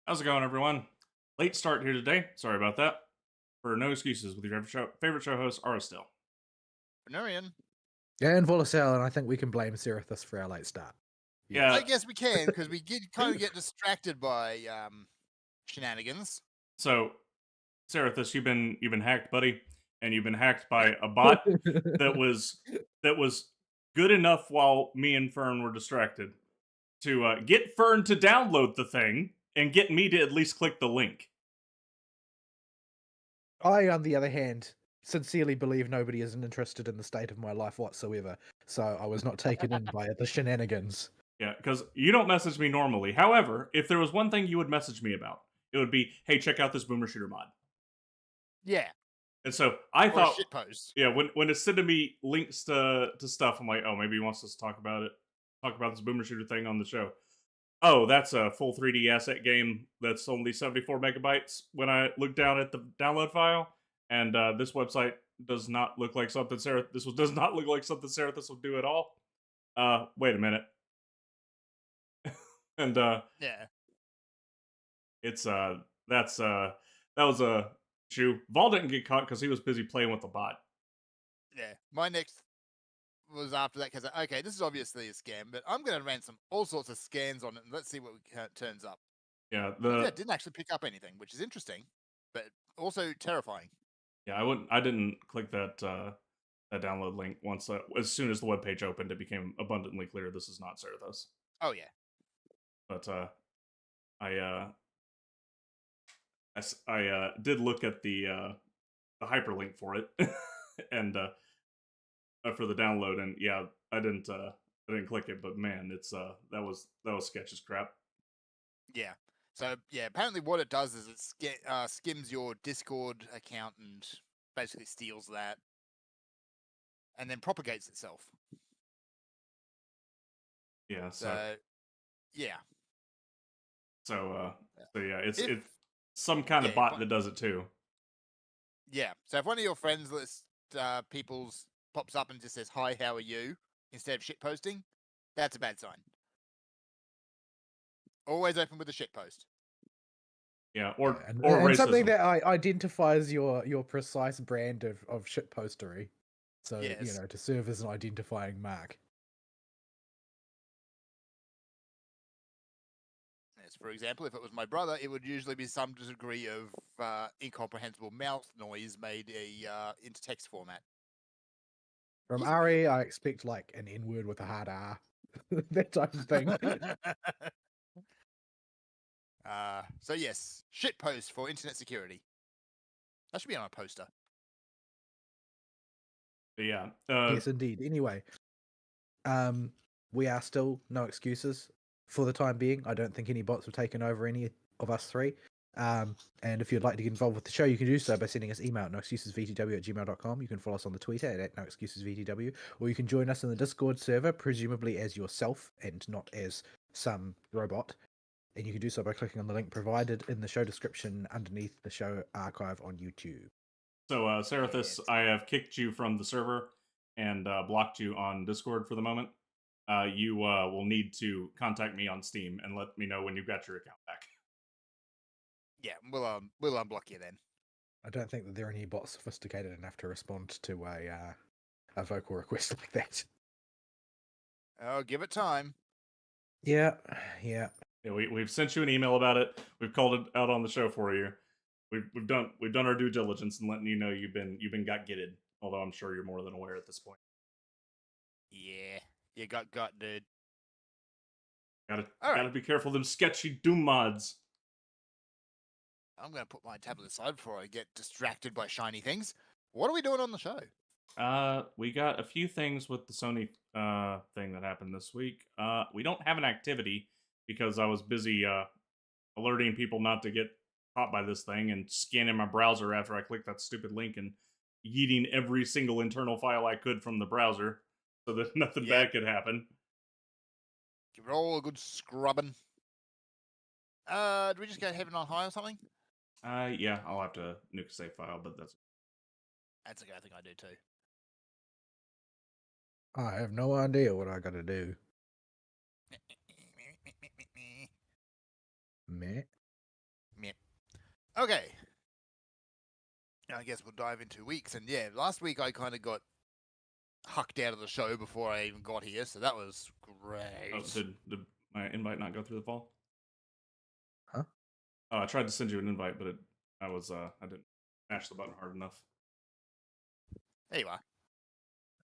How's it going, everyone? Late start here today. Sorry about that. For No Excuses with your favorite show host, Ara Still. Venurian. Yeah, and Volacel, and I think we can blame Serithus for our late start. Yeah, I guess we can because we kind of get distracted by shenanigans. so Serithus, you've been hacked, buddy, and you've been hacked by a bot that was good enough while me and Fern were distracted to get Fern to download the thing and get me to at least click the link. I, on the other hand, sincerely believe nobody is interested in the state of my life whatsoever, so I was not taken in by the shenanigans. Yeah, because you don't message me normally. However, if there was one thing you would message me about, it would be, "Hey, check out this Boomer Shooter mod." Yeah, And so I or a thought, shit post. yeah, when it's sending me links to stuff, I'm like, oh, maybe he wants us to talk about it, talk about this Boomer Shooter thing on the show. Oh, that's a full 3D asset game that's only 74 megabytes. When I look down at the download file, and this website does not look like something does not look like something Serathis will do at all. Wait a minute, and Yeah, it's that's that was a issue. Vol didn't get caught because he was busy playing with the bot. yeah. My next was after that because okay, this is obviously a scam, but I'm going to run all sorts of scans on it and let's see what turns up. Yeah, Maybe I didn't actually pick up anything, which is interesting, but also terrifying. yeah, I didn't click that download link once as soon as the web page opened. It became abundantly clear this is not Serathos. Oh yeah, But I did look at the hyperlink for it and for the download, and yeah, I didn't click it, but man, it's that was sketch as crap. yeah. So yeah, apparently what it does is it skims your Discord account and basically steals that, and then propagates itself. Yeah, So yeah, so yeah. so yeah, If it's some kind yeah, of bot that does it too. yeah. So if one of your friends list people's pops up and just says "Hi, how are you?" instead of shit posting, that's a bad sign. Always open with a shit post. Yeah, Yeah, or and something racism. that identifies your precise brand of shitpostery. So, Yes. to serve as an identifying mark. Yes. For example, if it was my brother, it would usually be some degree of incomprehensible mouth noise made into text format. From He's Ari, I expect like an N-word with a hard R. That type of thing. weird. So yes, shit post for internet security. That should be on a poster. But yeah, Yes, indeed. Anyway, we are still no excuses for the time being. I don't think any bots have taken over any of us three. And if you'd like to get involved with the show, you can do so by sending us email at noexcusesvtw@gmail.com. You can follow us on the Twitter at noexcusesvtw, or you can join us in the Discord server, presumably as yourself and not as some robot. And you can do so by clicking on the link provided in the show description underneath the show archive on YouTube. so Serathis, Yes. I have kicked you from the server and blocked you on Discord for the moment. You will need to contact me on Steam and let me know when you've got your account back. Yeah, we'll unblock you then. I don't think that there are any bots sophisticated enough to respond to a vocal request like that. Oh, give it time. Yeah, yeah. Yeah, we've sent you an email about it. We've called it out on the show for you. We've done our due diligence and letting you know you've been got gitted. Although I'm sure you're more than aware at this point. Yeah, you got dude. Gotta All right. gotta be careful of them sketchy Doom mods. I'm going to put my tablet aside before I get distracted by shiny things. What are we doing on the show? We got a few things with the Sony thing that happened this week. We don't have an activity because I was busy alerting people not to get caught by this thing and scanning my browser after I clicked that stupid link and yeeting every single internal file I could from the browser so that nothing Yeah. bad could happen. Give it all a good scrubbing. Do we just go heaven on high or something? Yeah, I'll have to nuke a save file, but that's Okay. I think I do too. I have no idea what I gotta do. Meh. Okay. I guess we'll dive into weeks. And yeah, last week I kind of got hucked out of the show before I even got here, so that was great. Oh, did my invite not go through the fall? Huh? Oh, I tried to send you an invite, but I didn't mash the button hard enough. There you are.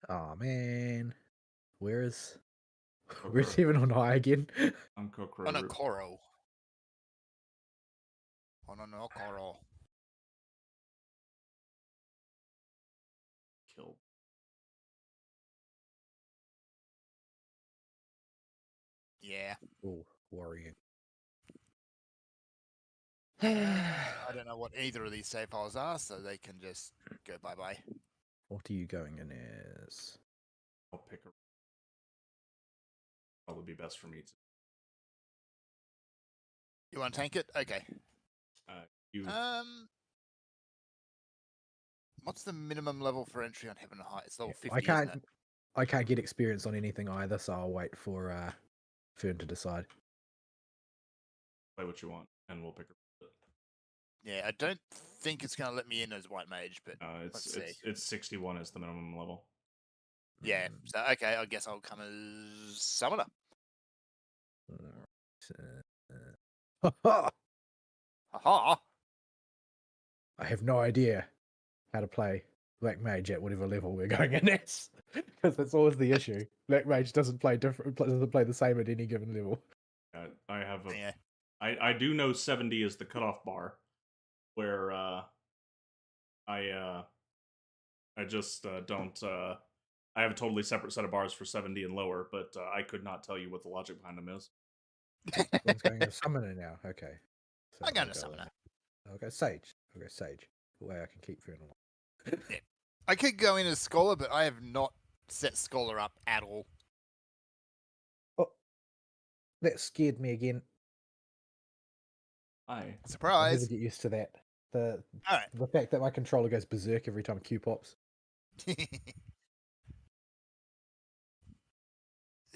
Oh man, where's Kokoro. Steven on high again? I'm Kokoro. On a Koro. On a Koro. Killed. Yeah. Oh, worrying. I don't know what either of these save files are, so they can just go bye-bye. What are you going in as? I'll pick a. Probably be best for me to. You want to tank it? Okay. You. What's the minimum level for entry on Heaven and High? It's level 50, I can't get experience on anything either, so I'll wait for Fern to decide. Play what you want, and we'll pick a. Yeah, I don't think it's going to let me in as White Mage, but It's 61 is the minimum level. yeah. So okay, I guess I'll come as Summoner. I Haha! have no idea how to play Black Mage at whatever level we're going in as, because that's always the issue. Black Mage doesn't play the same at any given level. I have a. Yeah. I do know 70 is the cutoff bar, where I just don't. I have a totally separate set of bars for 70 and lower, but I could not tell you what the logic behind them is. One's going to Summoner now. Okay. So I'm going to I'll go, Summoner. I'll go Sage. I'll go Sage. The way I can keep Fern alive. Yeah. I could go in as Scholar, but I have not set Scholar up at all. Oh, that scared me again. Hi. I'll never Surprise! get used to that. The Alright. the fact that my controller goes berserk every time Q pops. Ugh,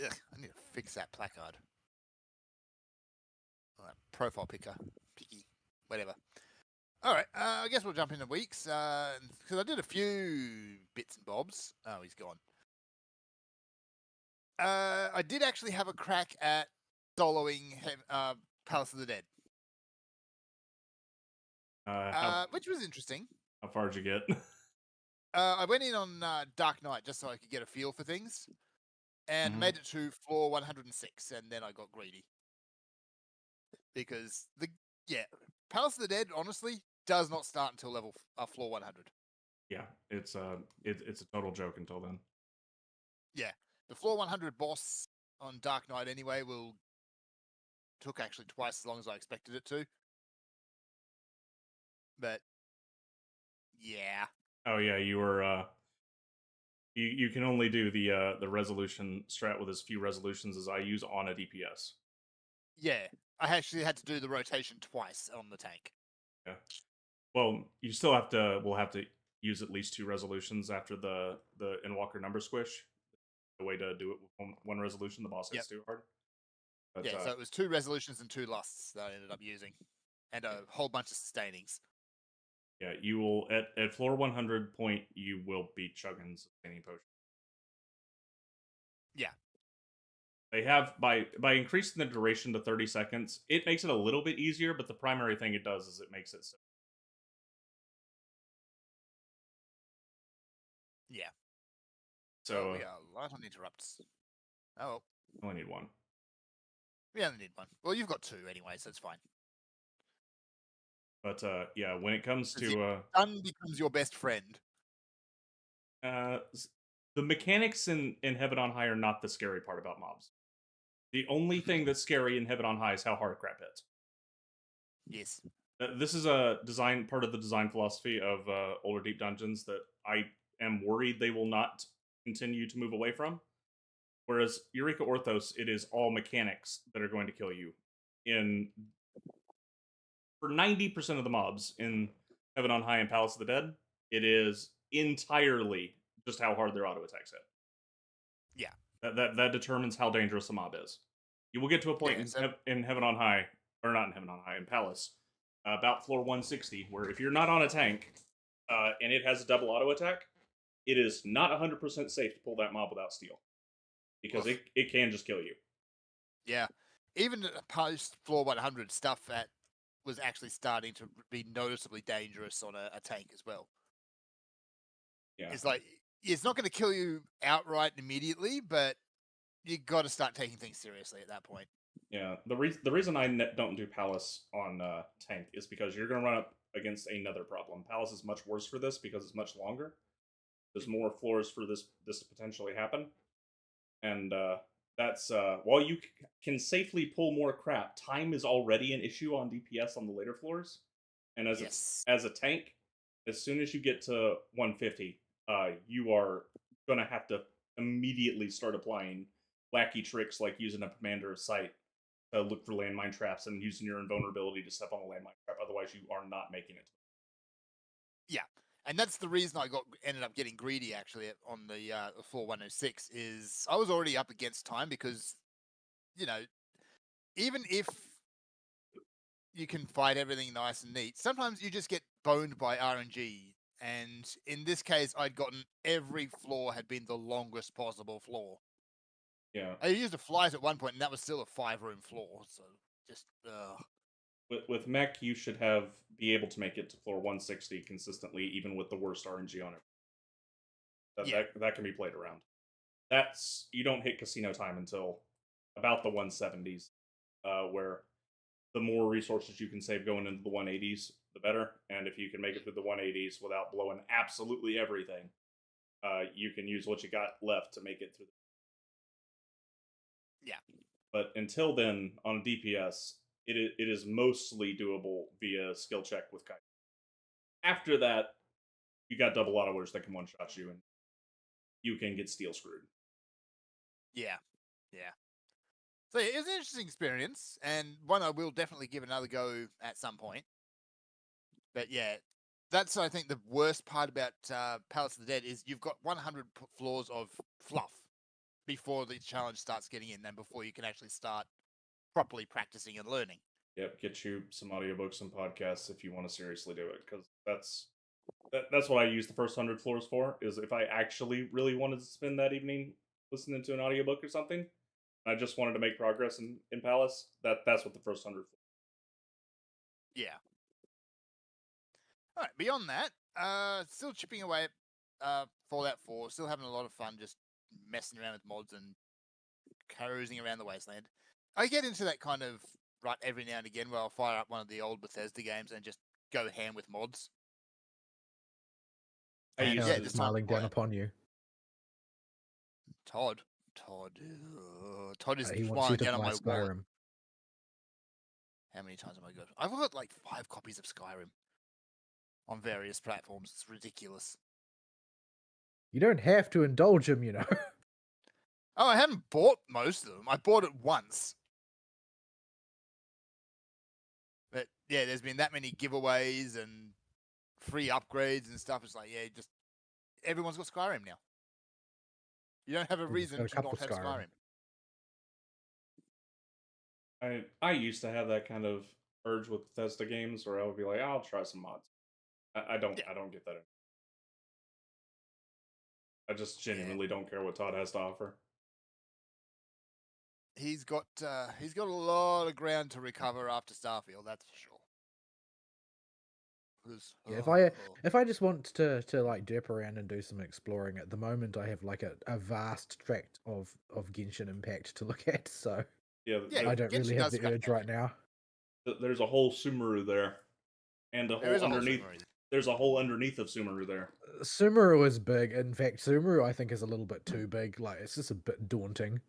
I need to fix that placard. Or that profile picky, whatever. All right, I guess we'll jump into weeks because I did a few bits and bobs. Oh, he's gone. I did actually have a crack at soloing Palace of the Dead, which was interesting. How far did you get? I went in on Dark Knight just so I could get a feel for things, and made it to floor 106, and then I got greedy because Palace of the Dead honestly does not start until level floor 100. Yeah, it's a total joke until then. Yeah, the floor 100 boss on Dark Knight anyway took actually twice as long as I expected it to. But yeah. Oh yeah, you were you can only do the resolution strat with as few resolutions as I use on a DPS. Yeah, I actually had to do the rotation twice on the tank. Yeah. Well, you still have to. We'll have to use at least 2 resolutions after the Endwalker number squish. The way to do it with one resolution, the boss hits too hard. But, yeah, so it was 2 resolutions and 2 lusts that I ended up using, and a whole bunch of sustainings. Yeah, you will at floor 100 point. You will be chugging sustaining potion. Yeah. They have by increasing the duration to 30 seconds, it makes it a little bit easier, but the primary thing it does is it makes it simple. Yeah. So we are light on interrupts. Oh well. Only need 1. We only need 1. Well, you've got 2 anyway, so it's fine. But yeah, when it comes to sun becomes your best friend. The mechanics in Heaven on High are not the scary part about mobs. The only thing that's scary in Heaven on High is how hard crap hits. Yes. This is a part of the design philosophy of older deep dungeons that I am worried they will not continue to move away from. Whereas Eureka Orthos, it is all mechanics that are going to kill you. For 90% of the mobs in Heaven on High and Palace of the Dead, it is entirely just how hard their auto attacks hit. Yeah. That determines how dangerous a mob is. You will get to a point in Heaven on High, or not in Heaven on High, in Palace, about floor 160, where if you're not on a tank and it has a double auto attack, it is not 100% safe to pull that mob without steel because it can just kill you. Yeah. Even post floor 100 stuff that was actually starting to be noticeably dangerous on a tank as well. Yeah. It's like, it's not going to kill you outright immediately, but you got to start taking things seriously at that point. Yeah, the reason I don't do Palace on tank is because you're going to run up against another problem. Palace is much worse for this because it's much longer. There's more floors for this to potentially happen, and that's while you can safely pull more crap, time is already an issue on DPS on the later floors, and as a tank, as soon as you get to 150, you are going to have to immediately start applying wacky tricks like using a commander of sight to look for landmine traps and using your invulnerability to step on a landmine trap. Otherwise, you are not making it. Yeah, and that's the reason I ended up getting greedy actually on the floor 106. Is I was already up against time because, you know, even if you can fight everything nice and neat, sometimes you just get boned by RNG. And in this case, I'd gotten every floor had been the longest possible floor. Yeah. I used a flight at one point, and that was still a 5-room floor. So just with mech, you should be able to make it to floor 160 consistently, even with the worst RNG on it. That can be played around. You don't hit casino time until about the 170s, where the more resources you can save going into the 180s, the better. And if you can make it through the 180s without blowing absolutely everything, you can use what you got left to make it through. Yeah. But until then, on DPS, it is mostly doable via skill check with Kite. After that, you got double autoers that can one-shot you, and you can get steel screwed. Yeah. So it was an interesting experience, and one I will definitely give another go at some point. But yeah, that's, I think, the worst part about Palace of the Dead is you've got 100 floors of fluff before the challenge starts getting in, and before you can actually start properly practicing and learning. Yep, get you some audiobooks and podcasts if you want to seriously do it, because that's what I use the first 100 floors for, is if I actually really wanted to spend that evening listening to an audiobook or something, I just wanted to make progress in Palace, that's what the first 100 floors. Yeah. All right, beyond that, still chipping away at Fallout 4, still having a lot of fun just messing around with mods and cruising around the wasteland. I get into that kind of rut every now and again where I'll fire up one of the old Bethesda games and just go ham with mods. And used yeah, to- just smiling down upon you. Todd is He wants you flying to down on buy my wallet. Skyrim. How many times have I got? I've got like 5 copies of Skyrim on various platforms. It's ridiculous. You don't have to indulge him, you know. Oh, I haven't bought most of them. I bought it once. But yeah, there's been that many giveaways and free upgrades and stuff. It's like, yeah, just everyone's got Skyrim now. You don't have a reason to not have Skyrim. I used to have that kind of urge with Bethesda games where I would be like, I'll try some mods. I don't get that. I just genuinely don't care what Todd has to offer. He's got a lot of ground to recover after Starfield, that's for sure. Yeah, if I just want to like dip around and do some exploring, at the moment I have like a vast tract of Genshin Impact to look at, so yeah, I don't really have the urge right now. There's a whole Sumeru there, and there's a whole underneath of Sumeru there. Sumeru is big. In fact, Sumeru I think is a little bit too big. Like, it's just a bit daunting.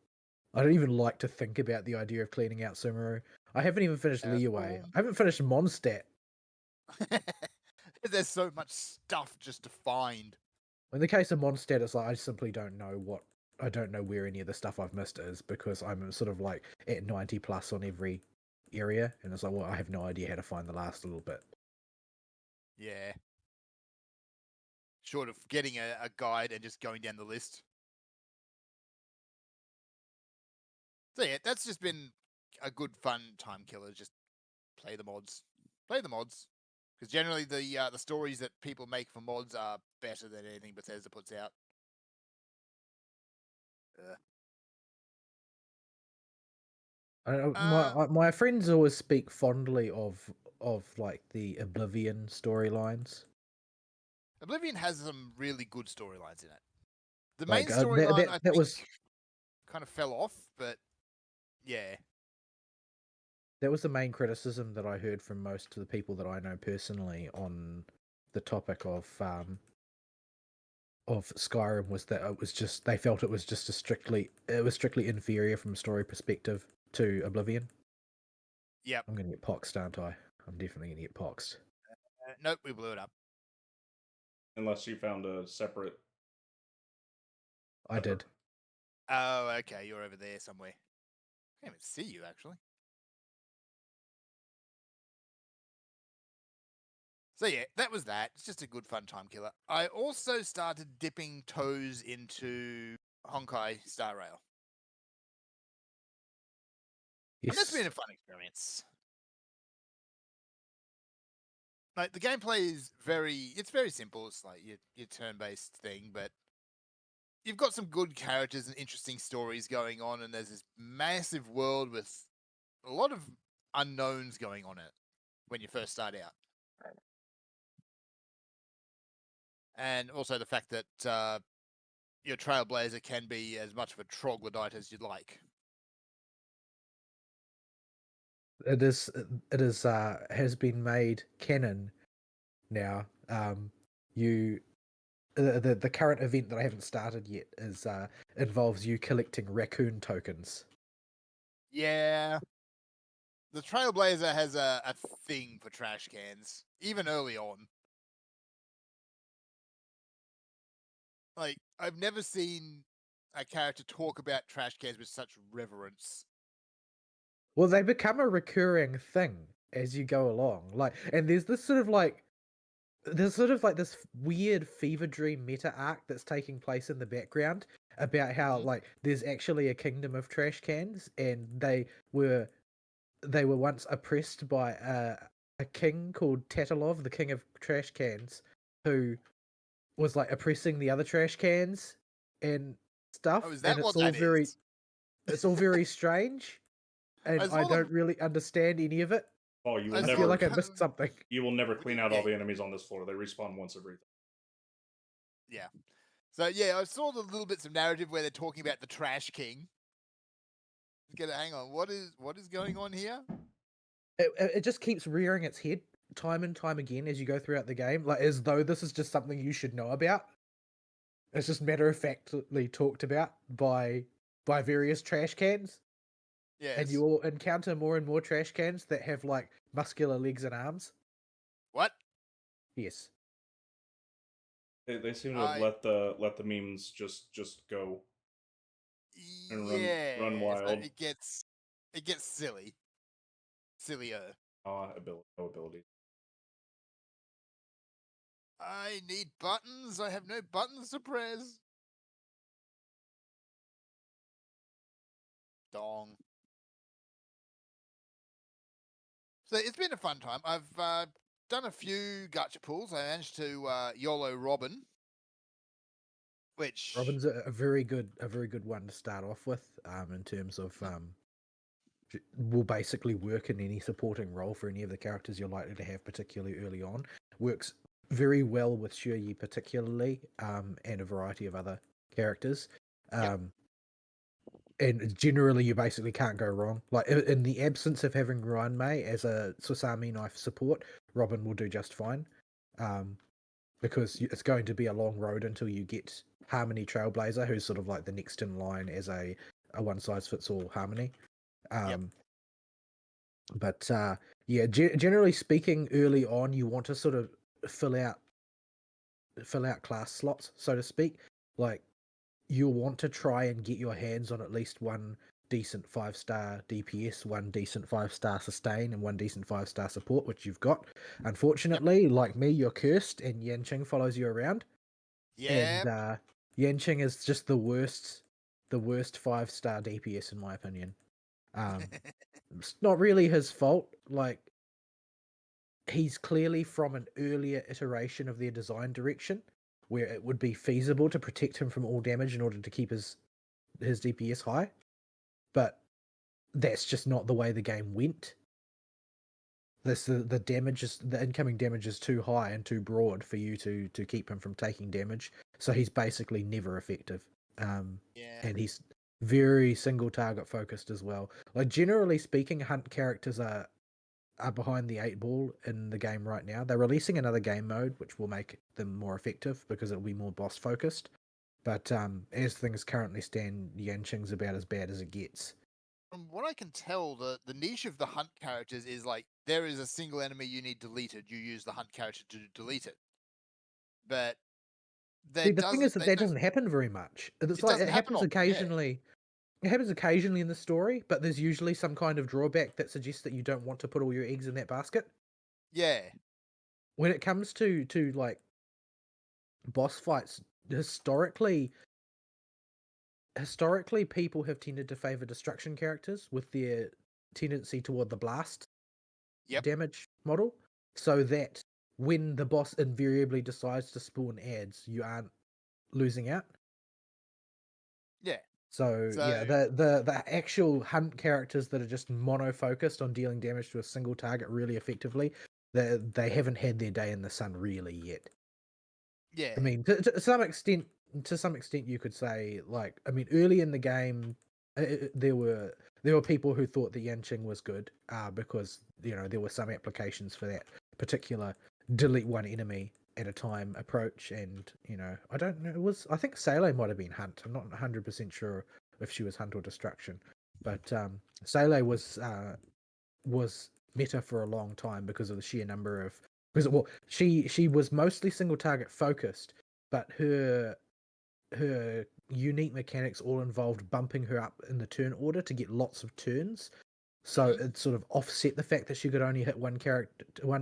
I don't even like to think about the idea of cleaning out Sumeru. I haven't even finished Liyue. I haven't finished Mondstadt. There's so much stuff just to find. In the case of Mondstadt, it's like I simply don't know where any of the stuff I've missed is, because I'm sort of like at 90 plus on every area, and it's like, well, I have no idea how to find the last little bit. Yeah. Short of getting a guide and just going down the list. So yeah, that's just been a good fun time killer. Just play the mods, Play the mods, because generally the stories that people make for mods are better than anything Bethesda puts out. I don't know, Um, my friends always speak fondly of like the Oblivion storylines. Oblivion has some really good storylines in it. The main Like storyline, I that think, was kind of fell off, but yeah. that was the main criticism that I heard from most of the people that I know personally on the topic of Skyrim, was that it was just, they felt it was just strictly inferior from a story perspective to Oblivion. Yep. I'm gonna get poxed, aren't I? I'm definitely gonna get poxed. Nope, we blew it up. Unless you found a separate. I did. Oh, okay, you're over there somewhere. I can't even see you, actually. So yeah, that was that. It's just a good fun time killer. I also started dipping toes into Honkai Star Rail. And that's Yes. been a fun experience. Like the gameplay is it's very simple. It's like your turn-based thing, but you've got some good characters and interesting stories going on, and there's this massive world with a lot of unknowns going on it when you first start out. And also the fact that your Trailblazer can be as much of a troglodyte as you'd like. It is has been made canon now. You the current event that I haven't started yet is involves you collecting raccoon tokens. Yeah. The Trailblazer has a thing for trash cans, even early on. Like, I've never seen a character talk about trash cans with such reverence. Well, they become a recurring thing as you go along. Like, and there's this sort of like this weird fever dream meta arc that's taking place in the background about how like there's actually a kingdom of trash cans, and they were once oppressed by a king called Tatalov, the king of trash cans, who was like oppressing the other trash cans and stuff. Oh, is And that what that is? it's all very strange, and I don't really understand any of it. Oh, you will I I saw feel never. like I missed something. You will never clean out Yeah. all the enemies on this floor. They respawn once every. Yeah. So yeah, I saw the little bits of narrative where they're talking about the Trash King. Hang on, what is going on here? It just keeps rearing its head time and time again as you go throughout the game, like as though this is just something you should know about. It's just matter of factly talked about by various trash cans, Yes. and you will encounter more and more trash cans that have like muscular legs and arms. What? Yes. They seem to have let the memes just go and Yeah. run wild. It gets silly. Sillier. Ability. I need buttons. I have no buttons to press. Dong. So it's been a fun time. I've done a few gacha pulls. I managed to YOLO Robin, which Robin's a very good one to start off with, in terms of will basically work in any supporting role for any of the characters you're likely to have, particularly early on. Works very well with Shuyi particularly, and a variety of other characters. And generally you basically can't go wrong. Like in the absence of having Ruanmei as a Susami knife support, Robin will do just fine. Because it's going to be a long road until you get Harmony Trailblazer, who's sort of like the next in line as a one-size-fits-all Harmony. But yeah, generally speaking, early on, you want to sort of fill out class slots, so to speak. Like, you'll want to try and get your hands on at least one decent 5-star DPS, one decent 5-star sustain, and one decent 5-star support, which you've got. Unfortunately, like me, you're cursed, and Yanqing follows you around. yeah. And Yanqing is just the worst 5-star DPS in my opinion. It's not really his fault. Like, he's clearly from an earlier iteration of their design direction, where it would be feasible to protect him from all damage in order to keep his DPS high. But that's just not the way the game went. The damage is, the incoming damage is too high and too broad for you to keep him from taking damage. So he's basically never effective. Yeah. And he's very single target focused as well. Like, generally speaking, hunt characters are behind the 8 ball in the game right now. They're releasing another game mode which will make them more effective because it'll be more boss focused. But as things currently stand, Yanqing's about as bad as it gets. From what I can tell, the niche of the hunt characters is like there is a single enemy you need deleted. You use the hunt character to delete it. But See, the thing is that doesn't happen very much. It's like doesn't it happen happens often, yeah. occasionally. It happens occasionally in the story, but there's usually some kind of drawback that suggests that you don't want to put all your eggs in that basket. Yeah. When it comes to like boss fights, historically people have tended to favor destruction characters with their tendency toward the blast damage model, so that when the boss invariably decides to spawn adds, you aren't losing out. Yeah. So yeah, the actual hunt characters that are just mono focused on dealing damage to a single target really effectively, they haven't had their day in the sun really yet. Yeah. I mean, to some extent, you could say, like, I mean, early in the game, there were people who thought that Yanqing was good, because there were some applications for that particular delete one enemy at a time approach, and I don't know, I think Seele might have been hunt. I'm not 100% sure if she was hunt or destruction, but Seele was meta for a long time because of the sheer number of, she was mostly single target focused, but her unique mechanics all involved bumping her up in the turn order to get lots of turns. So it sort of offset the fact that she could only hit one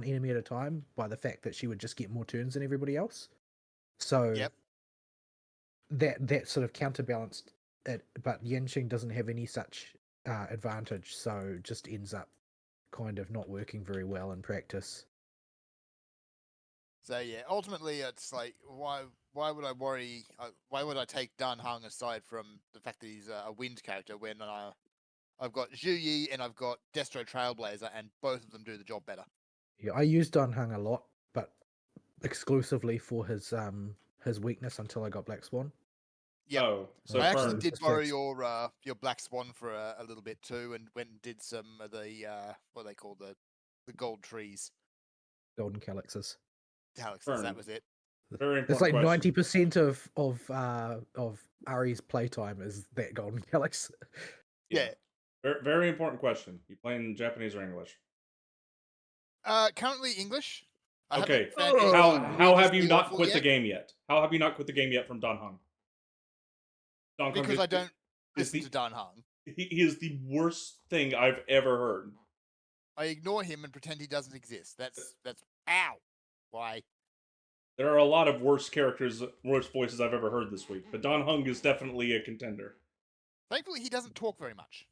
enemy at a time by the fact that she would just get more turns than everybody else. So that sort of counterbalanced it, but Yanqing doesn't have any such advantage, so just ends up kind of not working very well in practice. So yeah, ultimately it's like, why would I worry? Why would I take Dan Heng aside from the fact that he's a wind character when I've got Zhu Yi and I've got Destro Trailblazer, and both of them do the job better. Yeah, I used Dan Heng a lot, but exclusively for his weakness until I got Black Swan. Yeah, so I actually did borrow your Black Swan for a little bit too, and went and did some of the what they call the gold trees, golden calyxes. Calyxes, that was it. Very important. It's like question. 90% of Ari's playtime is that golden calyx. Yeah. Very, very important question. You playing Japanese or English? Currently English. Okay. How have you not quit the game yet? How have you not quit the game yet from Dan Heng? Because I don't listen to Dan Heng. He is the worst thing I've ever heard. I ignore him and pretend he doesn't exist. That's ow. Why? There are a lot of worse characters, worse voices I've ever heard this week, but Dan Heng is definitely a contender. Thankfully, he doesn't talk very much.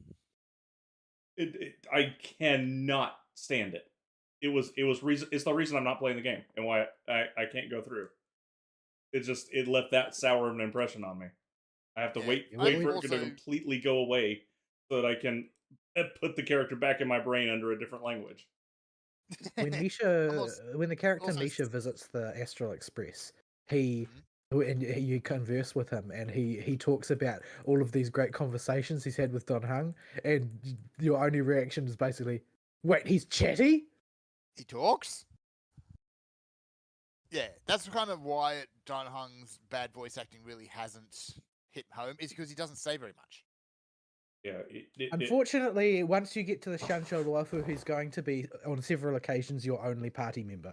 I cannot stand it. It's the reason I'm not playing the game and why I can't go through. It left that sour of an impression on me. I have to wait for it to completely go away so that I can put the character back in my brain under a different language. When the character Misha visits the Astral Express, and you converse with him, and he talks about all of these great conversations he's had with Dan Heng, and your only reaction is basically, "Wait, he's chatty? He talks?" Yeah, that's kind of why Dan Heng's bad voice acting really hasn't hit home, is because he doesn't say very much. Yeah. Unfortunately, once you get to the Shansho Luofu, he's going to be, on several occasions, your only party member.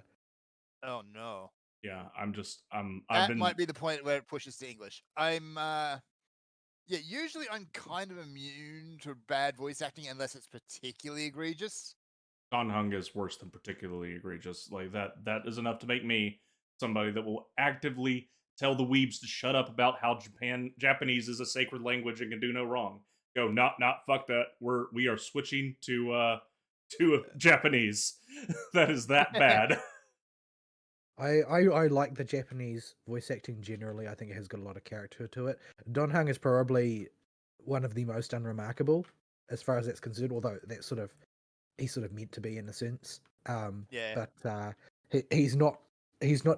Oh, no. Yeah, might be the point where it pushes to English. Usually I'm kind of immune to bad voice acting unless it's particularly egregious. Dan Heng is worse than particularly egregious. Like, that is enough to make me somebody that will actively tell the weebs to shut up about how Japanese is a sacred language and can do no wrong. Go, not fuck that. We are switching to Japanese. that is that bad. I like the Japanese voice acting generally. I think it has got a lot of character to it. Don Hung is probably one of the most unremarkable as far as that's concerned, although that's he's sort of meant to be in a sense. Yeah. But he's not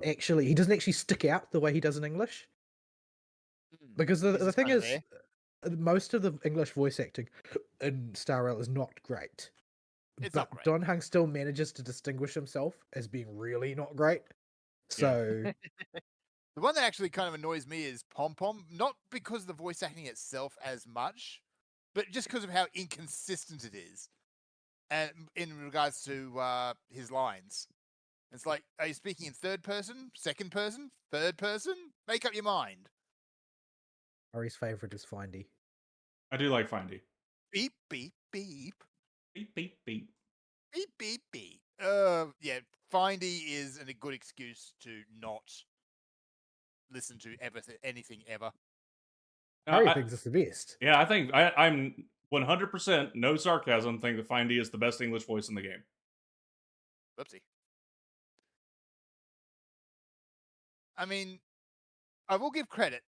actually, he doesn't actually stick out the way he does in English. Mm. Because the He's the just thing kinda is, there. most of the English voice acting in Star Rail is not great. It's But not great. Don Hung still manages to distinguish himself as being really not great. Yeah. So The one that actually kind of annoys me is Pom Pom, not because of the voice acting itself as much, but just because of how inconsistent it is, and in regards to his lines. It's like, are you speaking in third person, second person, third person? Make up your mind. Ari's favorite is Findy. I do like Findy. Beep beep beep Beep beep beep. beep beep beep. Yeah, Findy is a good excuse to not listen to anything ever. Ari I- thinks it's the best. yeah, I think I'm 100% no sarcasm. Think that Findy is the best English voice in the game. Whoopsie. I mean, I will give credit.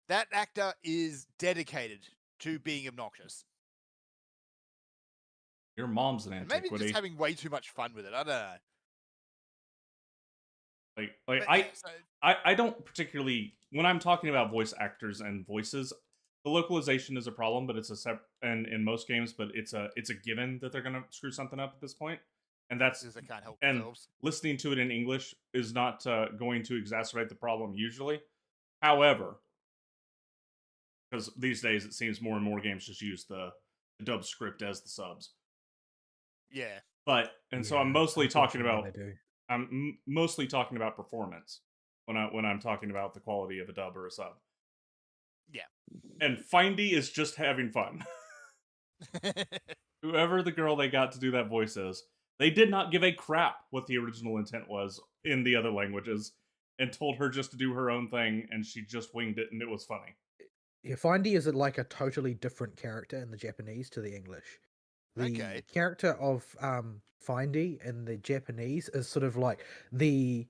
That actor is dedicated to being obnoxious. Your mom's an And maybe antiquity. just having way too much fun with it. I don't know. Like But I yeah, so I don't particularly, when I'm talking about voice actors and voices, the localization is a problem, but it's and in most games, but it's a given that they're gonna screw something up at this point, and that's because they can't help and themselves. listening to it in English is not going to exacerbate the problem usually. However, because these days it seems more and more games just use the dub script as the subs. Yeah. But so I'm Yeah, mostly talking unfortunately about they do. mostly talking about performance when I'm talking about the quality of a dub or a sub. Yeah. And Findy is just having fun. Whoever the girl they got to do that voice is, they did not give a crap what the original intent was in the other languages and told her just to do her own thing, and she just winged it, and it was funny. Yeah, Findy is like a totally different character in the Japanese to the English. The Okay. character of Findy in the Japanese is sort of like the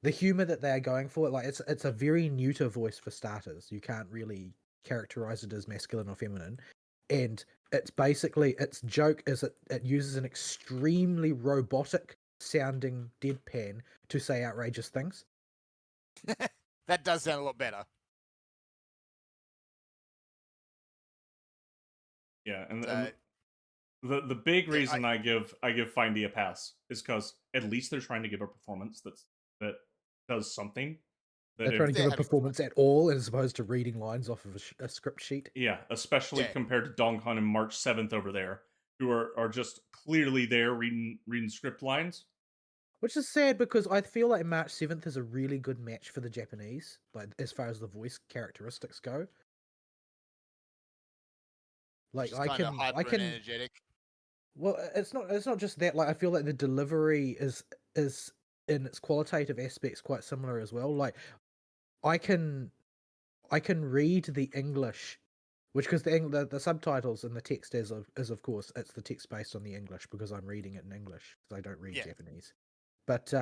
humor that they are going for. Like it's a very neuter voice for starters. You can't really characterize it as masculine or feminine, and it's basically its joke is it uses an extremely robotic sounding deadpan to say outrageous things. That does sound a lot better. Yeah, and So, the big yeah, reason I give Findy a pass is because at least they're trying to give a performance that does something. That They're trying to they're give a having performance at all, as opposed to reading lines off of a script sheet. yeah, especially Yeah. compared to Donghun and March 7th over there, who are just clearly there reading script lines. Which is sad because I feel like March 7th is a really good match for the Japanese, like as far as the voice characteristics go. Like she's kind of hyper and energetic. well, it's not just that. Like I feel like the delivery is in its qualitative aspects quite similar as well. Like I can read the English, which because the subtitles and the text is of course it's the text based on the English because I'm reading it in English because I don't read Yeah. Japanese. But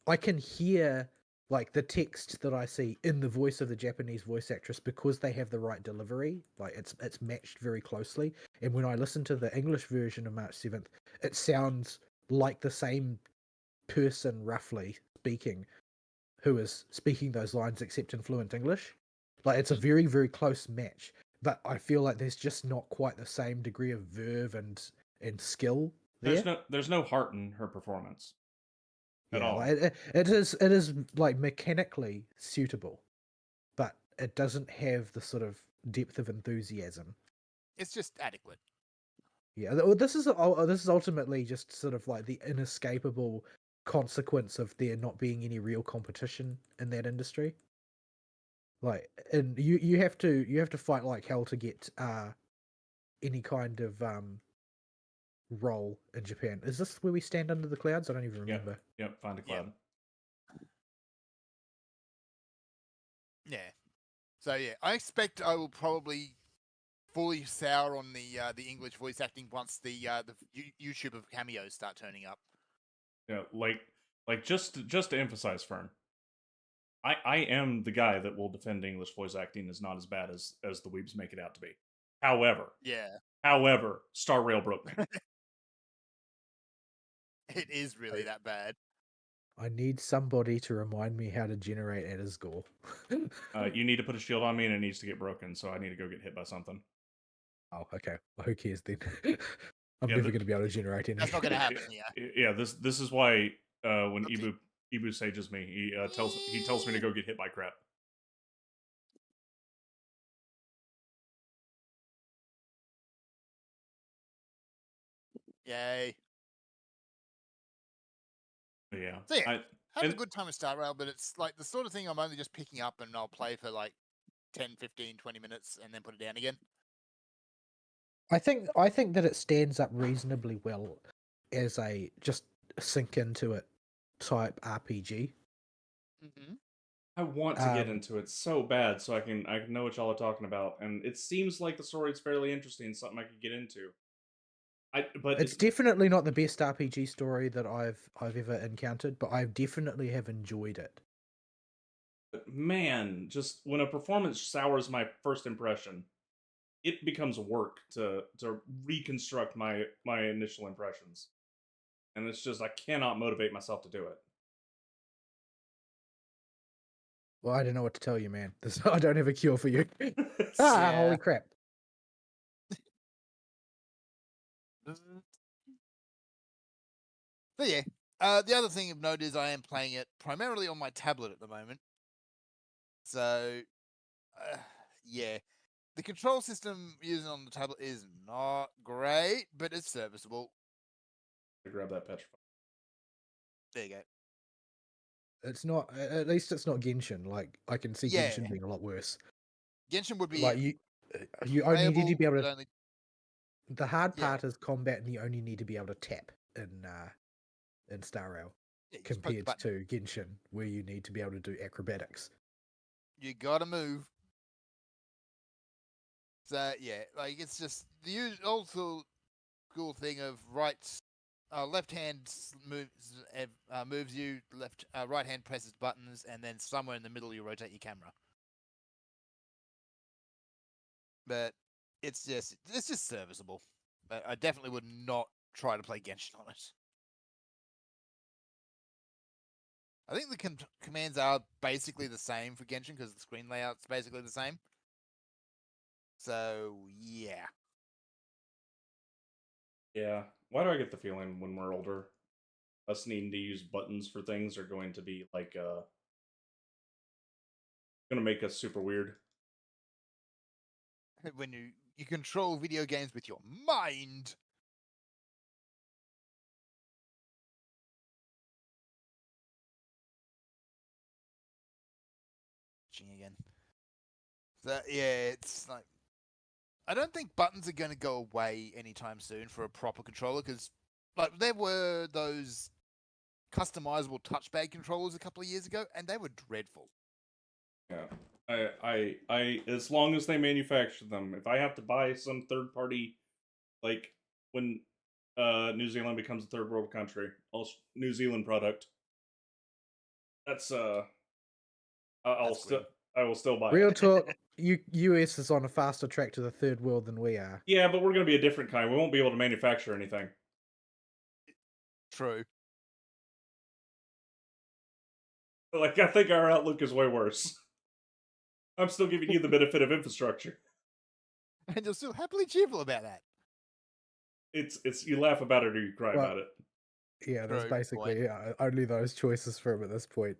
I can hear like the text that I see in the voice of the Japanese voice actress because they have the right delivery. Like it's matched very closely. And when I listen to the English version of March 7th, it sounds like the same person roughly speaking who is speaking those lines except in fluent English. Like it's a very, very close match. But I feel like there's just not quite the same degree of verve and skill there. There's no heart in her performance at all. Like it is like mechanically suitable, but it doesn't have the sort of depth of enthusiasm. It's just adequate. Yeah, this is ultimately just sort of like the inescapable consequence of there not being any real competition in that industry. Like, and you have to fight like hell to get any kind of role in Japan. Is this where we stand under the clouds? I don't even remember. Yep, find a cloud. Yeah. So yeah, I expect I will probably fully sour on the English voice acting once the YouTube of cameos start turning up. Yeah, like just to emphasize, Fern, I am the guy that will defend English voice acting is not as bad as the weebs make it out to be. However, Yeah, Star Rail broke me. it is really that bad. I need somebody to remind me how to generate Edisgore. You need to put a shield on me, and it needs to get broken. So I need to go get hit by something. Oh, okay. Well, who cares then? I'm Yeah, never going to be able to generate any. That's not going to happen here. Yeah, this is why when Ibu sages me, he tells me to go get hit by crap. Yay. Yeah. So yeah, having a good time with Star Rail, but it's like the sort of thing I'm only just picking up and I'll play for like 10, 15, 20 minutes and then put it down again. I think that it stands up reasonably well as a just sink into it type RPG. Mm-hmm. I want to get into it so bad so I can know what y'all are talking about, and it seems like the story's fairly interesting, something I could get into. But it's definitely not the best RPG story that I've ever encountered, but I definitely have enjoyed it. Man, just when a performance sours my first impression, it becomes work to reconstruct my initial impressions, and it's just I cannot motivate myself to do it. Well, I don't know what to tell you, man. I don't have a cure for you. Yeah. Holy crap. But yeah, the other thing of note is I am playing it primarily on my tablet at the moment. So, yeah, the control system using on the tablet is not great, but it's serviceable. Grab that petrified. There you go. It's not. At least it's not Genshin. Like I can see Yeah. Genshin being a lot worse. Genshin would be Like you only need to be able to. only... The hard part is combat, and you only need to be able to tap in Star Rail, compared to Genshin, where you need to be able to do acrobatics. You gotta move. So yeah, like it's just the old school thing of left hand moves you, right hand presses buttons, and then somewhere in the middle you rotate your camera. But it's just serviceable. But I definitely would not try to play Genshin on it. I think the commands are basically the same for Genshin because the screen layout's basically the same. So yeah. Yeah. Why do I get the feeling when we're older, us needing to use buttons for things are going to be like gonna make us super weird. When you control video games with your mind. Again. So yeah, it's like I don't think buttons are going to go away anytime soon for a proper controller because like there were those customizable touchpad controllers a couple of years ago and they were dreadful. Yeah. I as long as they manufacture them, if I have to buy some third party, like when New Zealand becomes a third world country, New Zealand product, that's I will still buy Real it. talk, US is on a faster track to the third world than we are. Yeah, but we're gonna be a different kind. We won't be able to manufacture anything. True. Like I think our outlook is way worse. I'm still giving you the benefit of infrastructure. And you're still happily cheerful about that. It's you laugh about it or you cry about it. Yeah, there's basically only those choices for him at this point.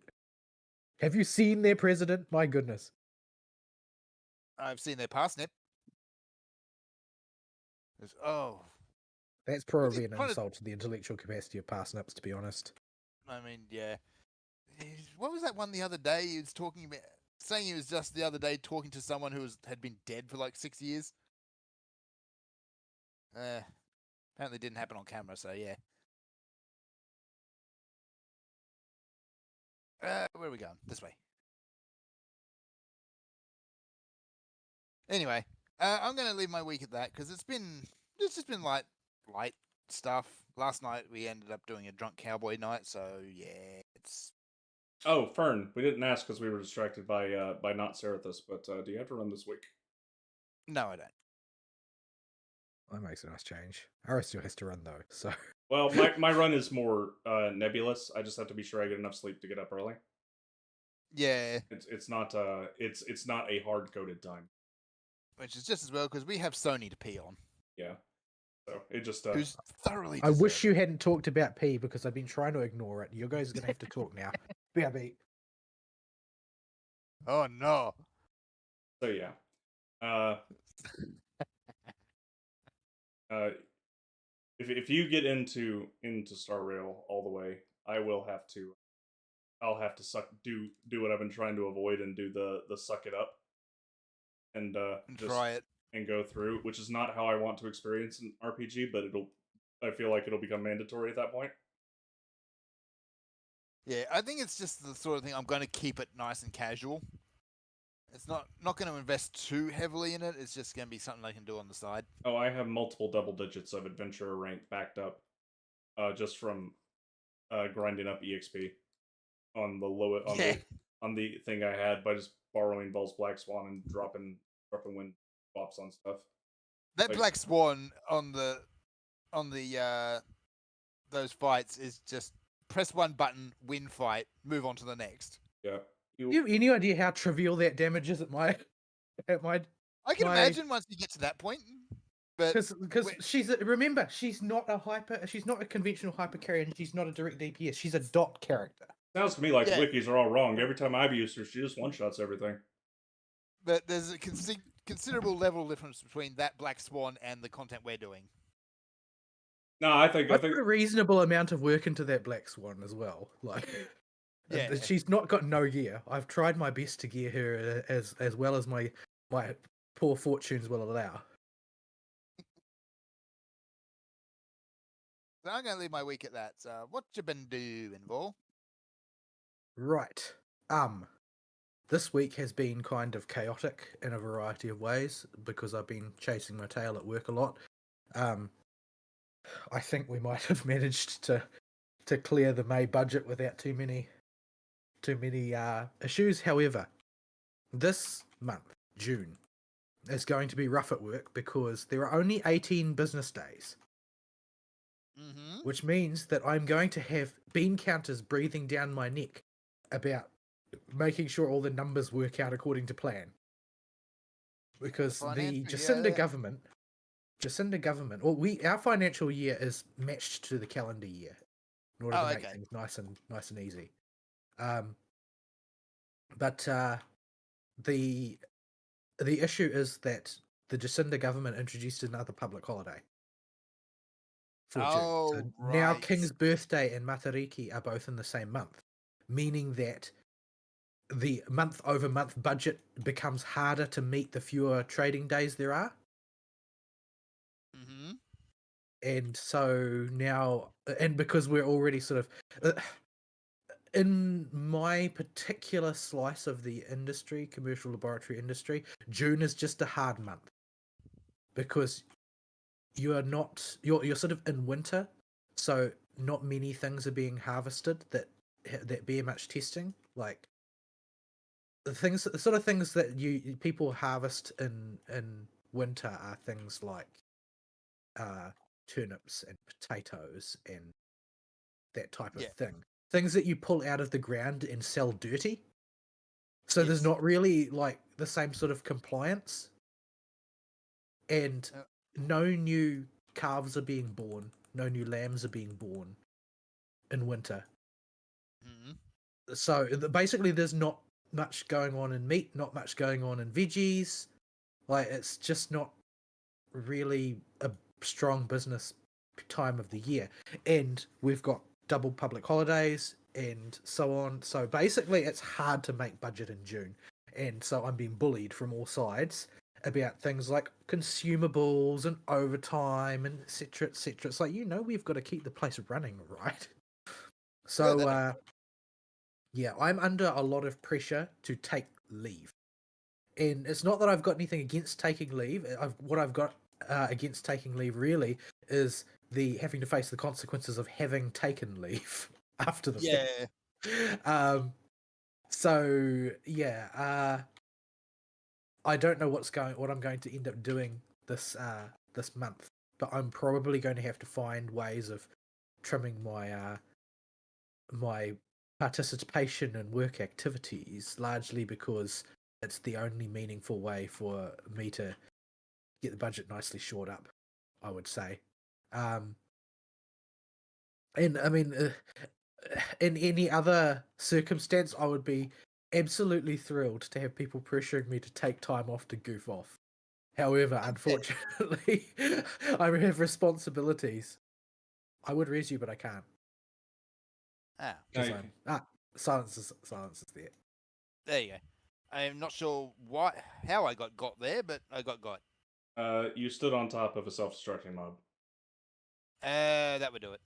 Have you seen their president? My goodness. I've seen their parsnip. That's probably an insult to the intellectual capacity of parsnips, to be honest. I mean, yeah. What was that one the other day he was talking about? Saying he was just the other day talking to someone who had been dead for like 6 years. Apparently didn't happen on camera, so yeah. Where are we going? This way. Anyway, I'm gonna leave my week at that because it's just been light stuff. Last night we ended up doing a drunk cowboy night, so yeah, it's Oh, Fern, we didn't ask because we were distracted by not Serathis, but do you have to run this week? no, I don't. That makes a nice change. Ara still has to run though, so Well, my run is more nebulous. I just have to be sure I get enough sleep to get up early. Yeah, It's not it's not a hard coded time. which is just as well because we have Sony to pee on, Yeah. So it just who's thoroughly. I wish deserving. you hadn't talked about P because I've been trying to ignore it. You guys are gonna have to talk now. BRB. Oh no. so yeah. Uh if you get into Star Rail all the way, I'll have to do what I've been trying to avoid and do the suck it up and And just try it. and go through, which is not how I want to experience an RPG, but I feel like it'll become mandatory at that point. Yeah, I think it's just the sort of thing I'm going to keep it nice and casual. It's not going to invest too heavily in it. It's just going to be something I can do on the side. Oh, I have multiple double digits of adventurer rank backed up, just from grinding up EXP on the on the thing I had by just borrowing Ball's Black Swan and dropping wind swaps on stuff. That Like- Black Swan on the those fights is just press one button, win fight, move on to the next. Yeah. You have any idea how trivial that damage is at my I can My- imagine once you get to that point, but because wait. remember she's not a conventional hyper carrier and she's not a direct DPS. She's a dot character. Sounds to me like Yeah. wikis are all wrong. Every time I've used her, she just one shots everything. but there's a considerable level difference between that Black Swan and the content we're doing. No, I think I put a reasonable amount of work into that Black Swan as well. Like, Yeah. she's not got no gear. I've tried my best to gear her as well as my poor fortunes will allow. So I'm going to leave my week at that. So what you been doing, Vol? Right. This week has been kind of chaotic in a variety of ways because I've been chasing my tail at work a lot. I think we might have managed to clear the May budget without too many issues. However, this month, June, is going to be rough at work because there are only 18 business days, Mm-hmm. which means that I'm going to have bean counters breathing down my neck about making sure all the numbers work out according to plan. Because the Financial year. Jacinda government, or our financial year is matched to the calendar year in order Oh, to make okay. things nice and easy. But the issue is that the Jacinda government introduced another public holiday for June. Oh, So now right. King's birthday and Matariki are both in the same month, meaning that the month-over-month budget becomes harder to meet the fewer trading days there are. Mm-hmm. And so now, and because we're already sort of in my particular slice of the industry, commercial laboratory industry, June is just a hard month because you're sort of in winter, so not many things are being harvested that bear much testing. Like the sort of things that people harvest in winter are things like turnips and potatoes and that type of Yeah. thing. Things that you pull out of the ground and sell dirty. So there's Yes. not really like the same sort of compliance. And no new calves are being born. No new lambs are being born in winter. Mm-hmm. So basically there's not much going on in meat, not much going on in veggies. Like it's just not really a strong business time of the year. And we've got double public holidays and so on. So basically it's hard to make budget in June. And so I'm being bullied from all sides about things like consumables and overtime and etc. etc. It's like, we've got to keep the place running, right? So yeah, I'm under a lot of pressure to take leave. and it's not that I've got anything against taking leave. What I've got against taking leave really is the having to face the consequences of having taken leave after the fact. So yeah, I don't know what I'm going to end up doing this month, but I'm probably going to have to find ways of trimming my participation in work activities, largely because it's the only meaningful way for me to get the budget nicely shored up, I would say. And I mean, in any other circumstance, I would be absolutely thrilled to have people pressuring me to take time off to goof off. However, unfortunately, I have responsibilities. I would raise you, but I can't. Ah, 'Cause Now, silence is there. there you go. I'm not sure how I got there, but I got. you stood on top of a self-destructing mob. That would do it.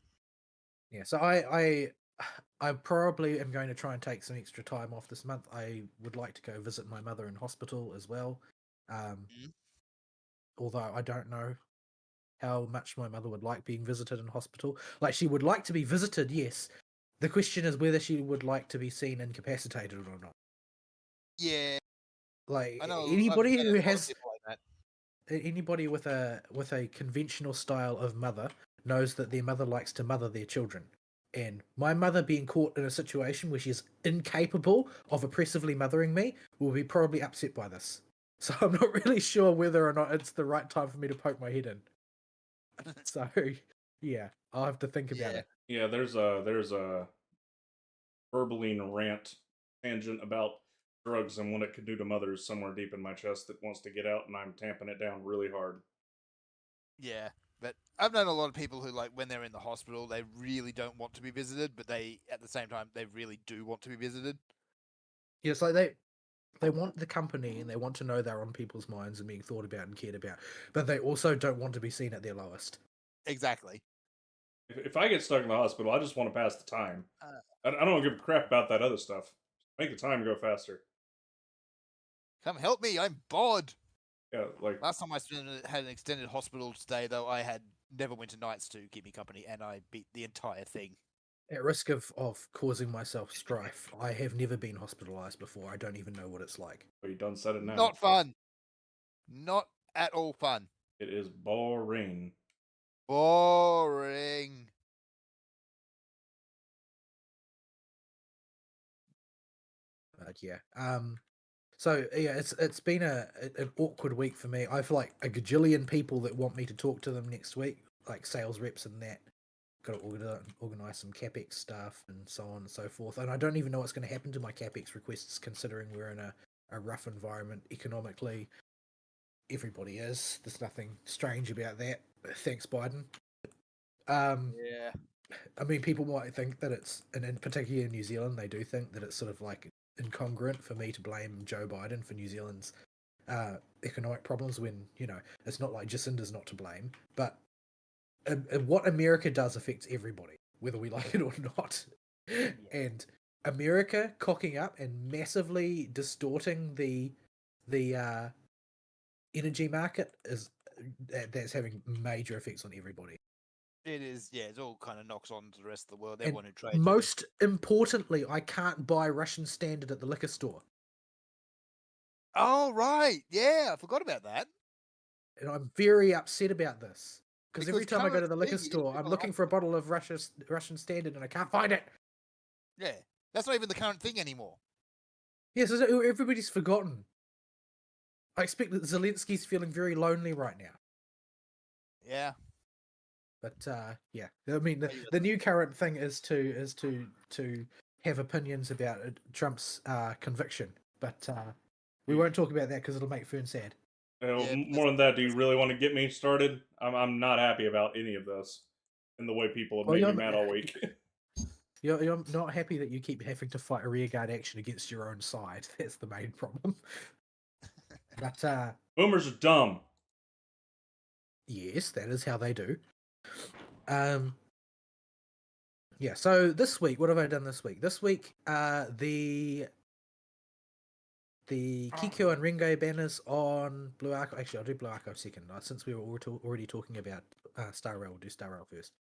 Yeah, so I probably am going to try and take some extra time off this month. I would like to go visit my mother in hospital as well. Although I don't know how much my mother would like being visited in hospital. Like, she would like to be visited, yes. The question is whether she would like to be seen incapacitated or not. Yeah, Like, I know. anybody I've who met a lot of has people like anybody with a conventional style of mother knows that their mother likes to mother their children. And my mother being caught in a situation where she's incapable of oppressively mothering me will be probably upset by this. So I'm not really sure whether or not it's the right time for me to poke my head in. So yeah, I'll have to think about Yeah. it. Yeah, there's a Verbaline rant tangent about drugs and what it could do to mothers somewhere deep in my chest that wants to get out, and I'm tamping it down really hard. Yeah, but I've known a lot of people who, like, when they're in the hospital, they really don't want to be visited, but they, at the same time, they really do want to be visited. Yeah, it's like they want the company and they want to know they're on people's minds and being thought about and cared about, but they also don't want to be seen at their lowest. Exactly. If I get stuck in the hospital, I just want to pass the time. Uh, I don't give a crap about that other stuff. Make the time go faster. Come help me, I'm bored. Yeah, like Last time I had an extended hospital stay, though, I had Neverwinter Nights to keep me company, and I beat the entire thing. At risk of causing myself strife, I have never been hospitalized before. I don't even know what it's like. you done said it now. Not fun. Not at all fun. It is boring. Boring. But yeah. So yeah, it's been an awkward week for me. I've like a gajillion people that want me to talk to them next week, like sales reps and that. Got to organize some CapEx stuff and so on and so forth. And I don't even know what's going to happen to my CapEx requests, considering we're in a rough environment economically. Everybody is. There's nothing strange about that. Thanks, Biden. Yeah. I mean, people might think that it's, and in particular in New Zealand, they do think that it's sort of like incongruent for me to blame Joe Biden for New Zealand's economic problems when, you know, it's not like Jacinda's not to blame. But what America does affects everybody, whether we like it or not. Yeah. And America cocking up and massively distorting the energy market that's having major effects on everybody. It is, yeah, it all kind of knocks on to the rest of the world. And Everyone who trades. most importantly, I can't buy Russian Standard at the liquor store. Oh, right. Yeah, I forgot about that. And I'm very upset about this. Because every Because time I go to the current liquor thing is store, I'm people looking have for a bottle of Russian Standard and I can't find it. Yeah, that's not even the current thing anymore. Yes, everybody's forgotten. I expect that Zelensky's feeling very lonely right now. Yeah. But yeah, I mean, the new current thing is to have opinions about Trump's conviction. But we won't talk about that because it'll make Fern sad. Yeah, More than that, do you really want to get me started? I'm not happy about any of this, and the way people have Well, made me mad all week. You're not happy that you keep having to fight a rearguard action against your own side. That's the main problem. But Boomers are dumb. yes, that is how they do. Yeah, so this week, what have I done this week? This week, the the Kiko and Ringo banners on Blue Archive. Actually, I'll do Blue Archive second. Since we were already talking about Star Rail, we'll do Star Rail first.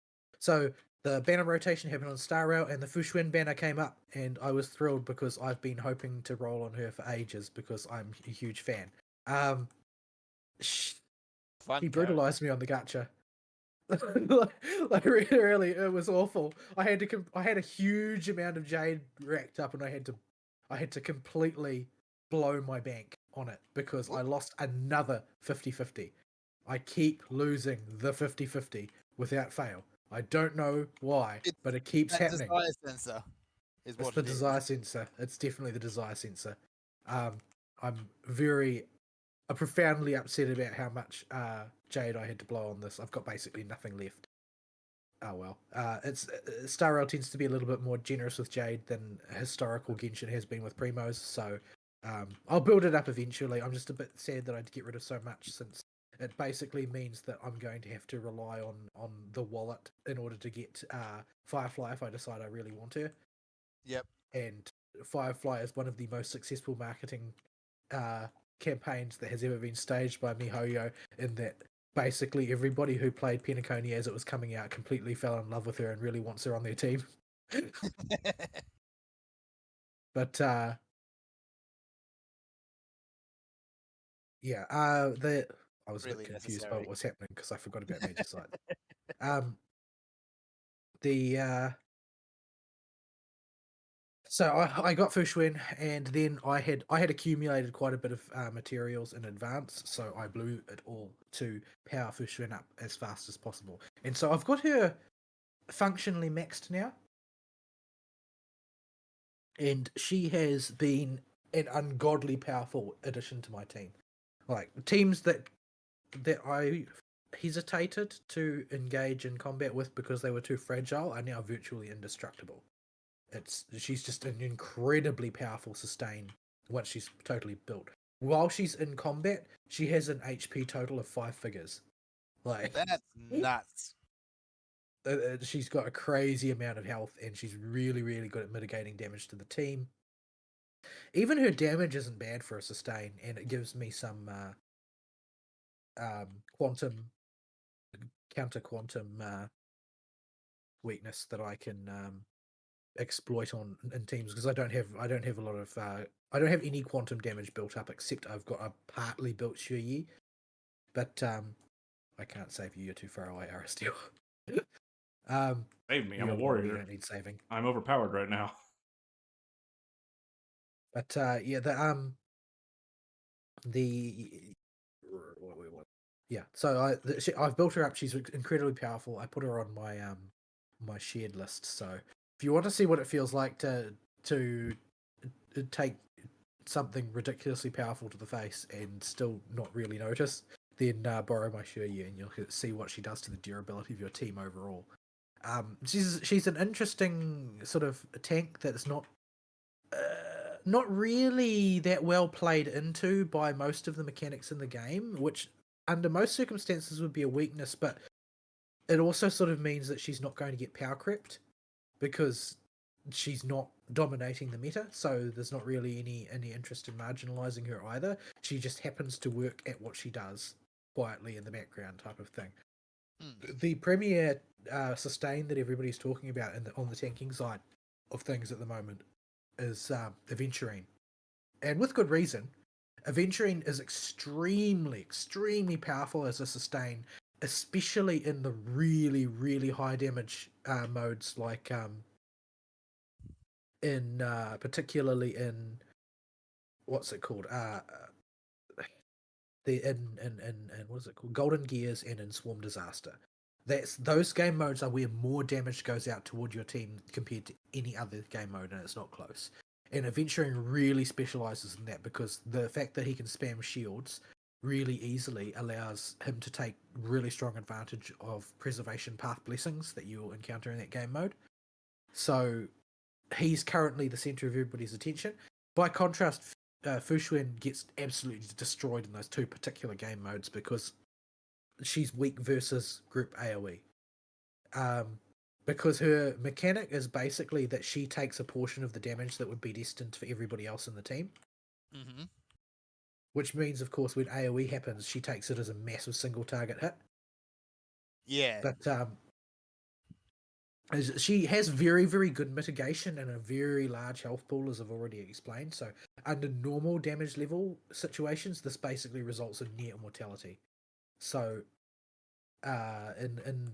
So the banner rotation happened on Star Rail, and the Fushuen banner came up, and I was thrilled because I've been hoping to roll on her for ages because I'm a huge fan. She brutalized me on the gacha. like really, it was awful. I had a huge amount of Jade racked up, and I had to completely blow my bank on it because I lost another 50-50. I keep losing the 50-50 without fail. I don't know why, but it keeps happening. Desire sensor is It's what the it is. desire sensor. It's definitely the desire sensor. I'm profoundly upset about how much Jade I had to blow on this. I've got basically nothing left. Oh well. It's Star Rail tends to be a little bit more generous with Jade than historical Genshin has been with Primos, so I'll build it up eventually. I'm just a bit sad that I had to get rid of so much, since it basically means that I'm going to have to rely on the wallet in order to get Firefly if I decide I really want her. Yep. And Firefly is one of the most successful marketing campaigns that has ever been staged by MiHoYo, in that basically everybody who played Penacony as it was coming out completely fell in love with her and really wants her on their team. But yeah, I was Really a bit confused by necessary. what was happening because I forgot about Major Sight. So I got Fushuen, and then I had accumulated quite a bit of materials in advance, so I blew it all to power Fushuen up as fast as possible. And so I've got her functionally maxed now, and she has been an ungodly powerful addition to my team. Like, teams that I hesitated to engage in combat with because they were too fragile are now virtually indestructible. She's just an incredibly powerful sustain once she's totally built. While she's in combat, she has an HP total of 5 figures. Like, That's nuts. She's got a crazy amount of health, and she's really, really good at mitigating damage to the team. Even her damage isn't bad for a sustain, and it gives me some counter quantum weakness that I can exploit on in teams, because I don't have a lot of I don't have any quantum damage built up, except I've got a partly built Shuyi, but I can't save you. You're too far away, Aristeal. Save me. I'm a You warrior. don't need saving. I'm overpowered right now. But yeah, so I've built her up. She's incredibly powerful. I put her on my my shared list. So if you want to see what it feels like to take something ridiculously powerful to the face and still not really notice, then borrow my Shiryu, and you'll see what she does to the durability of your team overall. She's an interesting sort of tank that's not really that well played into by most of the mechanics in the game, which under most circumstances would be a weakness, but it also sort of means that she's not going to get power crept because she's not dominating the meta, so there's not really any interest in marginalizing her either. She just happens to work at what she does quietly in the background, type of thing. The premier sustain that everybody's talking about on the tanking side of things at the moment is Aventurine, and with good reason. Aventurine is extremely powerful as a sustain, especially in the really, really high damage modes, like particularly in what's it called? What's it called? Golden Gears and in Swarm Disaster. Those game modes are where more damage goes out toward your team compared to any other game mode, and it's not close. And Aventurine really specializes in that because the fact that he can spam shields really easily allows him to take really strong advantage of preservation path blessings that you'll encounter in that game mode. So he's currently the center of everybody's attention. By contrast, Fushuen gets absolutely destroyed in those two particular game modes because she's weak versus group AoE. Because her mechanic is basically that she takes a portion of the damage that would be destined for everybody else in the team. Mm-hmm. which means, of course, when AoE happens, she takes it as a massive single target hit. Yeah. But she has very, very good mitigation and a very large health pool, as I've already explained. So under normal damage level situations, this basically results in near immortality. So in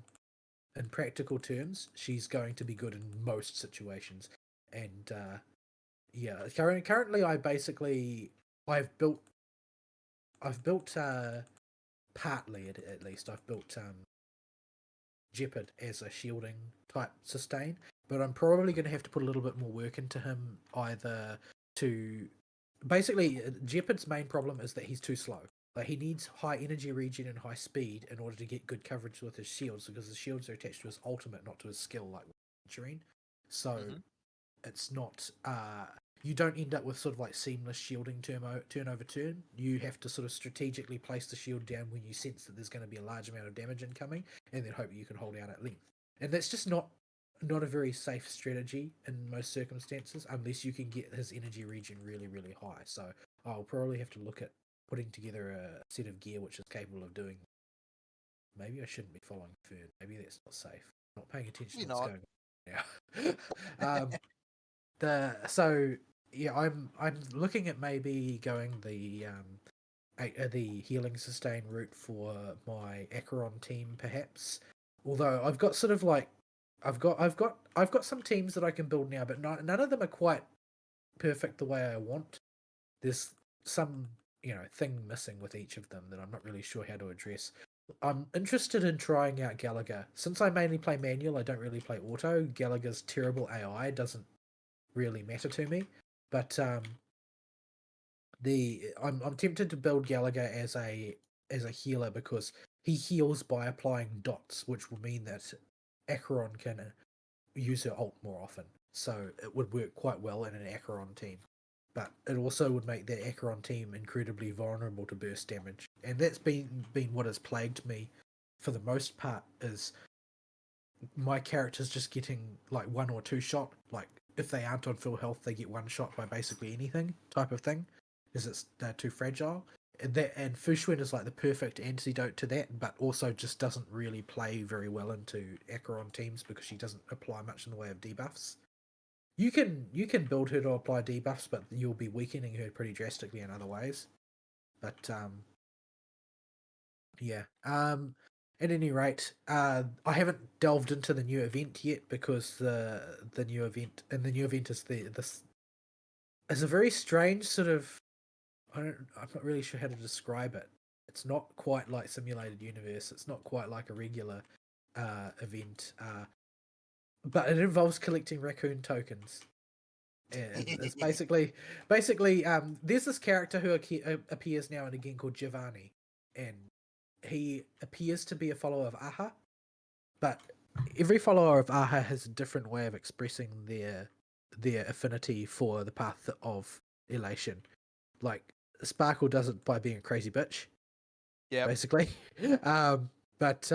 practical terms, she's going to be good in most situations. And yeah, currently I've built partly at least I've built Jeopard as a shielding type sustain, but I'm probably going to have to put a little bit more work into him, either to basically Jeopard's main problem is that he's too slow. Like, he needs high energy regen and high speed in order to get good coverage with his shields, because his shields are attached to his ultimate, not to his skill, like Shireen. So it's not you don't end up with sort of like seamless shielding turn over turn. You have to sort of strategically place the shield down when you sense that there's going to be a large amount of damage incoming, and then hope you can hold out at length. And that's just not a very safe strategy in most circumstances, unless you can get his energy regen really, really high. So I'll probably have to look at putting together a set of gear which is capable of doing. Maybe I shouldn't be following Fern. Maybe that's not safe. I'm not paying attention to what's going on now. So yeah, I'm looking at maybe going the healing sustain route for my Acheron team, perhaps. Although I've got sort of like I've got some teams that I can build now, but none of them are quite perfect the way I want. There's some thing missing with each of them that I'm not really sure how to address. I'm interested in trying out Gallagher. Since I mainly play manual, I don't really play auto. Gallagher's terrible AI doesn't really matter to me, but I'm tempted to build Gallagher as a healer, because he heals by applying dots, which will mean that Acheron can use her ult more often. So it would work quite well in an Acheron team. But it also would make the Acheron team incredibly vulnerable to burst damage. And that's been what has plagued me for the most part, is my characters just getting like 1 or 2 shot. Like, if they aren't on full health, they get 1 shot by basically anything type of thing, because they're too fragile. And Fu Xuan is like the perfect antidote to that, but also just doesn't really play very well into Acheron teams, because she doesn't apply much in the way of debuffs. You can build her to apply debuffs, but you'll be weakening her pretty drastically in other ways. But yeah. At any rate, I haven't delved into the new event yet, because the new event is this is a very strange sort of, I'm not really sure how to describe it. It's not quite like Simulated Universe. It's not quite like a regular event. But it involves collecting raccoon tokens. And it's basically there's this character who appears now and again called Giovanni, and he appears to be a follower of Aha, but every follower of Aha has a different way of expressing their affinity for the path of elation. Like, Sparkle does it by being a crazy bitch, basically. But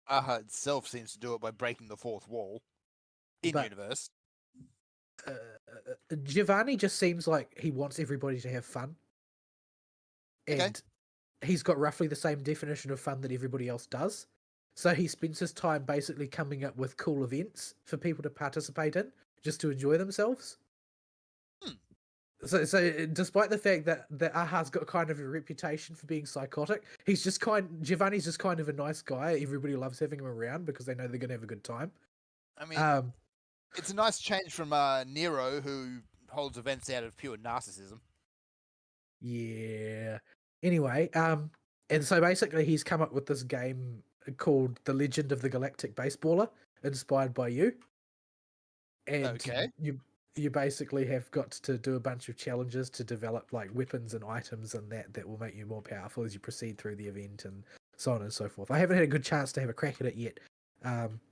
Aha itself seems to do it by breaking the fourth wall in universe. Giovanni just seems like he wants everybody to have fun. And he's got roughly the same definition of fun that everybody else does. So he spends his time basically coming up with cool events for people to participate in, just to enjoy themselves. So despite the fact that Aha's got kind of a reputation for being psychotic, Giovanni's just kind of a nice guy. Everybody loves having him around because they know they're going to have a good time. I mean, it's a nice change from Nero, who holds events out of pure narcissism. Yeah. Anyway, and so basically he's come up with this game called The Legend of the Galactic Baseballer, inspired by you. And you basically have got to do a bunch of challenges to develop like weapons and items and that will make you more powerful as you proceed through the event, and so on and so forth. I haven't had a good chance to have a crack at it yet,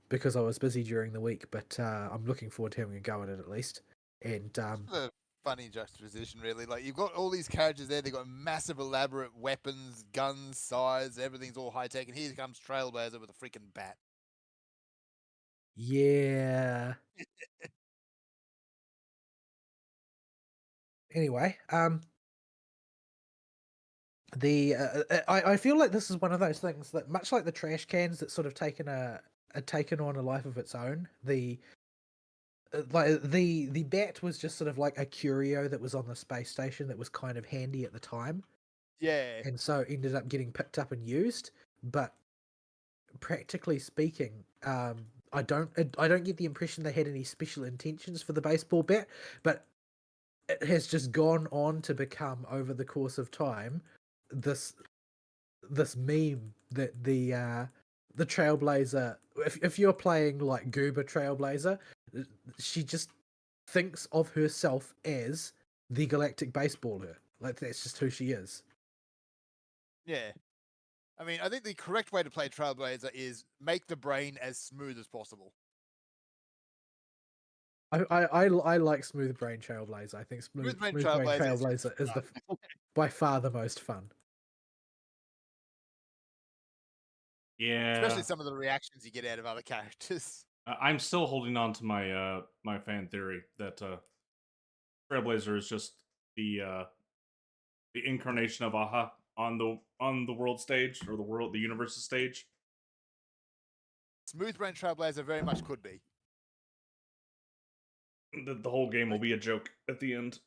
because I was busy during the week, but I'm looking forward to having a go at it at least. And a funny juxtaposition, really. Like, you've got all these characters there, they've got massive elaborate weapons, guns, size, everything's all high tech, and here comes Trailblazer with a freaking bat. Yeah. Anyway, I feel like this is one of those things that, much like the trash cans, that sort of taken on a life of its own. The bat was just sort of like a curio that was on the space station that was kind of handy at the time, Yeah. and so ended up getting picked up and used. But practically speaking, I don't get the impression they had any special intentions for the baseball bat, but it has just gone on to become, over the course of time, this meme that the Trailblazer, if you're playing like Goober Trailblazer, she just thinks of herself as the galactic baseballer. Like, that's just who she is. Yeah. I mean, I think the correct way to play Trailblazer is make the brain as smooth as possible. I like Smooth Brain Trailblazer. I think Smooth Brain Trailblazer is by far the most fun. Yeah, Especially some of the reactions you get out of other characters. I'm still holding on to my my fan theory that Trailblazer is just the incarnation of Aha on the world stage, or the universe's stage. Smooth Brain Trailblazer very much could be. The whole game will be a joke at the end.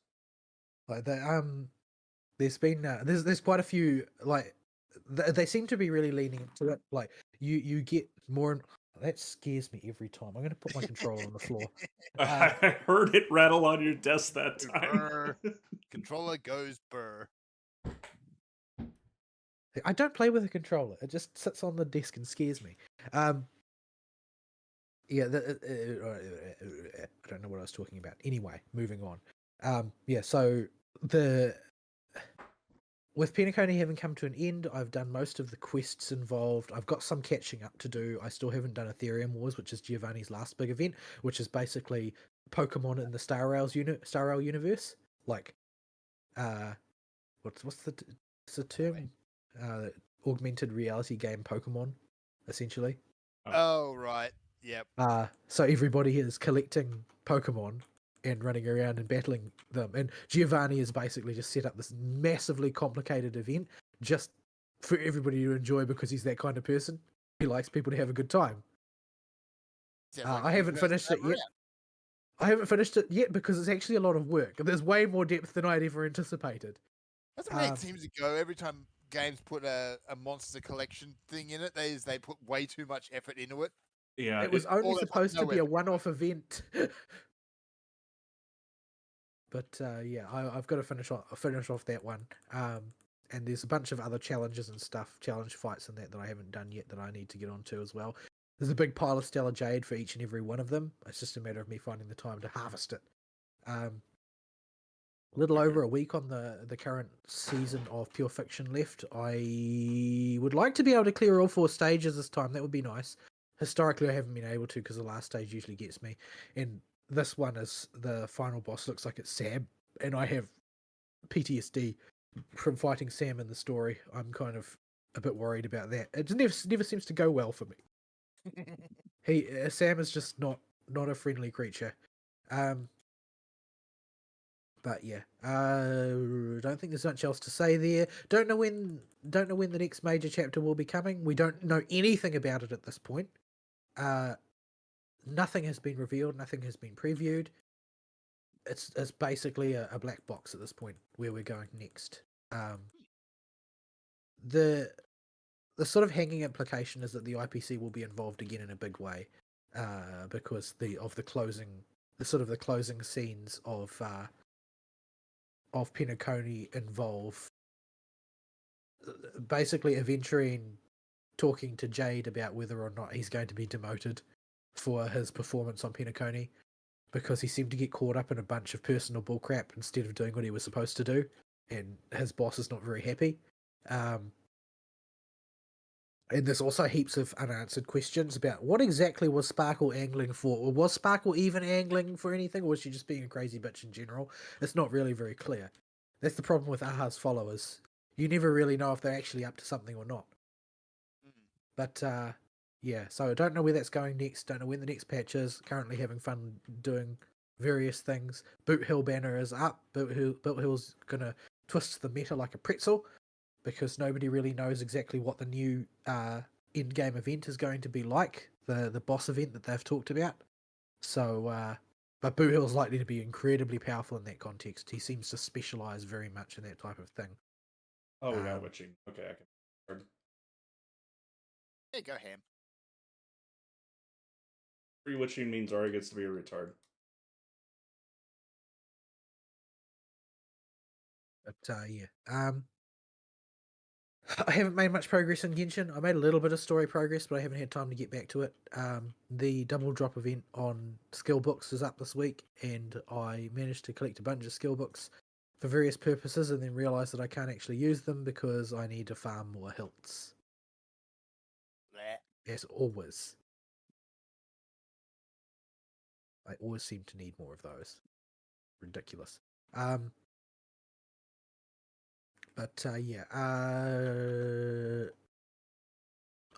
Like there's been there's quite a few, like they seem to be really leaning into it. Like you get more. That scares me every time. I'm going to put my controller on the floor. I heard it rattle on your desk that time. Brr. Controller goes burr. I don't play with a controller. It just sits on the desk and scares me. Yeah, I don't know what I was talking about. Anyway, moving on. Yeah, so with Penacony having come to an end, I've done most of the quests involved. I've got some catching up to do. I still haven't done Ethereum Wars, which is Giovanni's last big event, which is basically Pokemon in the Star Rail universe. Like, what's the term? Augmented reality game Pokemon, essentially. Oh, right. Yep. So everybody is collecting Pokemon and running around and battling them. And Giovanni has basically just set up this massively complicated event just for everybody to enjoy, because he's that kind of person. He likes people to have a good time. I haven't finished it yet. I haven't finished it yet because it's actually a lot of work. And there's way more depth than I'd ever anticipated. That's the way it seems to go. Every time games put a monster collection thing in it, they put way too much effort into it. Yeah, it was only supposed to be a one-off event. But yeah, I've got to finish off that one. And there's a bunch of other challenges and stuff, challenge fights and that I haven't done yet that I need to get onto as well. There's a big pile of Stellar Jade for each and every one of them. It's just a matter of me finding the time to harvest it. A little over a week on the current season of Pure Fiction left. I would like to be able to clear all 4 stages this time. That would be nice. Historically, I haven't been able to because the last stage usually gets me. And this one is the final boss. Looks like it's Sam, and I have PTSD from fighting Sam in the story. I'm kind of a bit worried about that. It never seems to go well for me. Sam is just not a friendly creature. But yeah, don't think there's much else to say there. Don't know when the next major chapter will be coming. We don't know anything about it at this point. Nothing has been revealed. Nothing has been previewed. It's basically a black box at this point where we're going next. The sort of hanging implication is that the IPC will be involved again in a big way, because the closing scenes of Penacony involve basically Aventurine talking to Jade about whether or not he's going to be demoted for his performance on Penacony, because he seemed to get caught up in a bunch of personal bullcrap instead of doing what he was supposed to do, and his boss is not very happy. And there's also heaps of unanswered questions about what exactly was Sparkle angling for, or was Sparkle even angling for anything, or was she just being a crazy bitch in general? It's not really very clear. That's the problem with Aha's followers. You never really know if they're actually up to something or not. But yeah, so I don't know where that's going next. Don't know when the next patch is. Currently having fun doing various things. Boot Hill banner is up. Boot Hill's gonna twist the meta like a pretzel, because nobody really knows exactly what the new in-game event is going to be like, the boss event that they've talked about. So, but Boohill is likely to be incredibly powerful in that context. He seems to specialize very much in that type of thing. Oh, we got witching. Okay, I can. Hey, go ham. Free witching means Ari gets to be a retard. But yeah, I haven't made much progress in Genshin. I made a little bit of story progress, but I haven't had time to get back to it. The double drop event on skill books is up this week, and I managed to collect a bunch of skill books for various purposes, and then realized that I can't actually use them because I need to farm more hilts. Bleh. As always. I always seem to need more of those. Ridiculous. But yeah,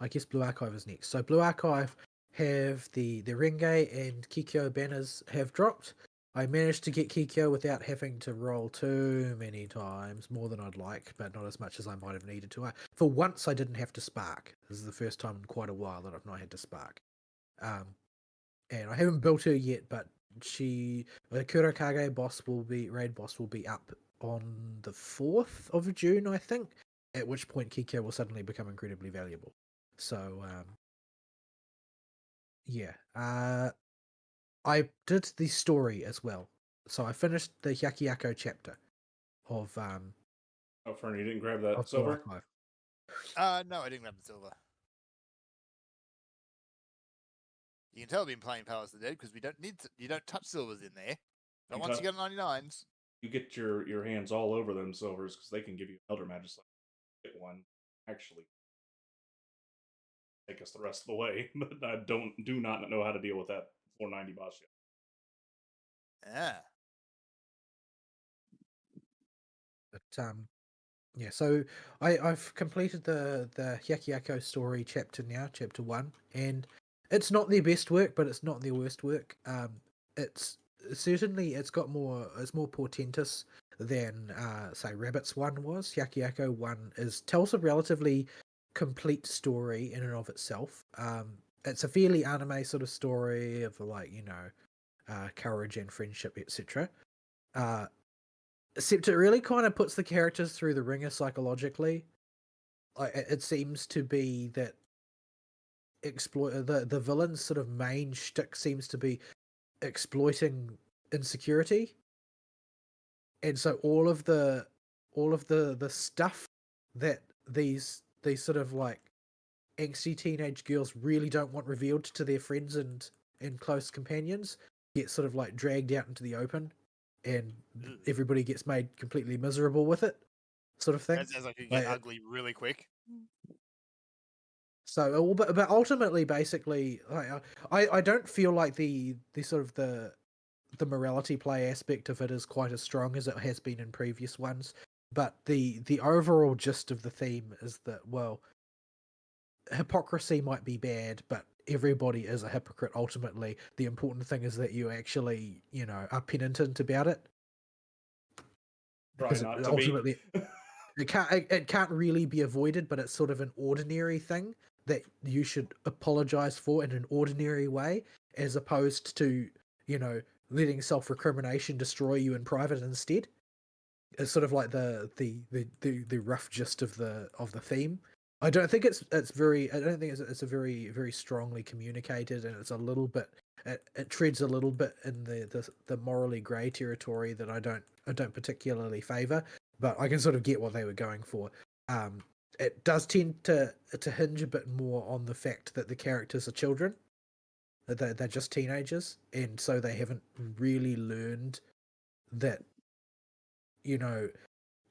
I guess Blue Archive is next. So Blue Archive have the Renge and Kikyo banners have dropped. I managed to get Kikyo without having to roll too many times, more than I'd like, but not as much as I might have needed to. For once, I didn't have to spark. This is the first time in quite a while that I've not had to spark. And I haven't built her yet, but the Kurakage raid boss will be up on the 4th of June, I think, at which point Kikyo will suddenly become incredibly valuable. So, yeah. I did the story as well. So I finished the Hyakuyaku chapter of Oh, Fernie, you didn't grab that Blue silver? Archive. No, I didn't grab the silver. You can tell I've been playing Palace of the Dead because we don't need to, you don't touch silvers in there. But You once tou- you get 99s, You get your hands all over them silvers because they can give you Elder Magisterium. Get one. Actually, take us the rest of the way, but I do not know how to deal with that 490 boss yet. yeah. But yeah, so I've completed the Hyakuyaku story chapter now, chapter 1, and it's not their best work, but it's not their worst work. It's certainly it's more portentous than say Rabbit's 1 was. Hyakuyaku 1 tells a relatively complete story in and of itself. It's a fairly anime sort of story of like, courage and friendship, etc. Except it really kind of puts the characters through the ringer psychologically. Like it seems to be that the villain's sort of main shtick seems to be exploiting insecurity, and so all of the stuff that these sort of like angsty teenage girls really don't want revealed to their friends and close companions get sort of like dragged out into the open, and everybody gets made completely miserable with it, sort of thing. That sounds like it get ugly really quick. So, but ultimately, basically, I don't feel like the sort of the morality play aspect of it is quite as strong as it has been in previous ones. But the overall gist of the theme is that, well, hypocrisy might be bad, but everybody is a hypocrite ultimately. The important thing is that you actually, are penitent about it. Try not to ultimately, be. it can't really be avoided, but it's sort of an ordinary thing that you should apologize for in an ordinary way, as opposed to, letting self-recrimination destroy you in private instead. It's sort of like the rough gist of the theme. I don't think it's a very, very strongly communicated, and it's a little bit it treads a little bit in the morally grey territory that I don't particularly favor, but I can sort of get what they were going for. It does tend to hinge a bit more on the fact that the characters are children. They're just teenagers, and so they haven't really learned that,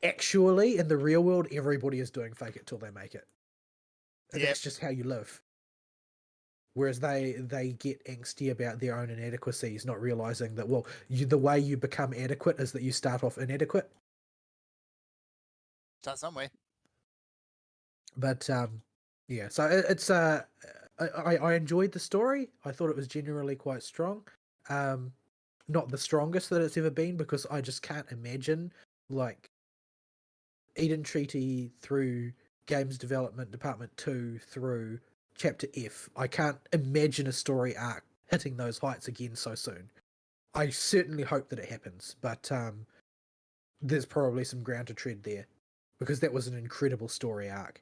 actually in the real world, everybody is doing fake it till they make it. And that's just how you live. Whereas they get angsty about their own inadequacies, not realizing that, well, the way you become adequate is that you start off inadequate. Start somewhere. But yeah, so it's I enjoyed the story. I thought it was generally quite strong. Not the strongest that it's ever been, because I just can't imagine like Eden Treaty through Games Development Department 2 through Chapter F, I can't imagine a story arc hitting those heights again so soon. I certainly hope that it happens, but there's probably some ground to tread there, because that was an incredible story arc.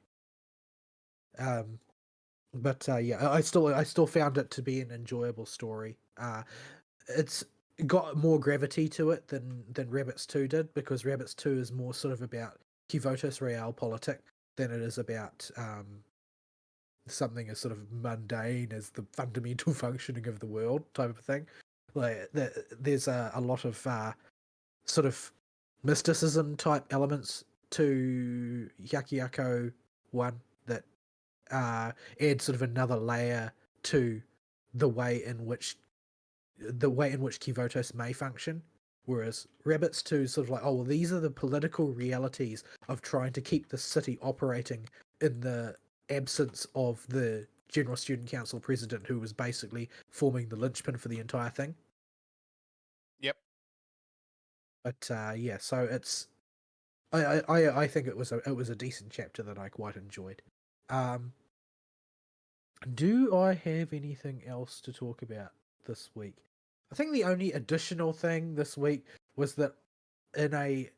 But yeah, I still found it to be an enjoyable story. It's got more gravity to it than Rabbids 2 did, because Rabbids 2 is more sort of about Kivotos realpolitik than it is about something as sort of mundane as the fundamental functioning of the world type of thing. Like there's a lot of sort of mysticism type elements to Yakiako 1 that add sort of another layer to the way in which Kivotos may function. Whereas Rabbids 2 is sort of like, oh well, these are the political realities of trying to keep the city operating in the absence of the General Student Council president, who was basically forming the linchpin for the entire thing. Yep. But yeah, so it's I think it was a decent chapter that I quite enjoyed. Do I have anything else to talk about this week? I think the only additional thing this week was that in a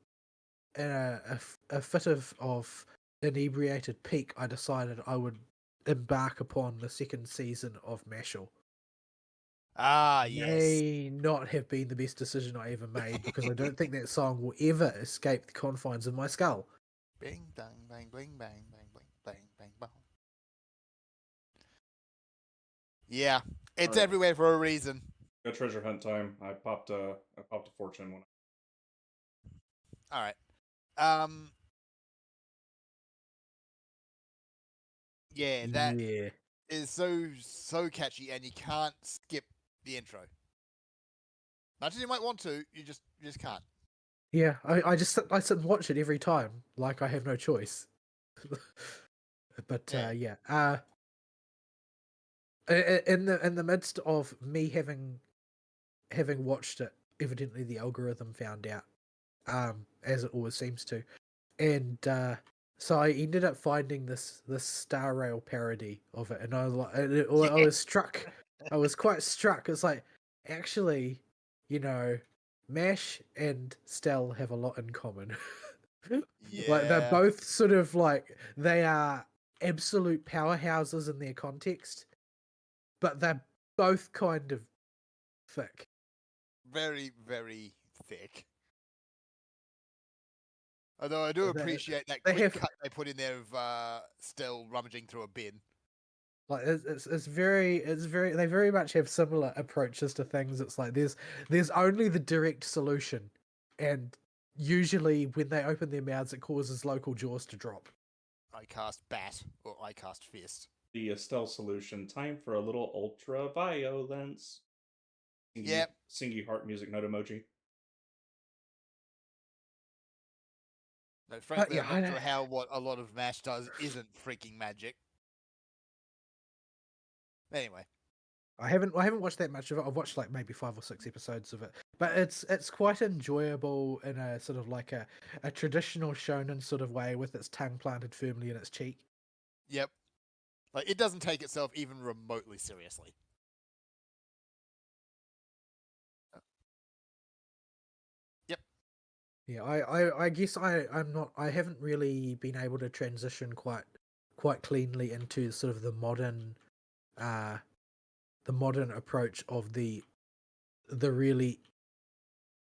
fit of inebriated pique, I decided I would embark upon the second season of Mashal. Ah, yes. May not have been the best decision I ever made, because I don't think that song will ever escape the confines of my skull. Bing, bang, bang, bing, bang, bang, bang, bang, bang, bang. Yeah, it's Alright. everywhere for a reason. Go treasure hunt time. I popped a fortune one. All right. Yeah, that Yeah. is so catchy, and you can't skip the intro. Much as you might want to, you just can't. Yeah, I sit and watch it every time, like I have no choice. But Yeah. in the midst of me having watched it, evidently the algorithm found out, as it always seems to, and so I ended up finding this Star Rail parody of it, and I was like, I was struck. I was quite struck. It's like, actually, MASH and Stell have a lot in common. Like they're Yeah. both sort of like, they are absolute powerhouses in their context, but they're both kind of thick. Very, very thick. Although I do appreciate that they quick have- cut they put in there of Stell rummaging through a bin. Like it's very they very much have similar approaches to things. It's like there's only the direct solution, and usually when they open their mouths, it causes local jaws to drop. I cast Bat or I cast Fist. The Estelle solution. Time for a little ultra violence. Yep. Singy heart music note emoji. No, frankly, yeah, I'm not sure how what a lot of MASH does isn't freaking magic. Anyway, I haven't watched that much of it. I've watched like maybe 5 or 6 episodes of it, but it's quite enjoyable in a sort of like a traditional shonen sort of way, with its tongue planted firmly in its cheek. yep. Like, it doesn't take itself even remotely seriously. Yep. Yeah, I guess I haven't really been able to transition quite cleanly into sort of the modern approach of the really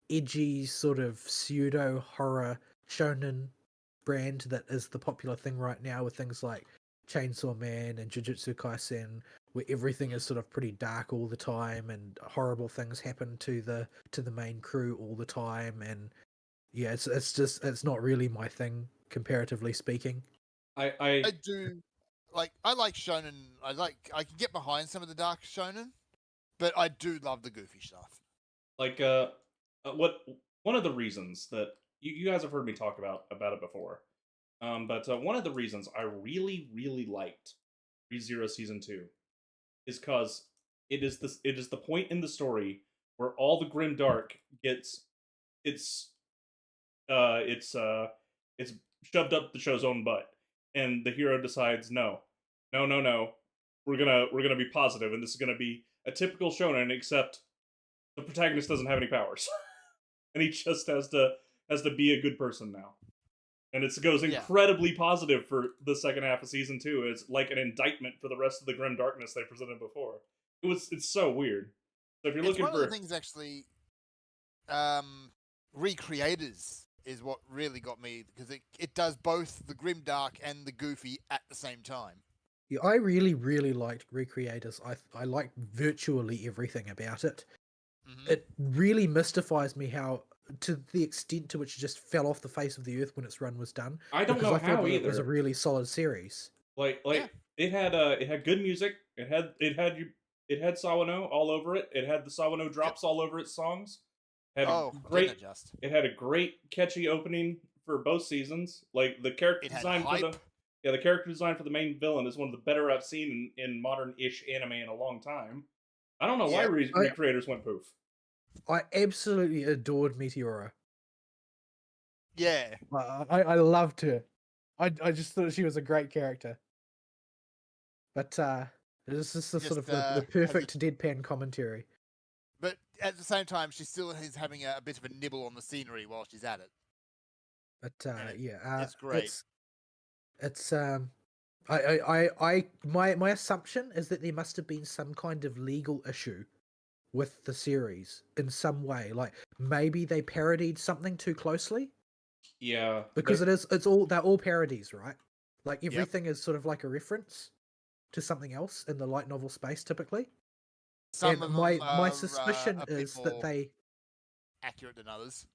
edgy sort of pseudo horror shonen brand that is the popular thing right now, with things like Chainsaw Man and Jujutsu Kaisen, where everything is sort of pretty dark all the time and horrible things happen to the main crew all the time, and yeah, it's not really my thing, comparatively speaking. I do I like shonen. I can get behind some of the dark shonen, but I do love the goofy stuff. Like what one of the reasons that you guys have heard me talk about it before, but one of the reasons I really liked ReZero Season 2 is because it is the point in the story where all the grim dark gets its shoved up the show's own butt, and the hero decides, no, no, no, no, we're gonna be positive, and this is gonna be a typical shonen, except the protagonist doesn't have any powers, and he just has to be a good person now. And it goes Yeah. incredibly positive for the second half of season 2. It's like an indictment for the rest of the grim darkness they presented before. It's so weird. So if you're It's looking one for of the things actually. Recreators is what really got me because it does both the grim dark and the goofy at the same time. Yeah, I really, really liked Recreators. I liked virtually everything about it. Mhm. It really mystifies me how, to the extent to which it just fell off the face of the earth when its run was done. I don't because know I thought how that it was a either. really solid series. Like Yeah. it had good music. It had Sawano all over it. It had the Sawano drops all over its songs. Had a Oh, didn't great adjust. It had a great catchy opening for both seasons. Like the character It had design for hype. the character design for the main villain is one of the better I've seen in modern-ish anime in a long time. I don't know why Yep. Recreators went poof. I absolutely adored Meteora. Yeah. I loved her. I just thought she was a great character. But this is the sort of Just, the has a- perfect deadpan commentary. But at the same time, she still is having a bit of a nibble on the scenery while she's at it. But And yeah, it's great. It's my assumption is that there must have been some kind of legal issue with the series in some way. Like maybe they parodied something too closely, Yeah, because they're all parodies, right? Like Yep. everything is sort of like a reference to something else in the light novel space typically. Some And of my them are suspicion a bit is that more accurate than others.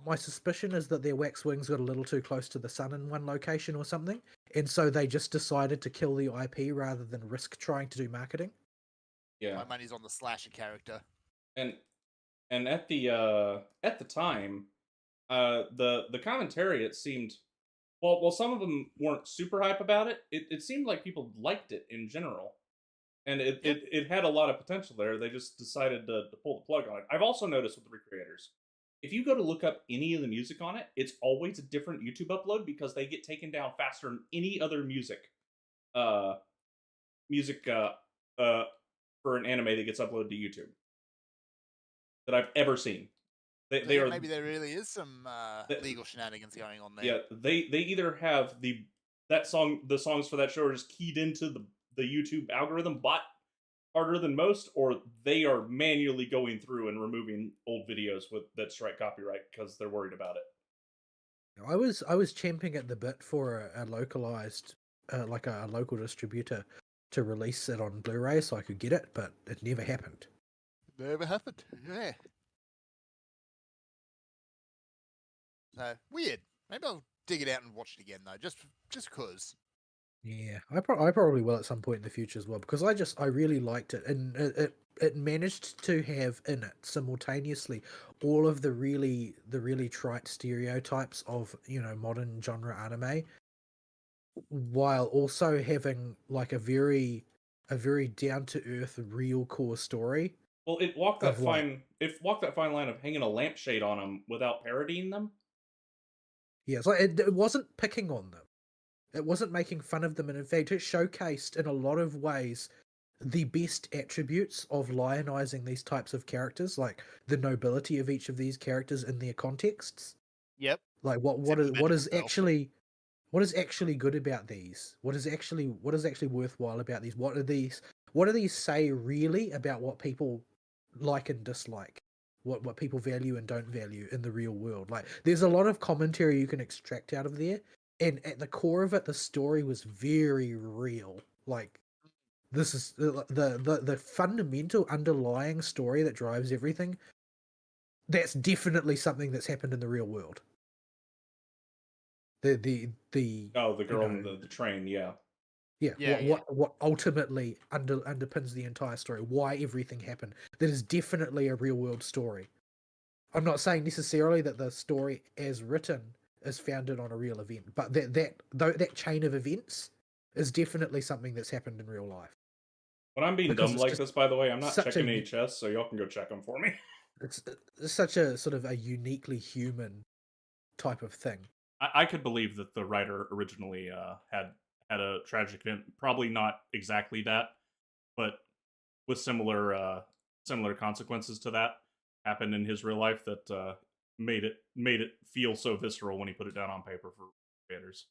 my suspicion is that their wax wings got a little too close to the sun in one location or something, and so they just decided to kill the IP rather than risk trying to do marketing. yeah. My money's on the slasher character. and at the time, the commentary, it seemed, while some of them weren't super hype about it, it seemed like people liked it in general, and it had a lot of potential there. They just decided to pull the plug on it. I've also noticed with the Recreators, if you go to look up any of the music on it, it's always a different YouTube upload because they get taken down faster than any other music uh music for an anime that gets uploaded to YouTube that I've ever seen. They So yeah, are maybe there really is some Th- legal shenanigans going on there. yeah, they either have the songs for that show are just keyed into the YouTube algorithm bot harder than most, or they are manually going through and removing old videos that strike copyright because they're worried about it. I was champing at the bit for a localized, like a local distributor to release it on Blu-ray so I could get it, but it never happened. Never happened. Yeah. So weird. Maybe I'll dig it out and watch it again though, just cause. Yeah, I probably will at some point in the future as well, because I really liked it, and it managed to have in it simultaneously all of the really trite stereotypes of modern genre anime, while also having like a very down to earth real core story. Well, it walked that Of what? fine line of hanging a lampshade on them without parodying them. Yeah, it's like it wasn't picking on them. It wasn't making fun of them, and in fact, it showcased in a lot of ways the best attributes of lionizing these types of characters, like the nobility of each of these characters in their contexts. Yep. Like what implemented is itself. actually good about these? What is actually worthwhile about these? What do these say really about what people like and dislike? What people value and don't value in the real world? Like there's a lot of commentary you can extract out of there. And at the core of it, the story was very real. Like this is the fundamental underlying story that drives everything. That's definitely something that's happened in the real world. The Oh, the girl know, in the train, yeah. yeah, what ultimately underpins the entire story, why everything happened. That is definitely a real world story. I'm not saying necessarily that the story as written is founded on a real event, but that chain of events is definitely something that's happened in real life. When I'm being Because dumb it's like just this, by the way, I'm not such checking a- HS, so y'all can go check them for me. It's such a sort of a uniquely human type of thing. I could believe that the writer originally had a tragic event, probably not exactly that, but with similar consequences to that happened in his real life that made it feel so visceral when he put it down on paper for creators.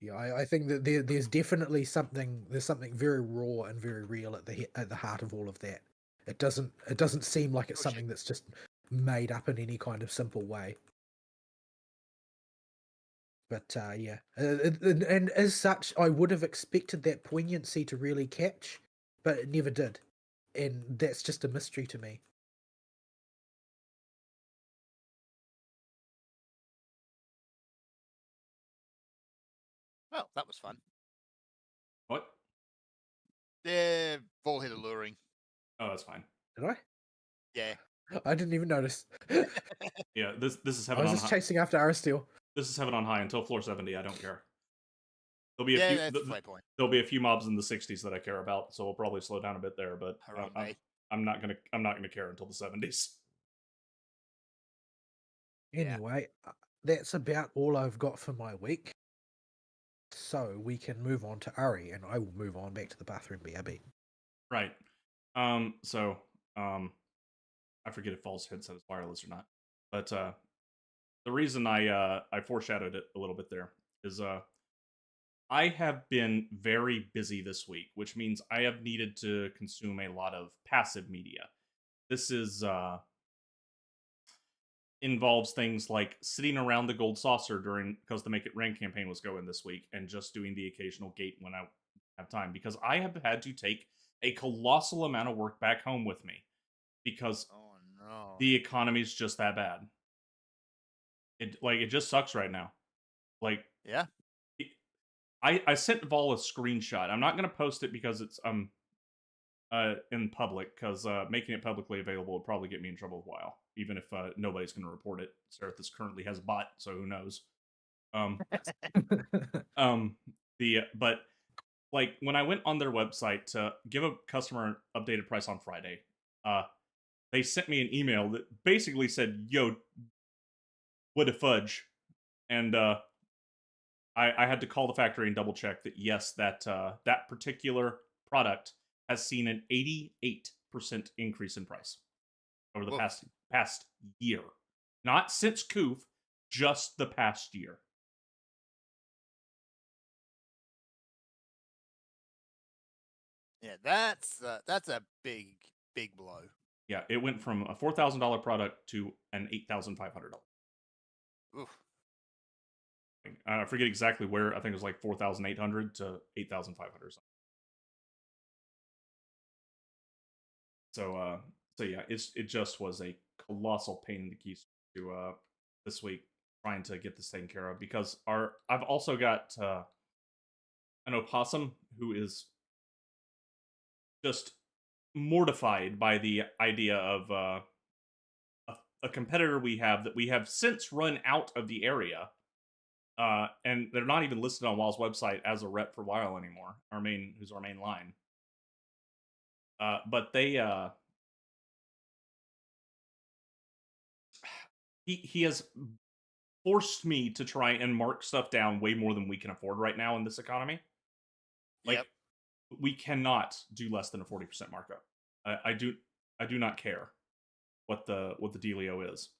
Yeah, I think that there's definitely something very raw and very real at the heart of all of that. It doesn't seem like it's Push it. something that's just made up in any kind of simple way. But yeah, and as such, I would have expected that poignancy to really catch, but it never did, and that's just a mystery to me. Well, that was fun. What? Yeah, ball hit alluring. Oh, that's fine. Did I? Yeah. I didn't even notice. Yeah, this is I heaven was on just high. chasing after Aristeal. This is heaven on high until floor 70. I don't care. There'll be a Yeah, few. that's my point. There'll be a few mobs in the 60s that I care about, so we'll probably slow down a bit there. But Harambe. I'm not gonna care until the 70s. Yeah. Anyway, that's about all I've got for my week. So we can move on to Ari, and I will move on back to the bathroom BRB. Right. So I forget if False headset is wireless or not, but the reason I foreshadowed it a little bit there is I have been very busy this week, which means I have needed to consume a lot of passive media. This is involves things like sitting around the gold saucer during because the Make It Rain campaign was going this week, and just doing the occasional gate when I have time, because I have had to take a colossal amount of work back home with me because Oh no. the economy is just that bad. It just sucks right now. Like Yeah. I sent Vol a screenshot. I'm not gonna post it because it's in public, because making it publicly available would probably get me in trouble a while, even if nobody's gonna report it. Serathis currently has a bot, so who knows? Um but like when I went on their website to give a customer an updated price on Friday, they sent me an email that basically said, "Yo, what a fudge," and I had to call the factory and double check that yes, that particular product has seen an 88% increase in price over the Whoa. past year, not since Coof, just the past year. Yeah, that's a big blow. Yeah, it went from a $4,000 product to an $8,500. Oof. I forget exactly where. I think it was like 4,800 to 8,500. So yeah, it just was a colossal pain in the keys to this week trying to get this taken care of, because I've also got an opossum who is just mortified by the idea of a competitor we have since run out of the area, and they're not even listed on WoW's website as a rep for WoW anymore. Who's our main line, but they he has forced me to try and mark stuff down way more than we can afford right now in this economy. Like, Yep. we cannot do less than a 40% markup. I do not care what the dealio is,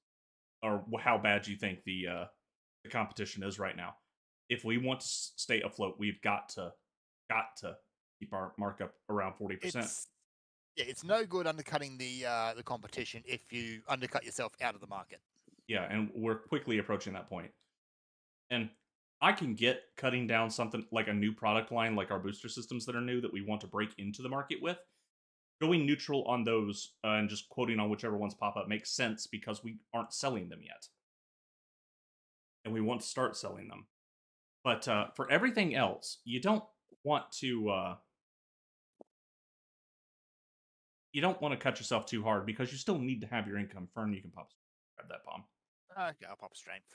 or how bad you think the competition is right now. If we want to stay afloat, we've got to keep our markup around 40%. It's no good undercutting the competition if you undercut yourself out of the market. Yeah, and we're quickly approaching that point. And I can get cutting down something like a new product line, like our booster systems that are new that we want to break into the market with. Going neutral on those and just quoting on whichever ones pop up makes sense, because we aren't selling them yet. And we want to start selling them. But for everything else, you don't want to cut yourself too hard, because you still need to have your income. Fern, you can grab that bomb. Okay, I'll pop strength.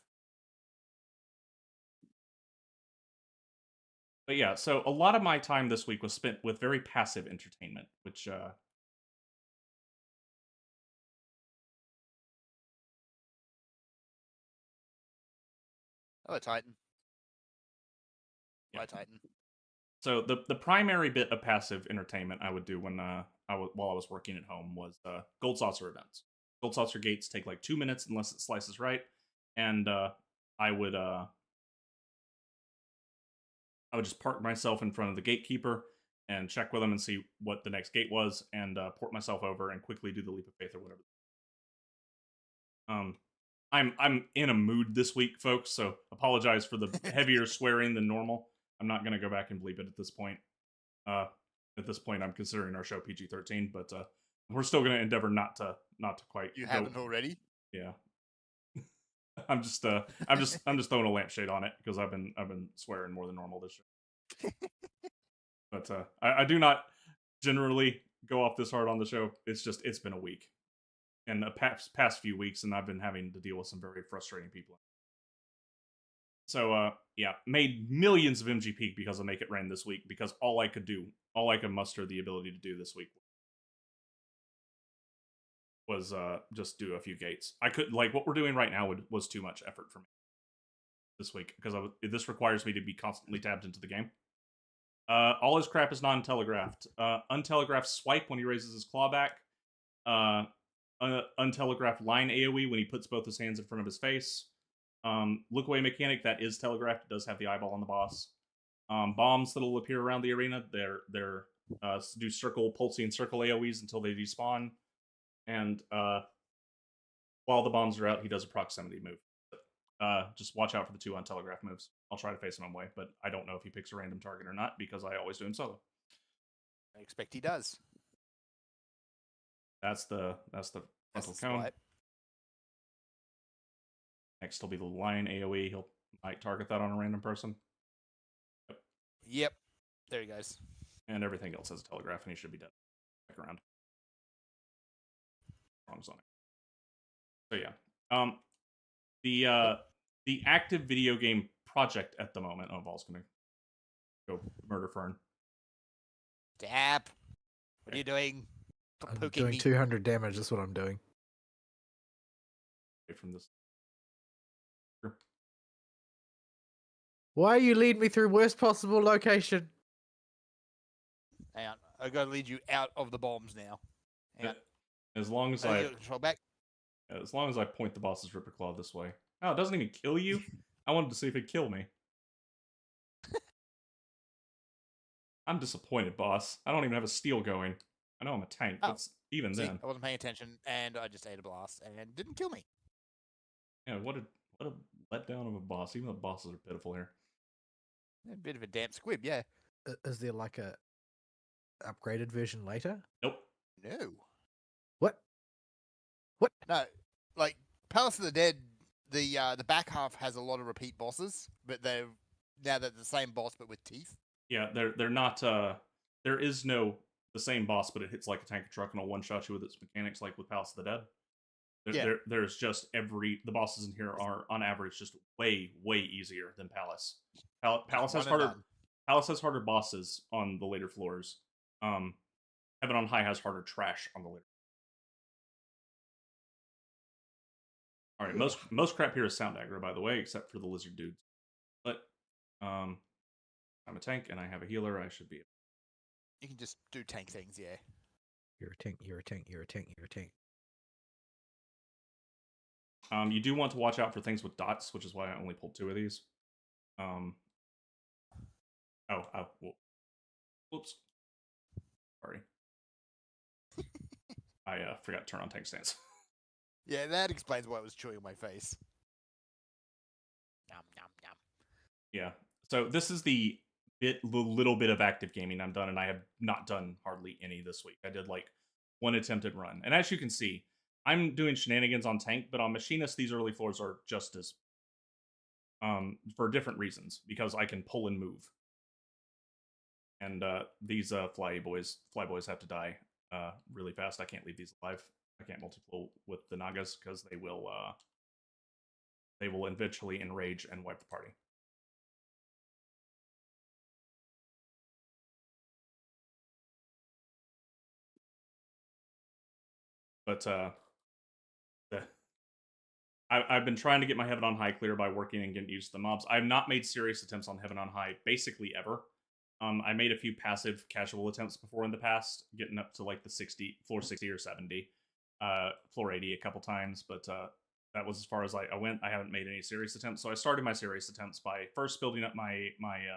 But yeah, so a lot of my time this week was spent with very passive entertainment, which Oh, Titan. Yeah. Bye, Titan. So the primary bit of passive entertainment I would do when while I was working at home was gold saucer events. Gold saucer gates take like 2 minutes unless it slices right, and I would uh, I would just park myself in front of the gatekeeper and check with him and see what the next gate was, and port myself over and quickly do the leap of faith or whatever. Um, I'm in a mood this week, folks. So apologize for the heavier swearing than normal. I'm not gonna go back and bleep it at this point. At this point, I'm considering our show PG-13, but we're still gonna endeavor not to quite. You go- haven't already? Yeah. I'm just throwing a lampshade on it because I've been swearing more than normal this year. But I do not generally go off this hard on the show. It's been a week, and the past few weeks, and I've been having to deal with some very frustrating people. So yeah, made millions of MGP because of Make It Rain this week because all I could muster the ability to do this week was just do a few gates. I could like what we're doing right now was too much effort for me this week because this requires me to be constantly tabbed into the game. All his crap is non-telegraphed. Untelegraphed swipe when he raises his claw back. Untelegraphed line AoE when he puts both his hands in front of his face. Look away mechanic that is telegraphed. It does have the eyeball on the boss. Bombs that'll appear around the arena. They're do circle, pulsing circle AoEs until they despawn. And while the bombs are out, he does a proximity move. Just watch out for the 2 untelegraphed moves. I'll try to face him away, but I don't know if he picks a random target or not because I always do him solo. I expect he does. That's the frontal cone. Swipe. Next will be the lion AoE. He'll might target that on a random person. Yep. There he goes. And everything else has a telegraph, and he should be dead. Back around. Wrong zone. So yeah. The active video game project at the moment. Oh, Vol's gonna go murder Fern. Dap. What are you doing? Stop I'm poking doing me. 200 damage. That's what I'm doing. Away from this. Why you lead me through worst possible location? Hang on. I gotta lead you out of the bombs now. Hang on. As long as I control back. as long as I point the boss's Ripper Claw this way. Oh, it doesn't even kill you. I wanted to see if it'd kill me. I'm disappointed, boss. I don't even have a steal going. I know I'm a tank, Oh, but even See, then. I wasn't paying attention, and I just ate a blast, and didn't kill me. Yeah, what a letdown of a boss. Even the bosses are pitiful here. A bit of a damp squib, yeah. Is there like a upgraded version later? Nope. No. What? No, like Palace of the Dead, the back half has a lot of repeat bosses, but they're the same boss but with teeth. Yeah, they're not there is no the same boss, but it hits like a tanker truck and will one shot you with its mechanics like with Palace of the Dead. There's just the bosses in here are on average just way easier than Palace. Palace has harder bosses on the later floors. Heaven on High has harder trash on the later. All right, most crap here is sound aggro, by the way, except for the lizard dudes. But I'm a tank and I have a healer. I should be. You can just do tank things, yeah. You're a tank. You're a tank. You're a tank. You're a tank. You do want to watch out for things with dots, which is why I only pulled 2 of these. Whoops. Sorry. I forgot to turn on tank stance. Yeah, that explains why I was chewing on my face. Nom nom nom. Yeah. So this is the little bit of active gaming I'm done, and I have not done hardly any this week. I did like 1 attempted run, and as you can see, I'm doing shenanigans on tank, but on machinist, these early floors are just as for different reasons because I can pull and move, and these flyboys have to die really fast. I can't leave these alive. I can't multi-pull with the Nagas because they will eventually enrage and wipe the party. But I've been trying to get my Heaven on High clear by working and getting used to the mobs. I've not made serious attempts on Heaven on High basically ever. I made a few passive casual attempts before in the past, getting up to like the 60, floor 60 or 70, floor 80 a couple times, but that was as far as I went. I haven't made any serious attempts, so I started my serious attempts by first building up my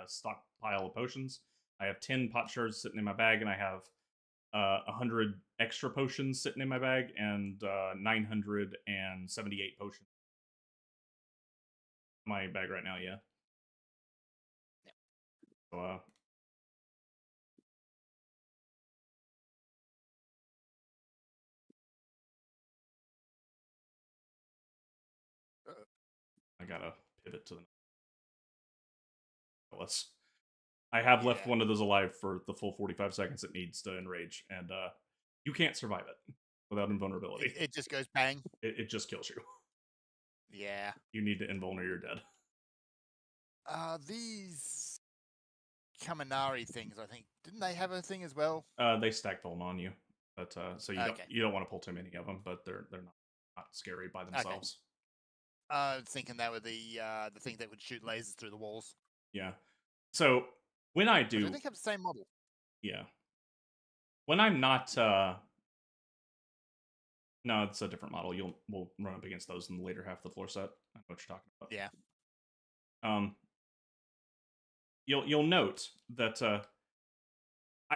stockpile of potions. I have 10 pot shards sitting in my bag, and I have 100 extra potions sitting in my bag, and 978 potions in my bag right now. Yeah. So, I gotta pivot to the. Let's. I have left Yeah. one of those alive for the full 45 seconds it needs to enrage, and you can't survive it without invulnerability. It just goes bang. It just kills you. Yeah. You need to invulner, you're dead. These Kaminari things, I think, didn't they have a thing as well? They stack Vuln on you, but so you don't want to pull too many of them, but they're not scary by themselves. Thinking that were the thing that would shoot lasers through the walls. Yeah. So when I do, I think have the same model. Yeah. When I'm not, no, it's a different model. We'll run up against those in the later half of the floor set. I know what you're talking about. Yeah. You'll note that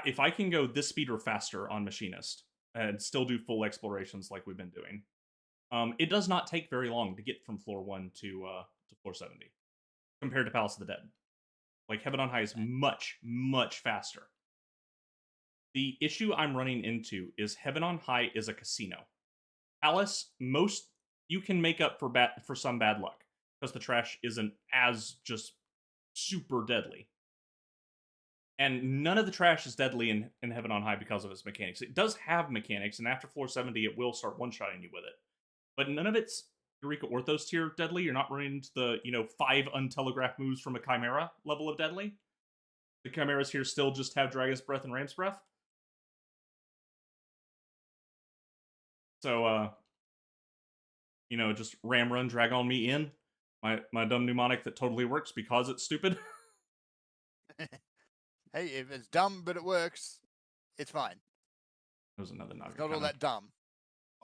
if I can go this speed or faster on Machinist and still do full explorations like we've been doing, it does not take very long to get from floor 1 to floor 70 compared to Palace of the Dead. Like Heaven on High is much, much faster. The issue I'm running into is Heaven on High is a casino. Palace, you can make up for some bad luck because the trash isn't as just super deadly. And none of the trash is deadly in Heaven on High because of its mechanics. It does have mechanics, and after floor 70, it will start one-shotting you with it. But none of it's Eureka Orthos tier deadly. You're not running into the 5 untelegraphed moves from a Chimera level of deadly. The Chimeras here still just have Dragon's Breath and Ram's Breath. So, just Ram Run, drag on me in. My dumb mnemonic that totally works because it's stupid. Hey, if it's dumb but it works, it's fine. There's another Naga. It's not all that dumb.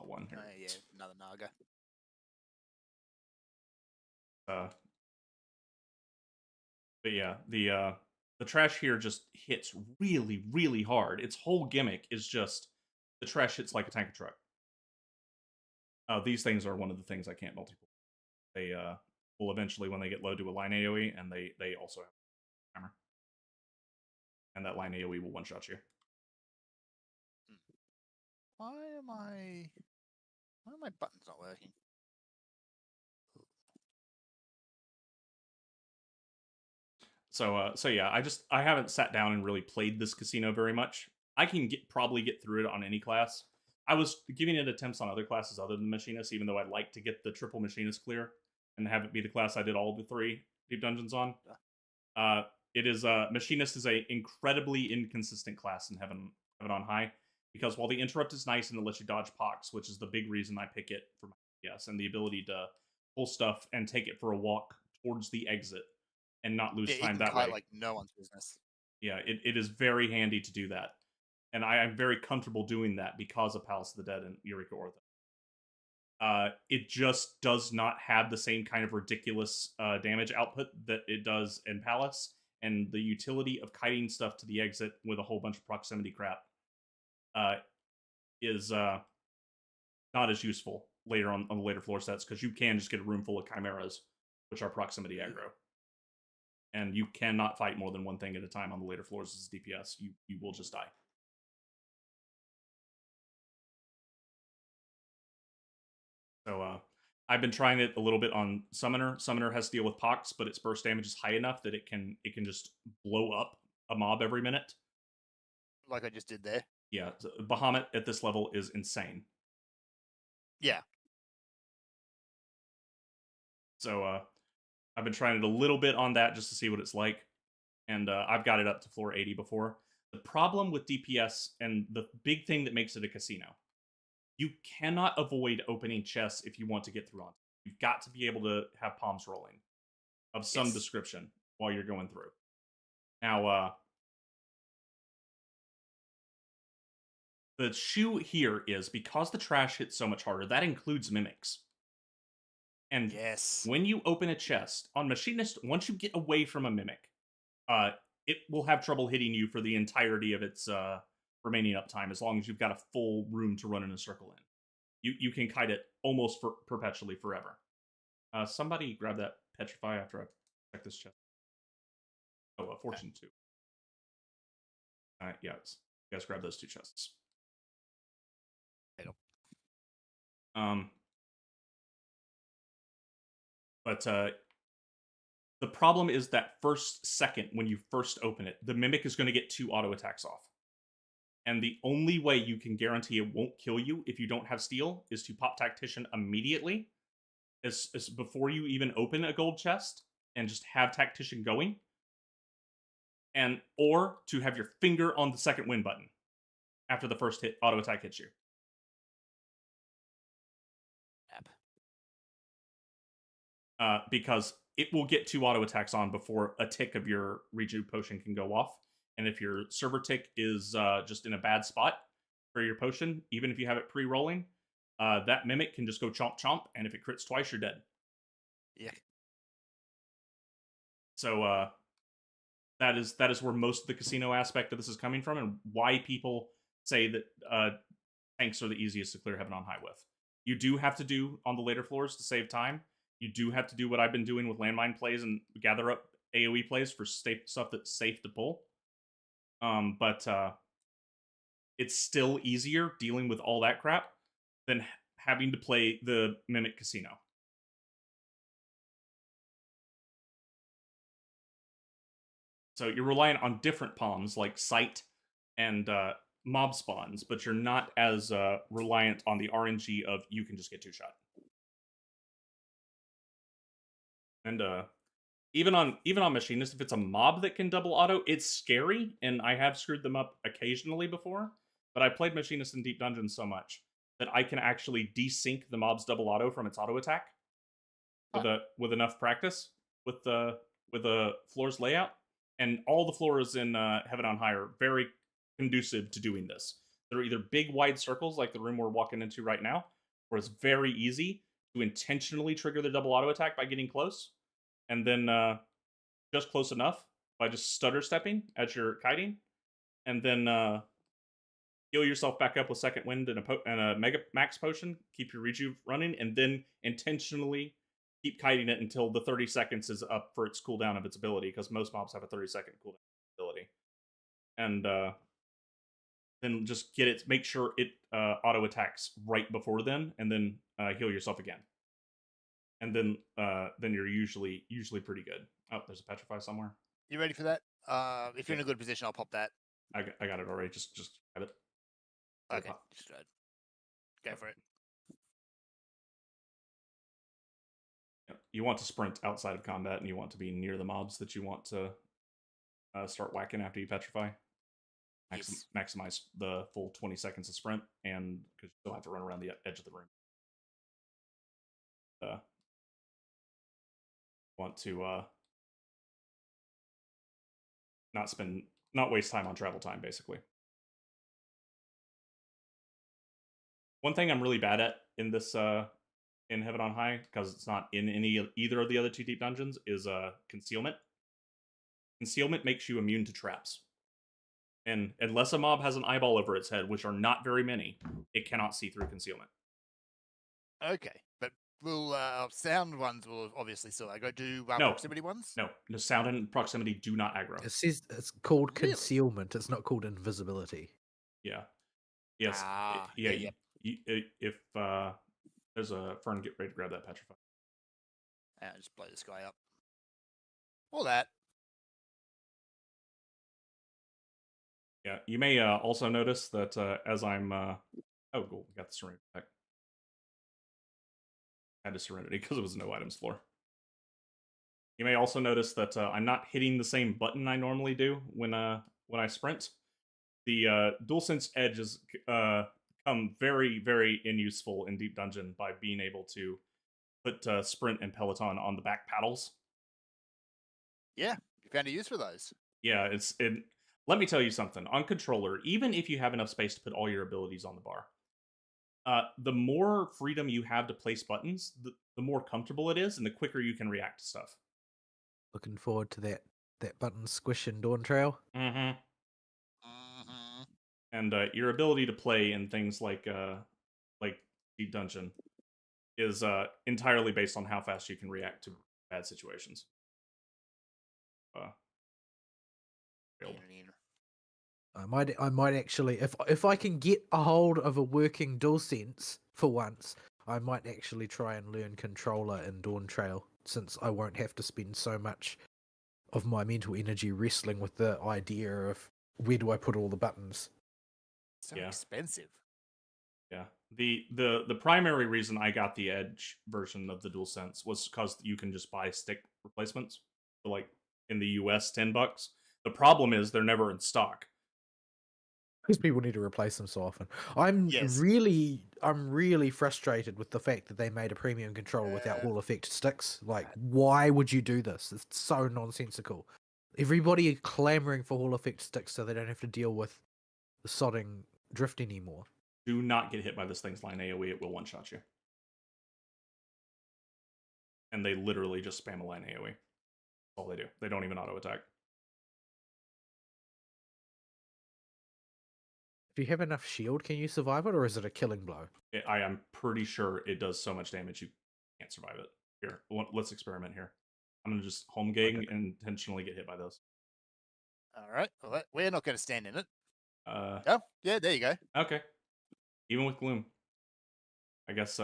One here. Yeah, another Naga. But yeah, the trash here just hits really, really hard. Its whole gimmick is just the trash hits like a tanker truck. These things are one of the things I can't multiple. They will eventually, when they get low, do a line AoE, and they also have a timer. And that line AoE will one-shot you. Why are my buttons not working? So yeah, I haven't sat down and really played this casino very much. I can probably get through it on any class. I was giving it attempts on other classes other than Machinist, even though I'd like to get the triple Machinist clear and have it be the class I did all the 3 Deep Dungeons on. It is Machinist is a incredibly inconsistent class in Heaven on High, because while the interrupt is nice and it lets you dodge pox, which is the big reason I pick it for my DPS, and the ability to pull stuff and take it for a walk towards the exit and not lose time that way. Like no one's business. Yeah, it is very handy to do that. And I am very comfortable doing that because of Palace of the Dead and Eureka Ortho. It just does not have the same kind of ridiculous damage output that it does in Palace, and the utility of kiting stuff to the exit with a whole bunch of proximity crap is not as useful later on the later floor sets, because you can just get a room full of chimeras, which are proximity aggro. And you cannot fight more than one thing at a time on the later floors as DPS. You will just die. So I've been trying it a little bit on Summoner. Summoner has to deal with Pox, but its burst damage is high enough that it can just blow up a mob every minute. Like I just did there. Yeah, Bahamut at this level is insane. Yeah. So I've been trying it a little bit on that just to see what it's like. And I've got it up to floor 80 before. The problem with DPS, and the big thing that makes it a casino, you cannot avoid opening chests if you want to get through on. You've got to be able to have palms rolling of some Yes. description while you're going through. Now, the shoe here is because the trash hits so much harder, that includes mimics. And Yes. when you open a chest on Machinist, once you get away from a mimic, it will have trouble hitting you for the entirety of its remaining uptime, as long as you've got a full room to run in a circle in. You can kite it almost perpetually forever. Somebody grab that Petrify after I check this chest. Oh, Fortune 2. Yeah, you guys grab those 2 chests. But the problem is that first second when you first open it, the mimic is going to get 2 auto attacks off. And the only way you can guarantee it won't kill you if you don't have steel is to pop Tactician immediately, as before you even open a gold chest, and just have Tactician going. And or to have your finger on the second win button after the first hit auto attack hits you. Because it will get 2 auto attacks on before a tick of your Reju potion can go off. And if your server tick is just in a bad spot for your potion, even if you have it pre-rolling, that mimic can just go chomp chomp, and if it crits twice, you're dead. Yeah. So that is where most of the casino aspect of this is coming from, and why people say that tanks are the easiest to clear Heaven on High with. You do have to do on the later floors to save time. You do have to do what I've been doing with landmine plays and gather up AoE plays for stuff that's safe to pull. But it's still easier dealing with all that crap than having to play the Mimic Casino. So you're reliant on different palms like Sight and mob spawns, but you're not as reliant on the RNG of you can just get 2-shot. And even on Machinist, if it's a mob that can double auto, it's scary, and I have screwed them up occasionally before. But I played Machinist in Deep Dungeon so much that I can actually desync the mob's double auto from its auto attack with enough practice with the floor's layout. And all the floors in Heaven on High are very conducive to doing this. They're either big wide circles like the room we're walking into right now, where it's very easy to intentionally trigger the double auto attack by getting close, and then just close enough by just stutter stepping as you're kiting, and then heal yourself back up with second wind and a mega max potion, keep your rejuve running, and then intentionally keep kiting it until the 30 seconds is up for its cooldown of its ability, because most mobs have a 30-second cooldown ability. And then just make sure it auto attacks right before then, and then heal yourself again. And then you're usually pretty good. Oh, there's a Petrify somewhere. You ready for that? If you're in a good position, I'll pop that. I got it already. Just grab it. Okay, just go for it. You want to sprint outside of combat, and you want to be near the mobs that you want to start whacking after you petrify. Maximize the full 20 seconds of sprint, and because you still have to run around the edge of the room. Want to not waste time on travel time, basically. One thing I'm really bad at in this in Heaven on High, because it's not in either of the other 2 deep dungeons, is concealment. Concealment makes you immune to traps. And unless a mob has an eyeball over its head, which are not very many, it cannot see through concealment. Okay, but will sound ones will obviously still aggro. Do proximity ones? No, sound and proximity do not aggro. It says it's called concealment. It's not called invisibility. Yeah. Yes. Yeah. If there's a Fern, get ready to grab that petrify. And just blow this guy up. All that. Yeah, you may also notice that as I'm... oh, cool, we got the Serenity back. I had a Serenity because it was no items floor. You may also notice that I'm not hitting the same button I normally do when I sprint. The DualSense Edge has come very, very useful in Deep Dungeon by being able to put Sprint and Peloton on the back paddles. Yeah, you found a use for those. Yeah, let me tell you something. On controller, even if you have enough space to put all your abilities on the bar, the more freedom you have to place buttons, the more comfortable it is, and the quicker you can react to stuff. Looking forward to that button squish in Dawn Trail. Mm-hmm. Mm-hmm. And your ability to play in things like Deep Dungeon is entirely based on how fast you can react to bad situations. Failed. I might actually, if I can get a hold of a working DualSense for once, I might actually try and learn controller in Dawn Trail, since I won't have to spend so much of my mental energy wrestling with the idea of where do I put all the buttons. So Yeah. expensive. Yeah. The primary reason I got the Edge version of the DualSense was because you can just buy stick replacements for, like, in the US, $10. The problem is they're never in stock. Because people need to replace them so often. I'm Yes. really frustrated with the fact that they made a premium controller without Hall Effect sticks. Like, why would you do this? It's so nonsensical. Everybody is clamoring for Hall Effect sticks so they don't have to deal with the sodding drift anymore. Do not get hit by this thing's line AoE, it will one-shot you. And they literally just spam a line AoE. That's all they do. They don't even auto-attack. If you have enough shield, can you survive it, or is it a killing blow? I am pretty sure it does so much damage you can't survive it. Here, let's experiment here. I'm going to just home gang and intentionally get hit by those. All right. Well, we're not going to stand in it. Oh, yeah, there you go. Okay. Even with Gloom. I guess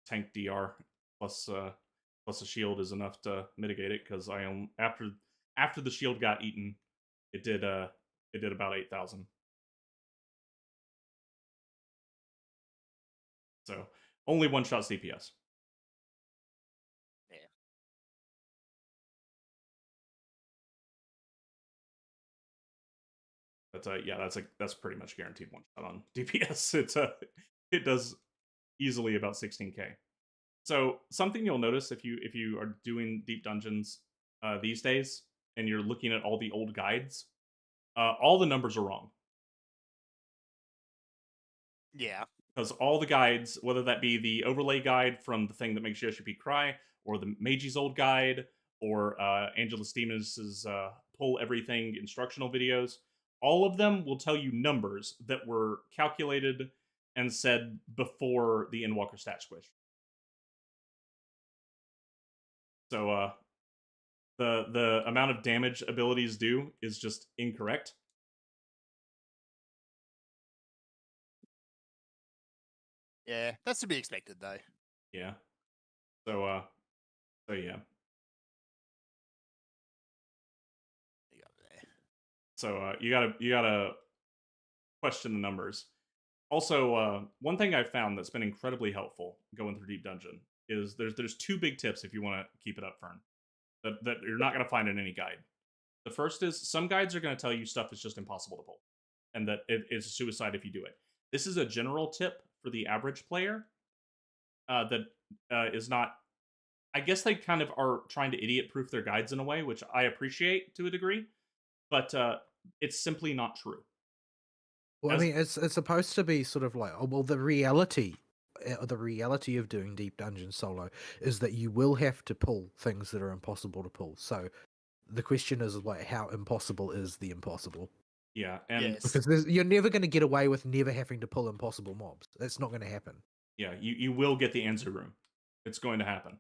tank DR plus a shield is enough to mitigate it, because after the shield got eaten, it did about 8,000. So only one-shot CPS. Yeah. But yeah, that's pretty much guaranteed one-shot on DPS. It does easily about 16k. So something you'll notice if you are doing deep dungeons these days, and you're looking at all the old guides, all the numbers are wrong. Yeah. Because all the guides, whether that be the overlay guide from the thing that makes Yoshi cry, or the Meiji's old guide, or Angela Stevens' pull everything instructional videos, all of them will tell you numbers that were calculated and said before the Endwalker stat squish. So the amount of damage abilities do is just incorrect. Yeah, that's to be expected, though. Yeah. So yeah. So you gotta question the numbers. Also, one thing I've found that's been incredibly helpful going through Deep Dungeon is there's two big tips if you want to keep it up, Fern, that you're not gonna find in any guide. The first is some guides are gonna tell you stuff is just impossible to pull, and that it is a suicide if you do it. This is a general tip for the average player that is not. I guess they kind of are trying to idiot-proof their guides in a way, which I appreciate to a degree, but it's simply not true. Well, I mean, it's supposed to be sort of like, oh, well, the reality of doing Deep Dungeon solo is that you will have to pull things that are impossible to pull. So the question is, like, how impossible is the impossible? Yeah, and because you're never going to get away with never having to pull impossible mobs. That's not going to happen. Yeah, you will get the answer room. It's going to happen.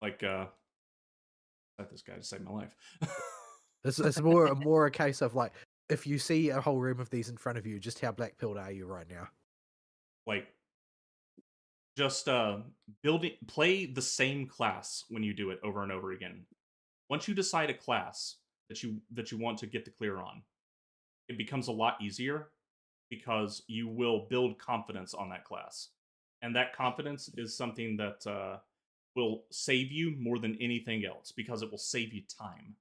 Like, let this guy to save my life. It's more a case of, like, if you see a whole room of these in front of you, just how black-pilled are you right now? Like, just play the same class when you do it over and over again. Once you decide a class that you want to get the clear on, it becomes a lot easier because you will build confidence on that class. And that confidence is something that will save you more than anything else, because it will save you time.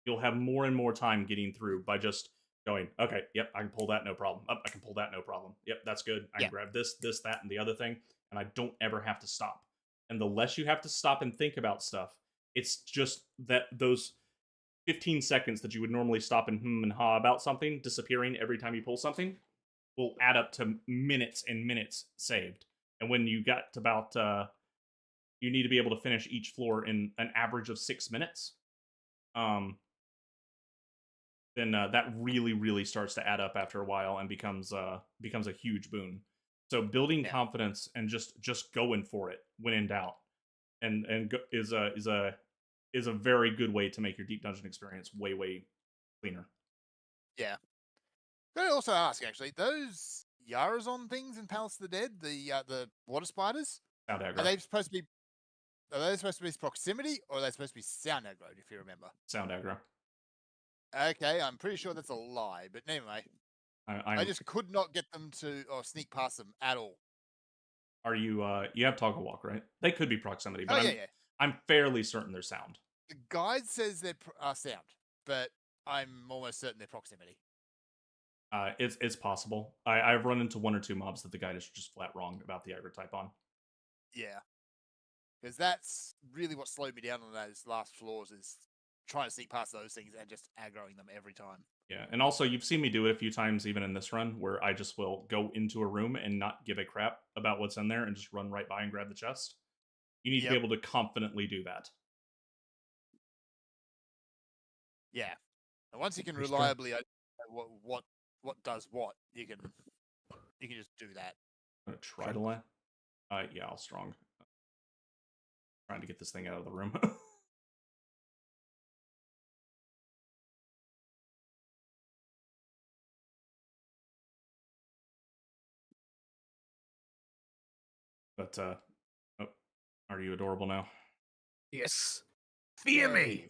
You'll have more and more time getting through by just going, okay, yep, I can pull that, no problem. I can pull that, no problem. Yep, that's good. I Yeah. can grab this, that, and the other thing, and I don't ever have to stop. And the less you have to stop and think about stuff, it's just that those 15 seconds that you would normally stop and and ha about something disappearing every time you pull something will add up to minutes and minutes saved. And when you got to about, you need to be able to finish each floor in an average of 6 minutes. Then that really, really starts to add up after a while and becomes a huge boon. So building confidence and just going for it when in doubt, is a very good way to make your deep dungeon experience way cleaner. Yeah. Can I also ask, actually, those Yarazon things in Palace of the Dead, the water spiders, Sound are aggro. they supposed to be? Are they supposed to be proximity, or are they supposed to be sound aggro? If you remember. Sound aggro. Okay, I'm pretty sure that's a lie, but anyway, I just could not get them to or sneak past them at all. Are you you have toggle walk, right? They could be proximity, but yeah. I'm fairly certain they're sound. The guide says they're sound, but I'm almost certain they're proximity. It's possible. I've run into one or two mobs that the guide is just flat wrong about the aggro type on. Yeah, because that's really what slowed me down on those last floors, is trying to sneak past those things and just aggroing them every time. Yeah, and also you've seen me do it a few times even in this run where I just will go into a room and not give a crap about what's in there and just run right by and grab the chest. You need to be able to confidently do that. Yeah, and once you can reliably what does what, you can just do that. I'm gonna try to land. Yeah, I'll strong. Trying to get this thing out of the room. But oh, are you adorable now? Yes. Fear me.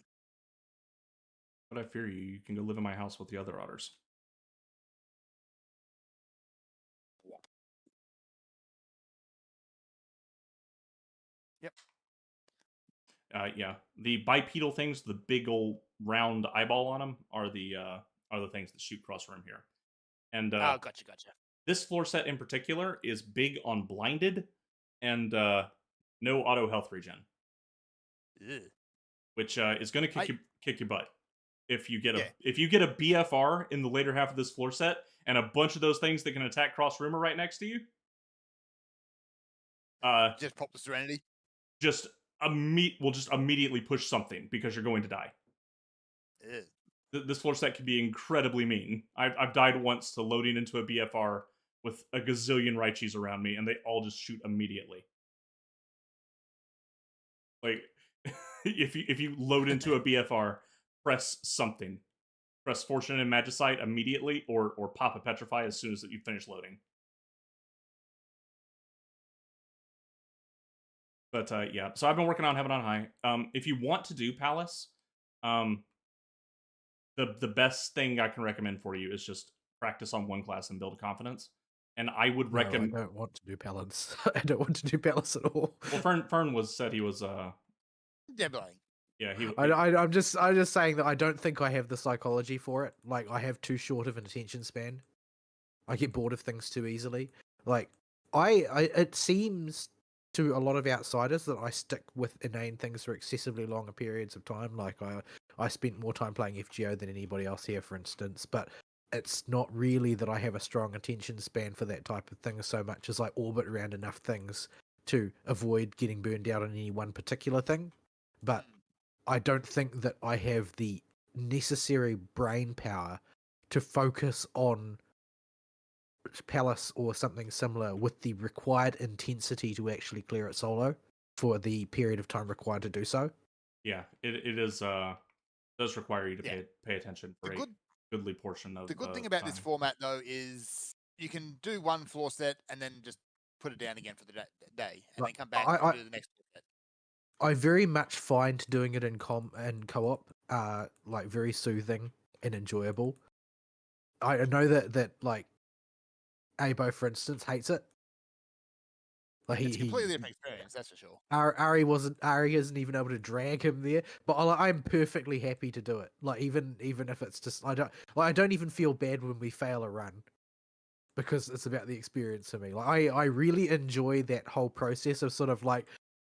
But I fear you. You can go live in my house with the other otters. Yep. Yeah, the bipedal things, the big old round eyeball on them, are the things that shoot cross room here. And gotcha. This floor set in particular is big on blinded and no auto health regen, which is going to kick your butt if you get a BFR in the later half of this floor set and a bunch of those things that can attack cross room are right next to you. Just pop the Serenity. Will just immediately push something because you're going to die. This floor set can be incredibly mean. I've died once to loading into a BFR with a gazillion Raichis around me, and they all just shoot immediately. Like, if you load into a BFR, press something. Press Fortune and Magicite immediately, or pop a Petrify as soon as you finish loading. But yeah, so I've been working on Heaven on High. If you want to do Palace, the best thing I can recommend for you is just practice on one class and build confidence. And I would recommend. I don't want to do Palace. I don't want to do Palace at all. Well, Fern said he was Debbling. Yeah, I'm just saying that I don't think I have the psychology for it. Like, I have too short of an attention span. I get bored of things too easily. Like, it seems to a lot of outsiders that I stick with inane things for excessively longer periods of time. Like, I spent more time playing FGO than anybody else here, for instance, but it's not really that I have a strong attention span for that type of thing so much as I orbit around enough things to avoid getting burned out on any one particular thing. But I don't think that I have the necessary brain power to focus on Palace or something similar with the required intensity to actually clear it solo for the period of time required to do so. Yeah, it is does require you to pay attention for a goodly portion of the good thing about this format though is you can do one floor set and then just put it down again for the day and then come back and do the next floor set. I very much find doing it in co-op like very soothing and enjoyable. I know that like Abo, for instance, hates it. Like It's a completely different experience, that's for sure. Ari isn't even able to drag him there, but I'm perfectly happy to do it. Like even if it's just I don't even feel bad when we fail a run because it's about the experience for me. Like I really enjoy that whole process of sort of like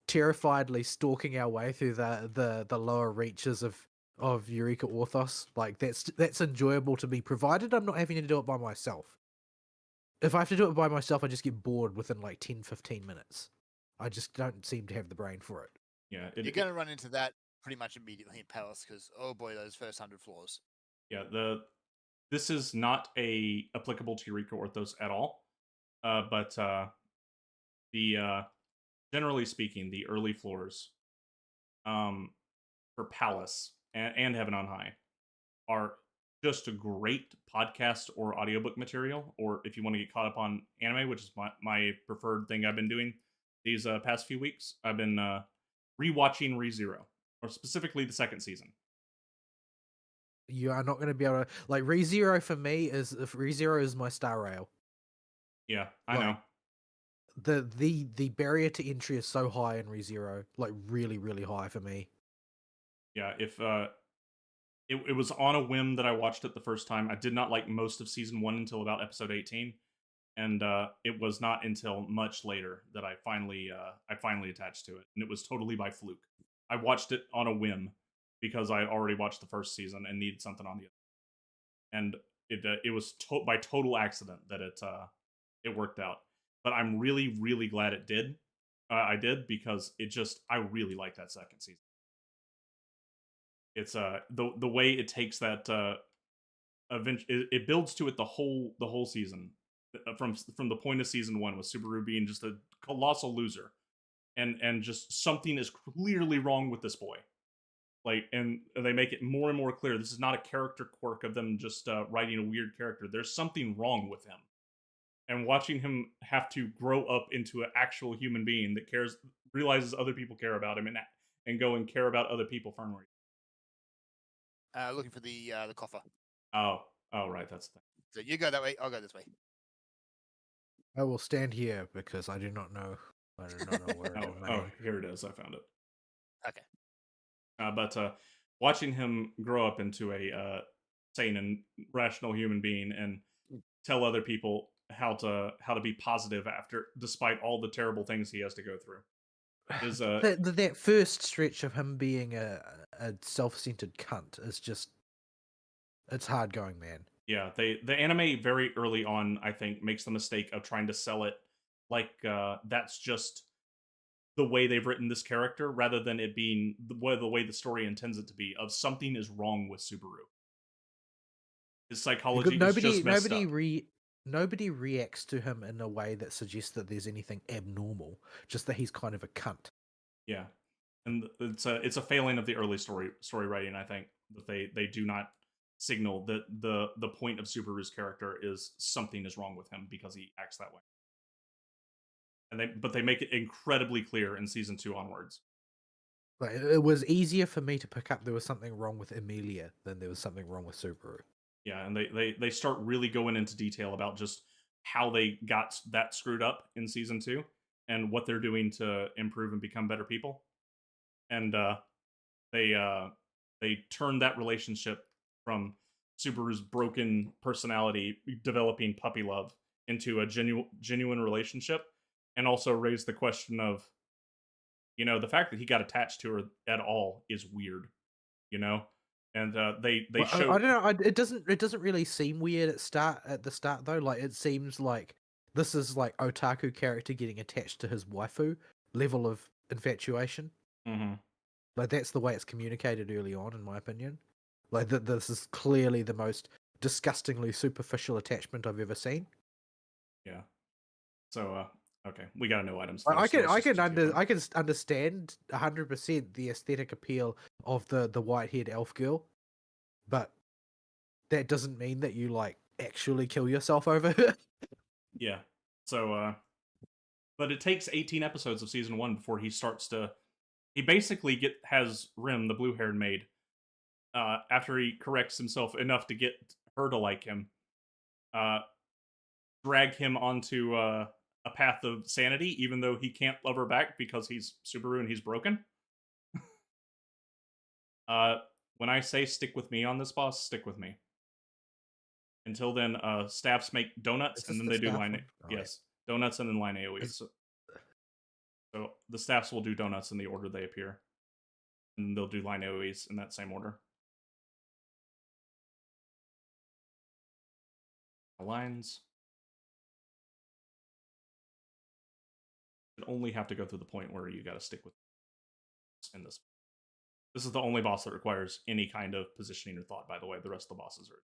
terrifiedly stalking our way through the lower reaches of Eureka Orthos. Like that's enjoyable to me, provided I'm not having to do it by myself. If I have to do it by myself, I just get bored within like 10-15 minutes. I just don't seem to have the brain for it. Yeah, You're going to run into that pretty much immediately in Palace because, oh boy, those first 100 floors. Yeah, this is not applicable to Eureka Orthos at all. But generally speaking, the early floors for Palace and Heaven on High are just a great podcast or audiobook material, or if you want to get caught up on anime, which is my preferred thing I've been doing these past few weeks. I've been rewatching ReZero, or specifically the second season. You are not going to be able to like ReZero for me is if ReZero is my star rail. Yeah, I know. The barrier to entry is so high in ReZero, like really, really high for me. Yeah, if it was on a whim that I watched it the first time. I did not like most of season 1 until about episode 18, and it was not until much later that I finally attached to it, and it was totally by fluke. I watched it on a whim because I had already watched the first season and needed something on the other, and it was by total accident that it worked out. But I'm really, really glad it did. I did because I really like that second season. It's the way it takes that it builds to it the whole season from the point of season 1 with Subaru being just a colossal loser, and just something is clearly wrong with this boy. Like, and they make it more and more clear this is not a character quirk of them just writing a weird character. There's something wrong with him, and watching him have to grow up into an actual human being that realizes other people care about him, and go and care about other people for no reason. Looking for the coffer. Oh, right, that's the thing. So you go that way, I'll go this way. I will stand here because I do not know. I do not know where. Oh, here it is. I found it. Okay. But watching him grow up into a sane and rational human being and tell other people how to be positive despite all the terrible things he has to go through. Is that first stretch of him being a self-centered cunt is just, it's hard going, man. Yeah, the anime very early on, I think, makes the mistake of trying to sell it like that's just the way they've written this character, rather than it being the way the story intends it to be. Of something is wrong with Subaru. His psychology is just messed up. Nobody reacts to him in a way that suggests that there's anything abnormal, just that he's kind of a cunt. Yeah, and it's a failing of the early story writing. I think that they do not signal that the point of Subaru's character is something is wrong with him because he acts that way. And they make it incredibly clear in season 2 onwards. Like, it was easier for me to pick up there was something wrong with Emilia than there was something wrong with Subaru. Yeah, and they start really going into detail about just how they got that screwed up in season 2 and what they're doing to improve and become better people. And they turn that relationship from Subaru's broken personality developing puppy love into a genuine relationship, and also raise the question of, the fact that he got attached to her at all is weird, And they show. I don't know. It doesn't really seem weird at the start though. Like, it seems like this is like otaku character getting attached to his waifu level of infatuation. Mm-hmm. Like, that's the way it's communicated early on, in my opinion. Like, this is clearly the most disgustingly superficial attachment I've ever seen. Yeah. So okay, we got new items. I can understand 100% the aesthetic appeal of the white-haired elf girl, but that doesn't mean that you like actually kill yourself over her. Yeah. So but it takes 18 episodes of season 1 before he starts to. He basically has Rim, the blue-haired maid, after he corrects himself enough to get her to like him, drag him onto a path of sanity, even though he can't love her back because he's Subaru and he's broken. When I say stick with me on this boss, stick with me. Until then, staffs make donuts Is and this then the they do staff line. one? Oh, yeah. Yes, donuts and then line AoEs. Is- So the staffs will do donuts in the order they appear, and they'll do line AoEs in that same order. Lines you only have to go through the point where you got to stick with in this. This is the only boss that requires any kind of positioning or thought. By the way, the rest of the bosses are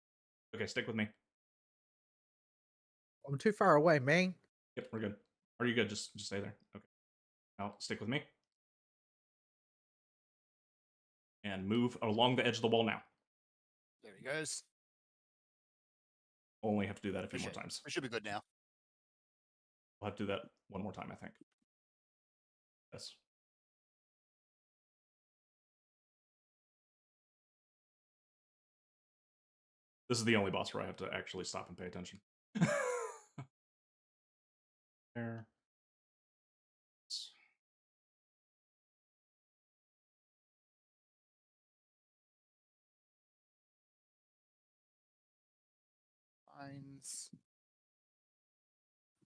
okay. Stick with me. I'm too far away, man. Yep, we're good. Are you good? Just stay there. Okay. Now stick with me. And move along the edge of the wall now. There he goes. Only have to do that a few more times. We should be good now. We'll have to do that one more time, I think. Yes. This is the only boss where I have to actually stop and pay attention. There. Lines.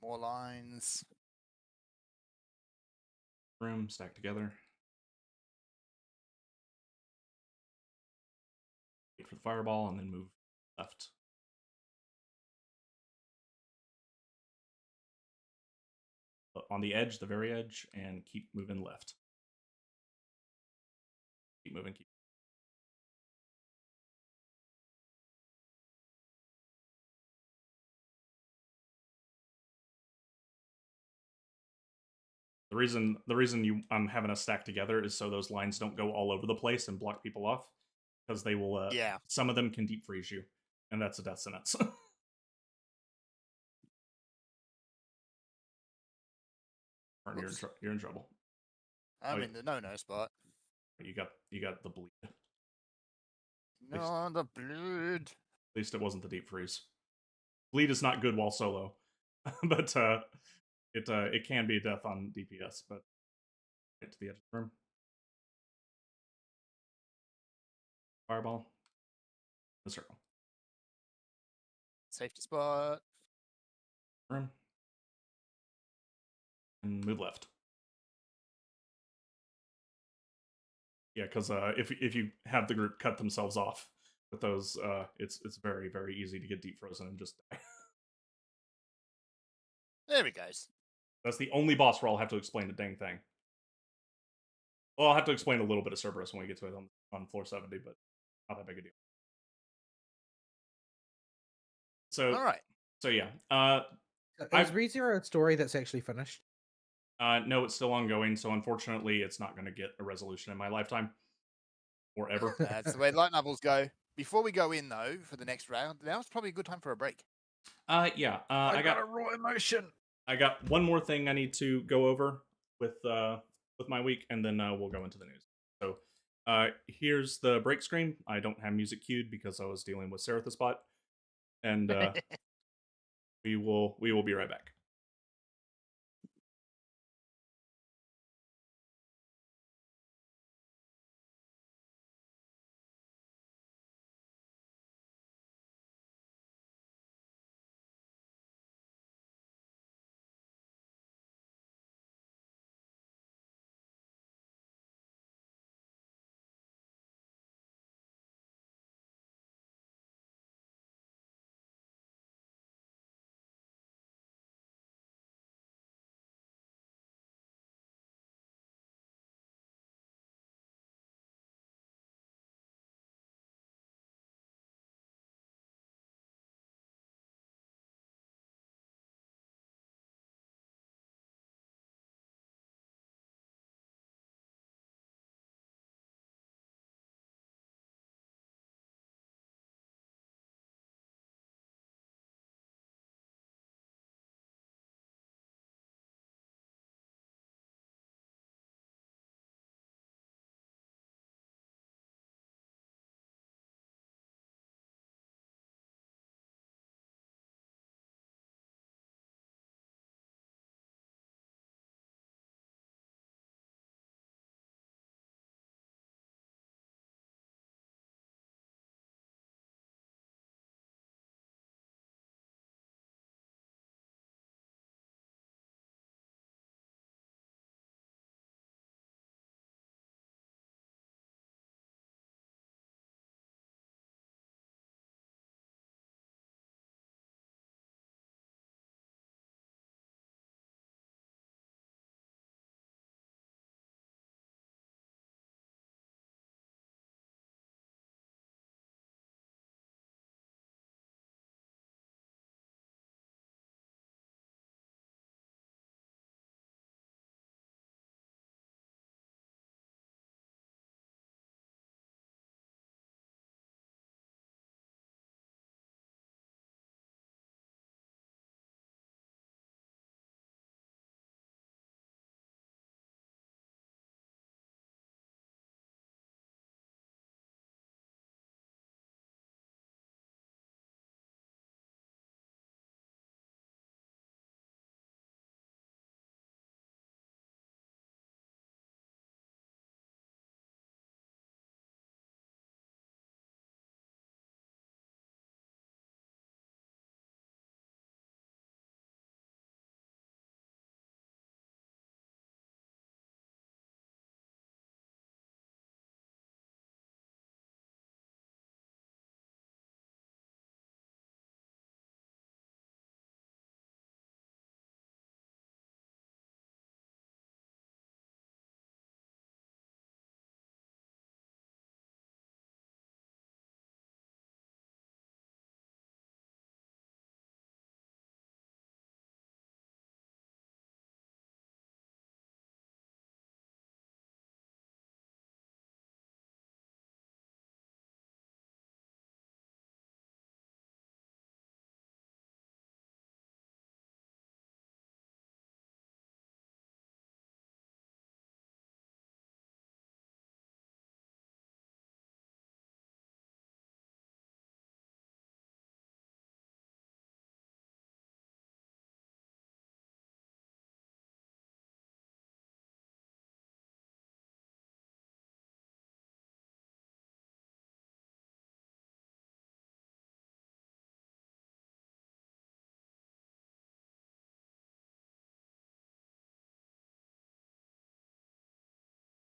More lines. Room stacked together. Wait for the fireball and then move left. On the edge, the very edge, and keep moving left. Keep moving, keep. The reason I'm having us stack together is so those lines don't go all over the place and block people off, because they will. Yeah. Some of them can deep freeze you, and that's a death sentence. You're in trouble. I'm in the no-no spot. You got the bleed. No, the blood. At least it wasn't the deep freeze. Bleed is not good while solo, but it can be a death on DPS. But get to the edge of the room. Fireball. The circle. Safety spot. Room. And move left. Yeah, because if you have the group cut themselves off with those, it's very, very easy to get deep frozen and just die. There he goes. That's the only boss where I'll have to explain the dang thing. Well, I'll have to explain a little bit of Cerberus when we get to it on floor 70, but not that big a deal. So, All right. So yeah, Is ReZero a story that's actually finished? no, it's still ongoing. So unfortunately, it's not going to get a resolution in my lifetime or ever. That's the way light novels go. Before we go in though for the next round, now's probably a good time for a break. Yeah. I got a raw emotion. I got one more thing I need to go over with my week, and then we'll go into the news. So here's the break screen. I don't have music queued because I was dealing with Serathespot, and we will be right back.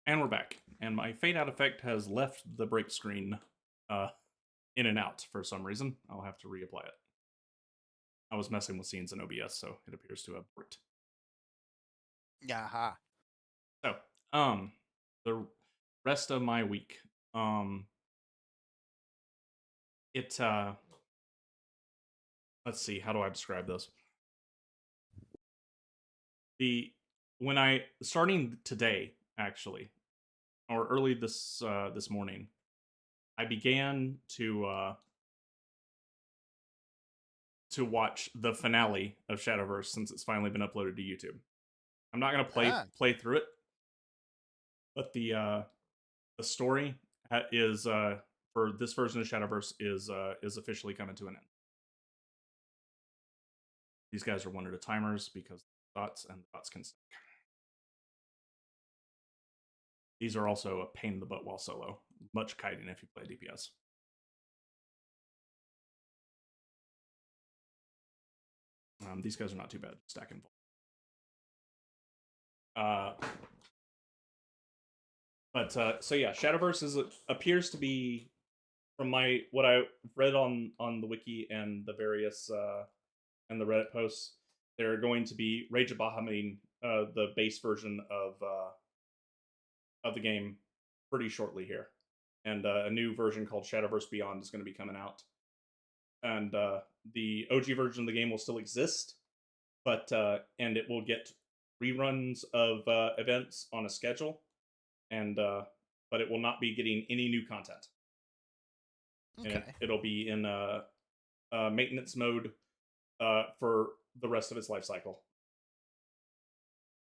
And we're back. And my fade out effect has left the break screen in and out for some reason. I'll have to reapply it. I was messing with scenes in OBS, so it appears to have worked. Yaha. So, the rest of my week. Let's see, how do I describe this? Starting today, actually, or early this morning, I began to watch the finale of Shadowverse since it's finally been uploaded to YouTube. I'm not gonna play through it, but the story is for this version of Shadowverse is officially coming to an end. These guys are 1 at a timers because dots can stack. These are also a pain in the butt while solo. Much kiting if you play DPS. These guys are not too bad. Stacking. So yeah, Shadowverse appears to be, from what I read on the wiki and the various and the Reddit posts, they're going to be Rage of Bahamut, the base version of the game, pretty shortly here, and a new version called Shadowverse Beyond is going to be coming out, and the OG version of the game will still exist, but and it will get reruns of events on a schedule, and but it will not be getting any new content. Okay. And it'll be in maintenance mode for the rest of its life cycle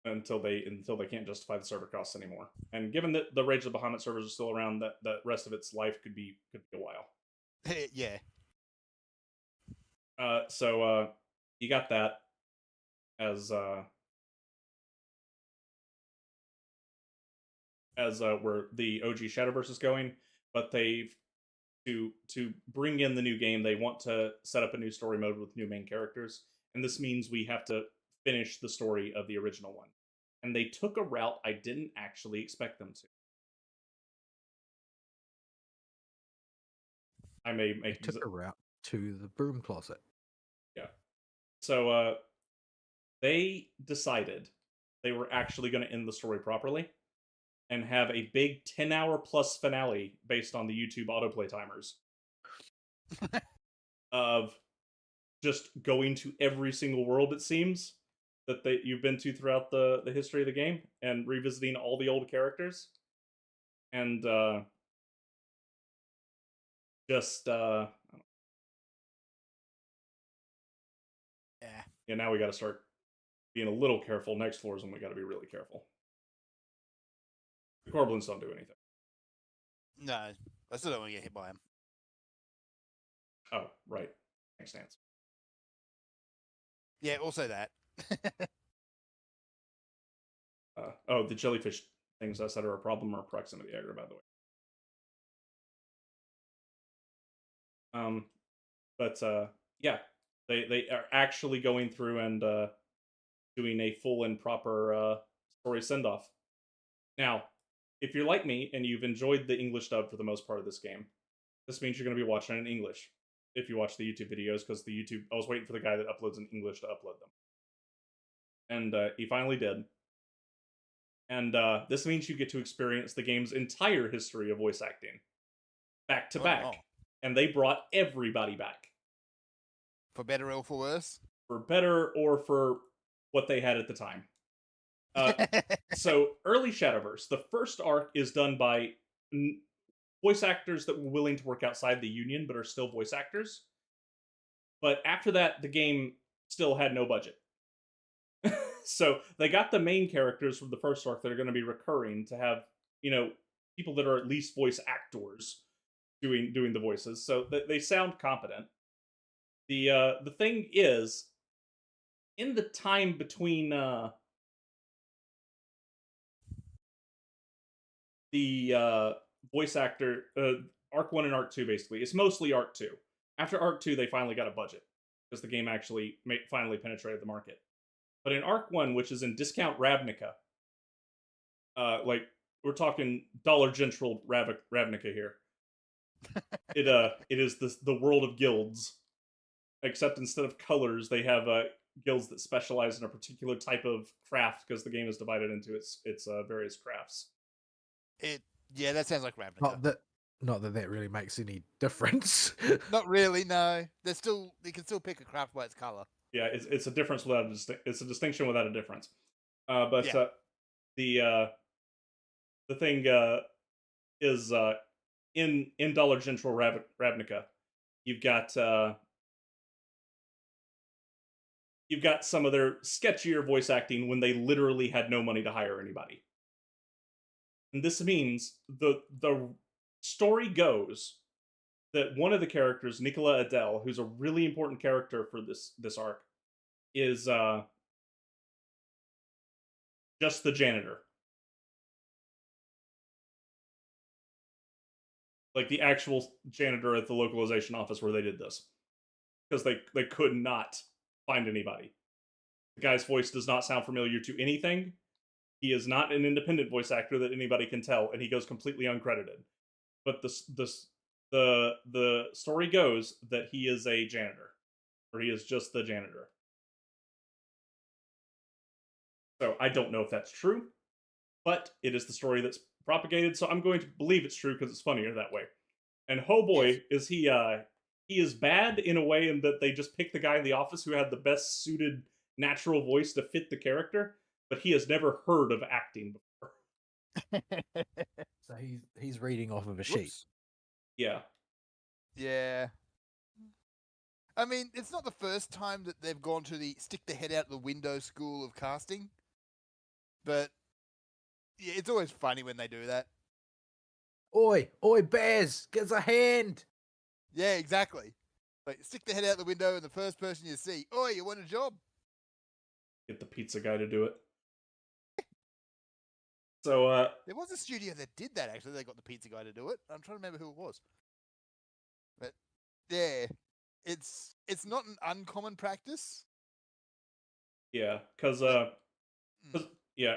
until they can't justify the server costs anymore. And given that the Rage of the Bahamut servers are still around, that the rest of its life could be a while. Yeah. So you got that as where the OG Shadowverse is going, but they've to bring in the new game, they want to set up a new story mode with new main characters, and this means we have to finish the story of the original one. And they took a route I didn't actually expect them to. I may make They took a route to the broom closet. Yeah. So they decided they were actually going to end the story properly and have a big 10-hour plus finale based on the YouTube autoplay timers of just going to every single world, it seems, that you've been to throughout the history of the game, and revisiting all the old characters. And yeah, now we got to start being a little careful. Next floors, and we got to be really careful. The Corblins don't do anything. No, I still don't want to get hit by him. Oh, right. Thanks, Stance. Yeah, also that. The jellyfish things I said are a problem or proximity aggro, by the way. Yeah, they are actually going through and doing a full and proper story send-off. Now, if you're like me and you've enjoyed the English dub for the most part of this game, this means you're going to be watching it in English if you watch the YouTube videos, because I was waiting for the guy that uploads in English to upload them. And he finally did. And this means you get to experience the game's entire history of voice acting, back to back. Oh. And they brought everybody back. For better or for worse? For better or for what they had at the time. So, early Shadowverse, the first arc is done by voice actors that were willing to work outside the union, but are still voice actors. But after that, the game still had no budget. So, they got the main characters from the first arc that are going to be recurring to have, people that are at least voice actors doing the voices. So, they sound competent. The thing is, in the time between the voice actor Arc 1 and Arc 2, basically, it's mostly Arc 2. After Arc 2, they finally got a budget because the game actually finally penetrated the market. But in Arc 1, which is in Discount Ravnica, we're talking Dollar General Ravnica here. It is the world of guilds, except instead of colors, they have guilds that specialize in a particular type of craft because the game is divided into its various crafts. Yeah, that sounds like Ravnica. Not that really makes any difference. Not really, no. You can still pick a craft by its color. Yeah, it's a difference without it's a distinction without a difference. But Yeah. the thing is in Dollar General Ravnica, you've got some of their sketchier voice acting when they literally had no money to hire anybody. And this means the story goes that one of the characters, Nicola Adele, who's a really important character for this arc, is just the janitor. Like the actual janitor at the localization office where they did this. Because they could not find anybody. The guy's voice does not sound familiar to anything. He is not an independent voice actor that anybody can tell, and he goes completely uncredited. But the story goes that he is a janitor, or he is just the janitor. So I don't know if that's true, but it is the story that's propagated. So I'm going to believe it's true because it's funnier that way. And oh boy, is he is bad in a way in that they just picked the guy in the office who had the best suited natural voice to fit the character, but he has never heard of acting before. So he's reading off of a sheet. Yeah. Yeah. I mean, it's not the first time that they've gone to the stick the head out the window school of casting. But yeah, it's always funny when they do that. Oi, Bears, give us a hand. Yeah, exactly. Like, stick the head out the window and the first person you see, oi, you want a job? Get the pizza guy to do it. So, there was a studio that did that, actually. They got the pizza guy to do it. I'm trying to remember who it was. But, yeah, it's not an uncommon practice. Yeah, because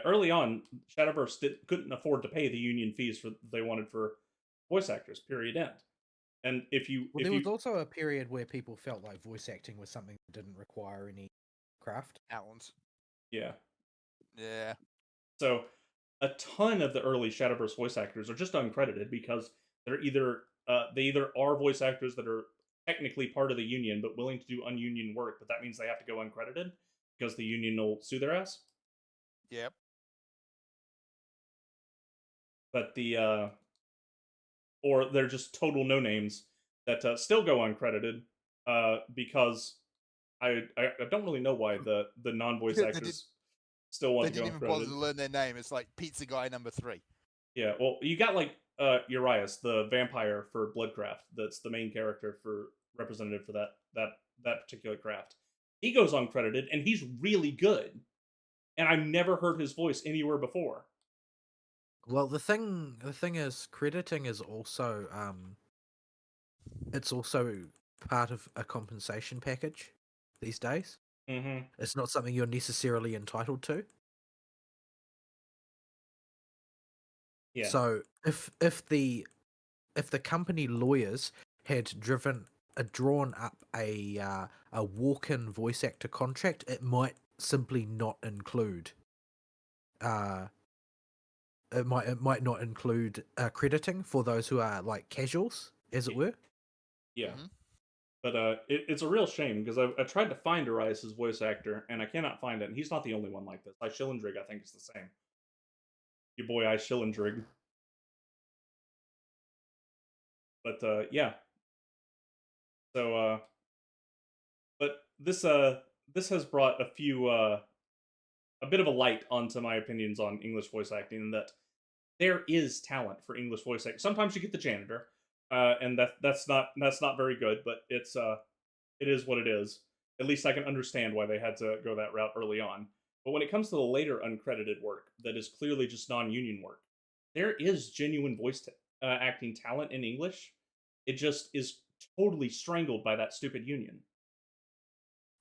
early on, Shadowverse couldn't afford to pay the union fees they wanted for voice actors. Period. End. And there was also a period where people felt like voice acting was something that didn't require any craft. Talent. Yeah. Yeah. So a ton of the early Shadowverse voice actors are just uncredited because they're either are voice actors that are technically part of the union but willing to do ununion work, but that means they have to go uncredited because the union will sue their ass. Yep. But or they're just total no names that still go uncredited because I don't really know why the non-voice actors still want to go uncredited. They didn't even bother to learn their name. It's like Pizza Guy number 3. Yeah, well, you got like Urias, the vampire for Bloodcraft. That's the main character for representative for that particular craft. He goes uncredited, and he's really good. And I've never heard his voice anywhere before. Well, the thing is, crediting is also it's also part of a compensation package these days. Mm-hmm. It's not something you're necessarily entitled to. Yeah. So if the company lawyers had drawn up a walk-in voice actor contract, it might simply not include it might not include crediting for those who are like casuals, as it were. Yeah. Mm-hmm. But it's a real shame because I tried to find Urias' voice actor and I cannot find it. And he's not the only one like this. Shillendrig, I think, is the same. Your boy Shillendrig. But yeah. So but this has brought a bit of a light onto my opinions on English voice acting, and that there is talent for English voice acting. Sometimes you get the janitor, and that's not very good, but it is what it is. At least I can understand why they had to go that route early on. But when it comes to the later uncredited work that is clearly just non-union work, there is genuine voice acting talent in English. It just is totally strangled by that stupid union.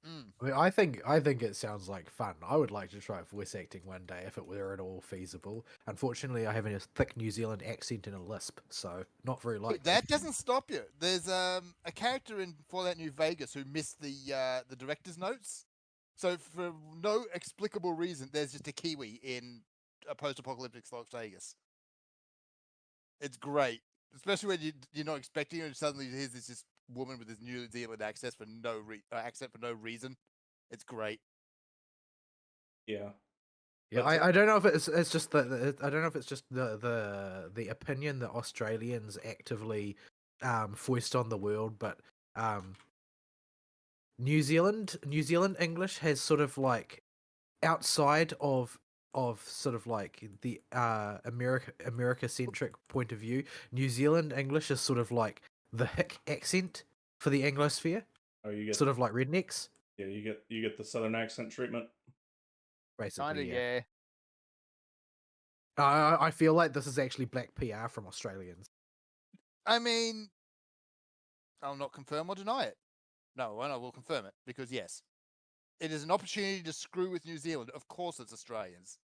Mm. I mean, I think it sounds like fun. I would like to try voice acting one day if it were at all feasible. Unfortunately, I have a thick New Zealand accent and a lisp, so not very Hey, likely. that doesn't stop you. There's a character in Fallout New Vegas who missed the director's notes. So for no explicable reason, there's just a Kiwi in a post-apocalyptic Las Vegas. It's great, especially when you're not expecting it, and suddenly here's this just woman with this New Zealand accent for no reason. It's great. Yeah. Yeah, But, I don't know if it's just I don't know if it's just the opinion that Australians actively foist on the world, but New Zealand English has sort of like outside of sort of like the America centric point of view, New Zealand English is sort of like the hick accent for the Anglosphere, oh, you get sort of like rednecks, yeah, you get the southern accent treatment. basically. Kinda, Yeah. yeah. I feel like this is actually black PR from Australians. I mean, I'll not confirm or deny it. No, I will confirm it because yes, it is an opportunity to screw with New Zealand. Of course, it's Australians.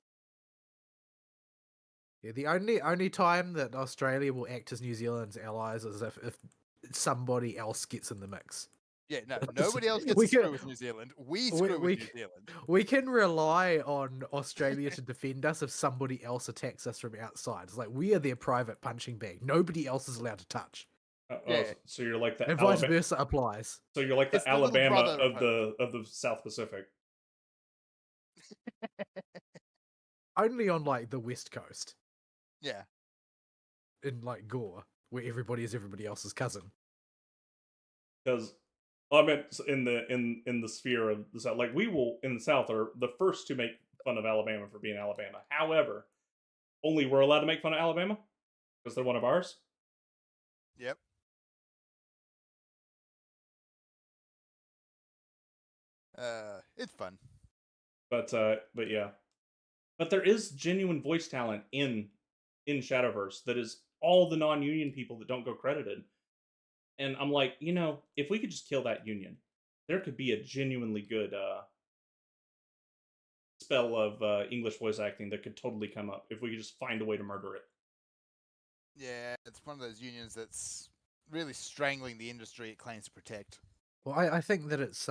Yeah, the only time that Australia will act as New Zealand's allies is if somebody else gets in the mix. Yeah, no, nobody else gets We to screw can- with New Zealand. We screw we with New Zealand. We can rely on Australia to defend us if somebody else attacks us from outside. It's like we are their private punching bag. Nobody else is allowed to touch. Yeah. So you're like the And vice Alabama. versa applies. So you're like the It's the little Alabama brother of the South Pacific. Only on like the West Coast, Yeah. in like Gore, where everybody is everybody else's cousin. Because I meant in the sphere of the South, like we will in the South are the first to make fun of Alabama for being Alabama. However, only we're allowed to make fun of Alabama because they're one of ours. Yep. It's fun. But yeah, but there is genuine voice talent in Shadowverse that is all the non-union people that don't go credited. And I'm like, if we could just kill that union, there could be a genuinely good spell of English voice acting that could totally come up if we could just find a way to murder it. Yeah, it's one of those unions that's really strangling the industry it claims to protect. Well, I think that it's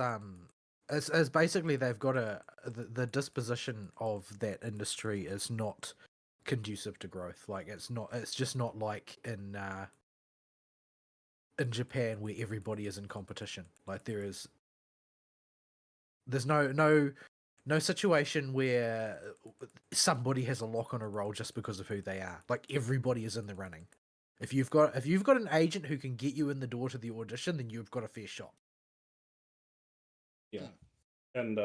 as basically they've got the disposition of that industry is not conducive to growth. Like it's just not like in Japan where everybody is in competition. Like there's no situation where somebody has a lock on a role just because of who they are. Like everybody is in the running. If you've got an agent who can get you in the door to the audition, then you've got a fair shot. Yeah, and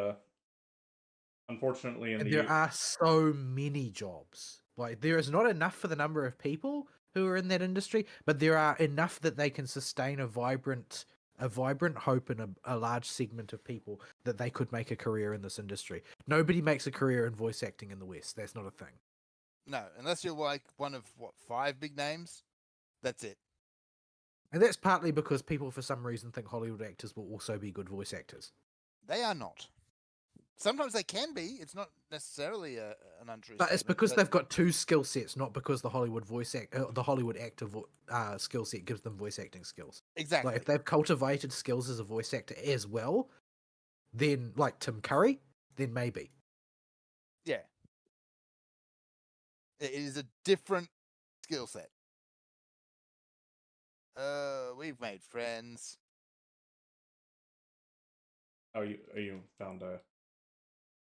unfortunately, There are so many jobs. Like there is not enough for the number of people who are in that industry, but there are enough that they can sustain a vibrant hope in a large segment of people that they could make a career in this industry. Nobody makes a career in voice acting in the West. That's not a thing. No, unless you're like one of 5 big names. That's it. And that's partly because people, for some reason, think Hollywood actors will also be good voice actors. They are not. Sometimes they can be. It's not necessarily an untrue. But it's statement, because but they've got two skill sets, not because the Hollywood actor skill set gives them voice acting skills. exactly. Like if they've cultivated skills as a voice actor as well, then like Tim Curry, then maybe. Yeah. It is a different skill set. We've made friends. Oh, you found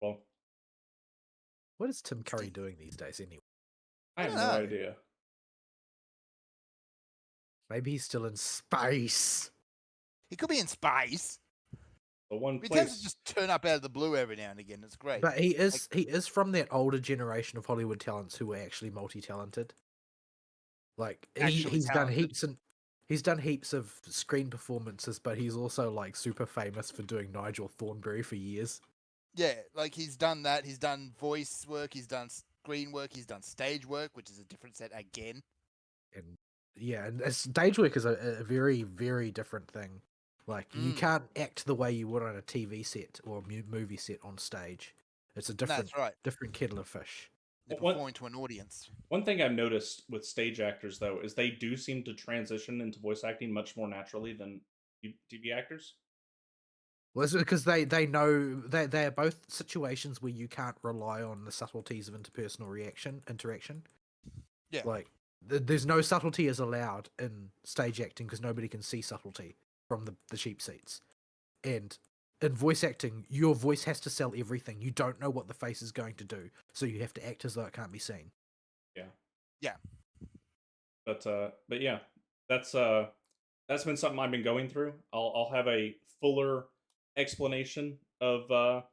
well, What is Tim Curry doing these days anyway? I have don't no know. idea. Maybe he's still in space. He could be in space. The one He tends place to just turn up out of the blue every now and again. It's great. But he is from that older generation of Hollywood talents who were actually multi-talented. Like Actually he's talented. done heaps of screen performances, but he's also like super famous for doing Nigel Thornberry for years. Yeah, like he's done that. He's done voice work. He's done screen work. He's done stage work, which is a different set again. And yeah, and stage work is a very, very different thing. Like you can't act the way you would on a TV set or a movie set on stage. It's a different That's right. different kettle of fish. They're What- performing to an audience. One thing I've noticed with stage actors, though, is they do seem to transition into voice acting much more naturally than TV actors. Well, it's because they know they are both situations where you can't rely on the subtleties of interpersonal interaction. Yeah. Like there's no subtlety is allowed in stage acting because nobody can see subtlety from the cheap seats. And in voice acting, your voice has to sell everything. You don't know what the face is going to do, so you have to act as though it can't be seen. Yeah. Yeah. But yeah, that's been something I've been going through. I'll have a fuller explanation of the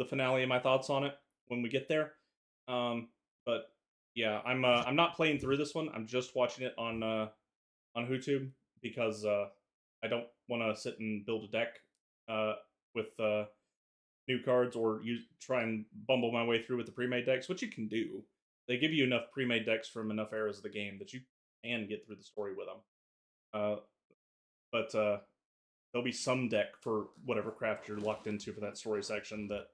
finale and my thoughts on it when we get there. But yeah, I'm not playing through this one. I'm just watching it on YouTube because I don't want to sit and build a deck with new cards or try and bumble my way through with the pre-made decks, which you can do. They give you enough pre-made decks from enough eras of the game that you can get through the story with them. But there'll be some deck for whatever craft you're locked into for that story section that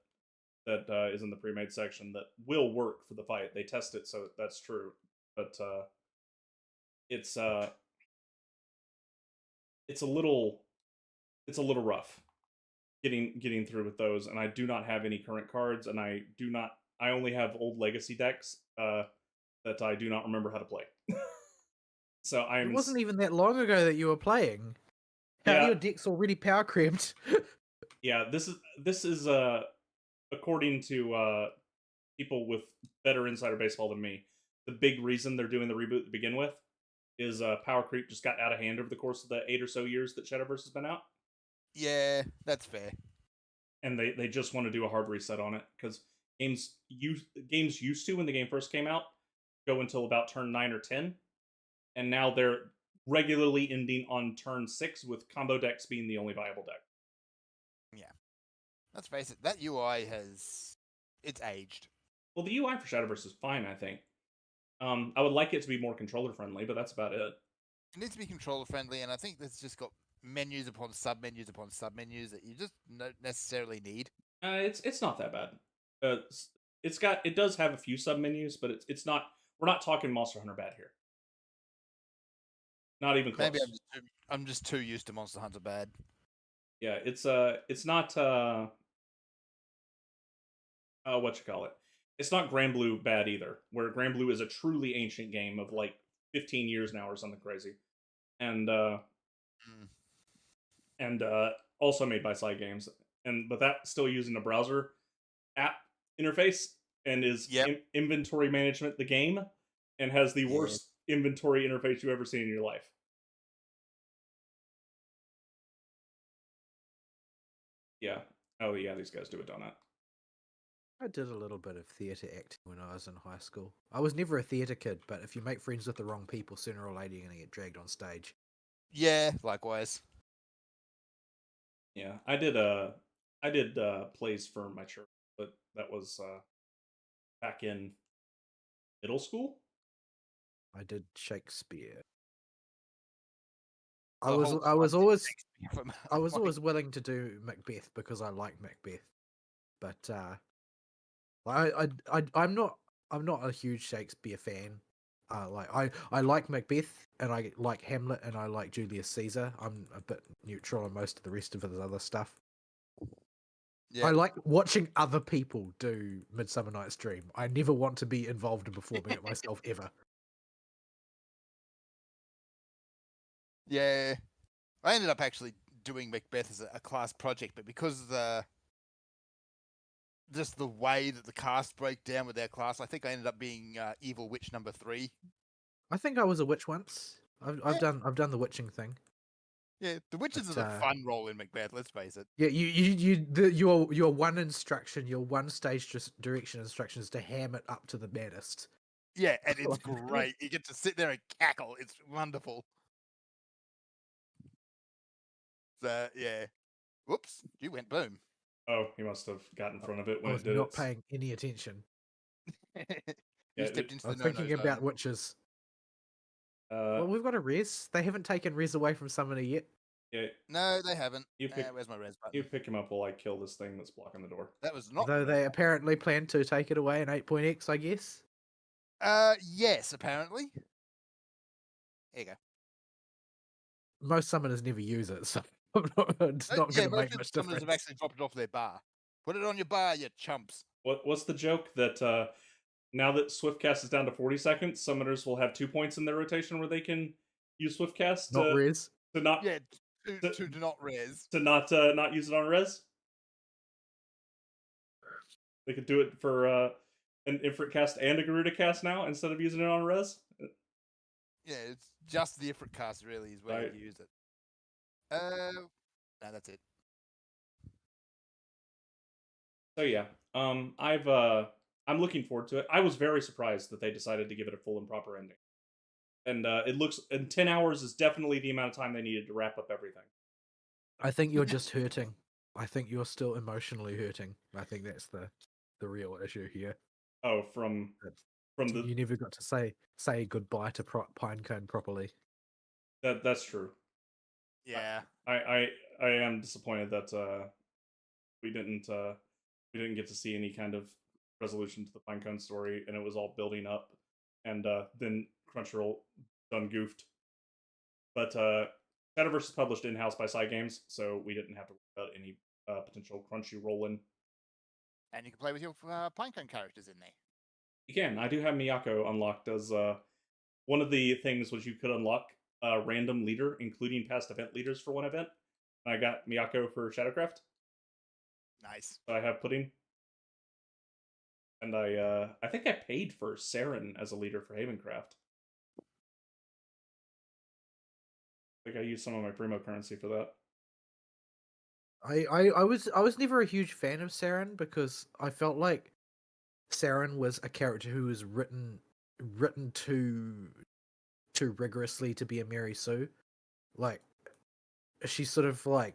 is in the pre-made section that will work for the fight. They test it, so that's true. But it's a little rough getting through with those, and I do not have any current cards, and I only have old legacy decks that I do not remember how to play. So It wasn't even that long ago that you were playing. How are your decks already power creamed? Yeah, this is according to people with better insider baseball than me. The big reason they're doing the reboot to begin with is power creep just got out of hand over the course of the 8 or so years that Shadowverse has been out. Yeah, that's fair. And they just want to do a hard reset on it because games used to, when the game first came out, go until about turn 9 or 10, and now they're regularly ending on turn 6 with combo decks being the only viable deck. Yeah, let's face it, that UI it's aged. Well, the UI for Shadowverse is fine, I think. I would like it to be more controller friendly, but that's about it. It needs to be controller friendly, and I think it's just got menus upon sub menus upon sub menus that you just don't necessarily need. It's not that bad. It does have a few sub menus, but it's not. We're not talking Monster Hunter bad here. Not even close. Maybe I'm just too used to Monster Hunter bad. Yeah, it's not what you call it. It's not Grand Blue bad either. Where Grand Blue is a truly ancient game of like 15 years now or something crazy, and also made by Side Games, but that's still using a browser app interface and is inventory management the game, and has the worst inventory interface you've ever seen in your life. Yeah. Oh yeah, these guys do a donut. I did a little bit of theatre acting when I was in high school. I was never a theatre kid, but if you make friends with the wrong people, sooner or later you're going to get dragged on stage. Yeah, likewise. Yeah, I did plays for my church, but that was back in middle school. I did Shakespeare. The I was whole always Shakespeare from- I was always willing to do Macbeth because I like Macbeth, but I'm not a huge Shakespeare fan. I like Macbeth and I like Hamlet and I like Julius Caesar. I'm a bit neutral on most of the rest of his other stuff. Yeah. I like watching other people do Midsummer Night's Dream. I never want to be involved in performing it myself ever. Yeah, I ended up actually doing Macbeth as a class project, but because of just the way that the cast break down with their class, I think I ended up being Evil Witch number 3. I think I was a witch once. I've done the witching thing. Yeah, the witches is a fun role in Macbeth. Let's face it. Yeah, your one instruction, your one stage direction instruction is to ham it up to the baddest. Yeah, and it's great. You get to sit there and cackle. It's wonderful. So yeah, whoops, you went boom. Oh, he must have got in front of it when I was it did not it. paying any attention. You stepped into I was the thinking no-no about zone. witches. Well, we've got a res. They haven't taken res away from Summoner yet. Yeah, No, they haven't. you pick Where's my res you button? pick him up while I kill this thing that's blocking the door. That was not. Though the they res apparently plan to take it away in 8.x, I guess. button. Yes, apparently. There you go. Most summoners never use it, so it's not Yeah, going to most make of much the summoners have difference. actually dropped it off their bar. Put it on your bar, you chumps. What's the joke that now that Swiftcast is down to 40 seconds, summoners will have 2 points in their rotation where they can use Swiftcast Not to, res. to not Yeah, to do not res. to not use it on res. They could do it for an Ifrit cast and a Garuda cast now instead of using it on res. Yeah, it's just the Ifrit cast really is where Right. you use it. No, that's it. So yeah, I'm looking forward to it. I was very surprised that they decided to give it a full and proper ending, and it looks and 10 hours is definitely the amount of time they needed to wrap up everything. I think you're just hurting. I think you're still emotionally hurting. I think that's the real issue here. Oh, from the You never got to say goodbye to Pinecone properly. that's true. Yeah. I am disappointed that we didn't get to see any kind of resolution to the Pinecone story, and it was all building up, and then Crunchyroll done goofed. But Shadowverse is published in house by Cygames, so we didn't have to worry about any potential Crunchyroll. And you can play with your Pinecone characters in there. You can. I do have Miyako unlocked as one of the things was you could unlock a random leader, including past event leaders for one event. And I got Miyako for Shadowcraft. Nice. So I have Pudding. And I think I paid for Saren as a leader for Havencraft. I think I used some of my Primo currency for that. I was never a huge fan of Saren because I felt like Saren was a character who was written too rigorously to be a Mary Sue. Like she's sort of like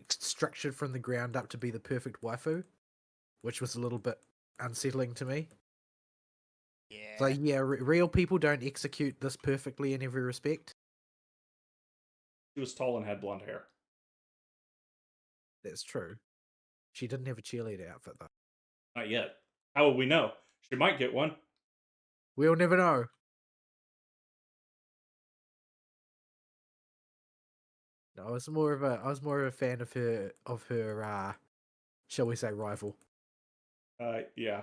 structured from the ground up to be the perfect waifu, which was a little bit unsettling to me. Yeah. So yeah, real people don't execute this perfectly in every respect. She was tall and had blonde hair. That's true. She didn't have a cheerleader outfit though. Not yet. How will we know? She might get one. We'll never know. No, I was more of a fan of her shall we say rival. Yeah.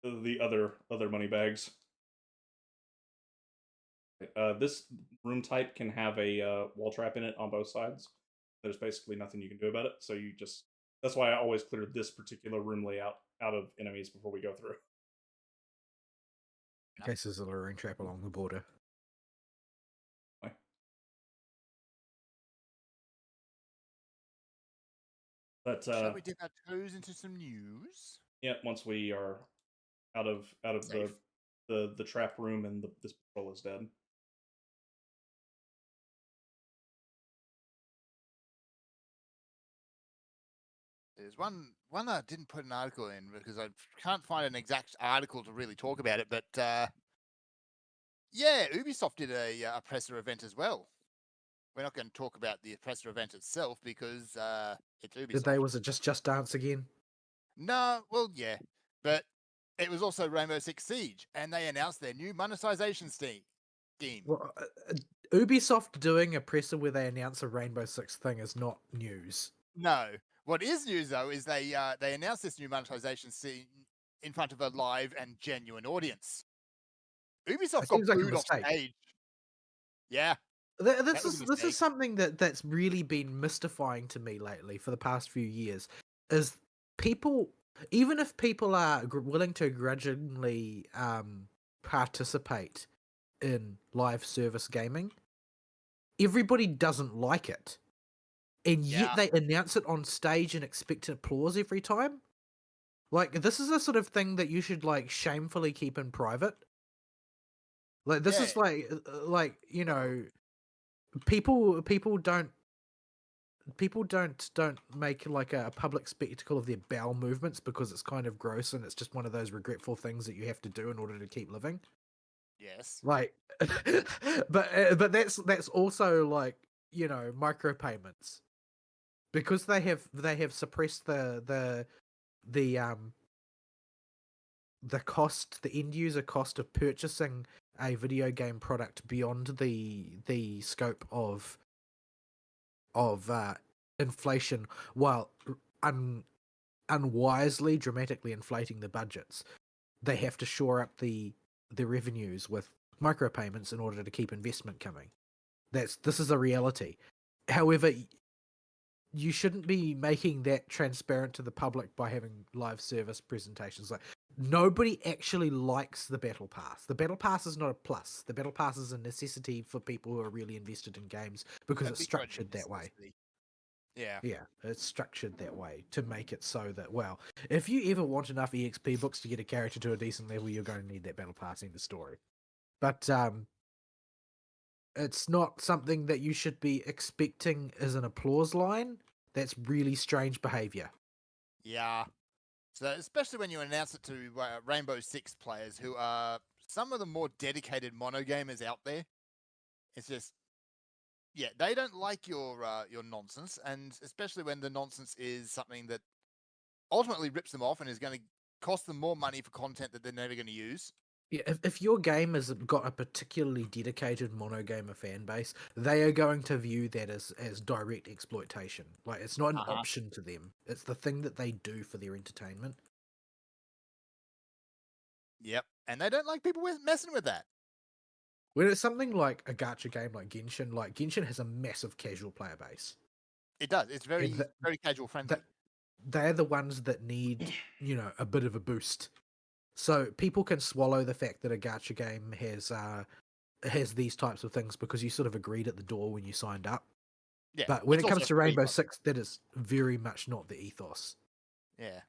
The other money bags. This room type can have a wall trap in it on both sides. There's basically nothing you can do about it. So that's why I always clear this particular room layout out of enemies before we go through. In case there's a luring trap along the border. But shall we dip our toes into some news? Yeah, once we are out of Safe. the trap room and this patrol is dead. There's one I didn't put an article in because I can't find an exact article to really talk about it, but yeah, Ubisoft did a presser event as well. We're not going to talk about the presser event itself because it's Ubisoft. Was it just Dance again? No, well, yeah, but it was also Rainbow Six Siege, and they announced their new monetization scheme. Well, Ubisoft doing a presser where they announce a Rainbow Six thing is not news. No. What is news though is they announced this new monetization scheme in front of a live and genuine audience. Ubisoft got booed off stage. Yeah. This is something that's really been mystifying to me lately for the past few years. Is people, even if people are willing to grudgingly participate in live service gaming, everybody doesn't like it. And yet they announce it on stage and expect applause every time. Like, this is a sort of thing that you should like shamefully keep in private. Like, this is like you know, people don't make like a public spectacle of their bowel movements because it's kind of gross and it's just one of those regretful things that you have to do in order to keep living. Yes. Like, but that's also like, you know, micropayments, because they have suppressed the cost, the end user cost of purchasing a video game product beyond the scope of inflation, while unwisely dramatically inflating the budgets. They have to shore up the revenues with micropayments in order to keep investment coming. This is a reality. However, you shouldn't be making that transparent to the public by having live service presentations. Like, nobody actually likes the battle pass. The battle pass is not a plus. The battle pass is a necessity for people who are really invested in games, because A it's big grudge structured that way. necessity. Yeah. Yeah, it's structured that way to make it so that, well, if you ever want enough EXP books to get a character to a decent level, you're going to need that battle pass in the story. But it's not something that you should be expecting as an applause line. That's really strange behavior. Yeah. So especially when you announce it to Rainbow Six players, who are some of the more dedicated mono gamers out there, it's just, yeah, they don't like your nonsense, and especially when the nonsense is something that ultimately rips them off and is going to cost them more money for content that they're never going to use. Yeah, if your game has got a particularly dedicated monogamer fan base, they are going to view that as direct exploitation. Like, it's not an option to them. It's the thing that they do for their entertainment. Yep. And they don't like people messing with that. When it's something like a gacha game like Genshin has a massive casual player base. It does. It's very, very casual friendly. They're the ones that need, you know, a bit of a boost. So people can swallow the fact that a gacha game has these types of things because you sort of agreed at the door when you signed up. Yeah. But when it's it comes also to free, Rainbow but- Six, that is very much not the ethos. Yeah.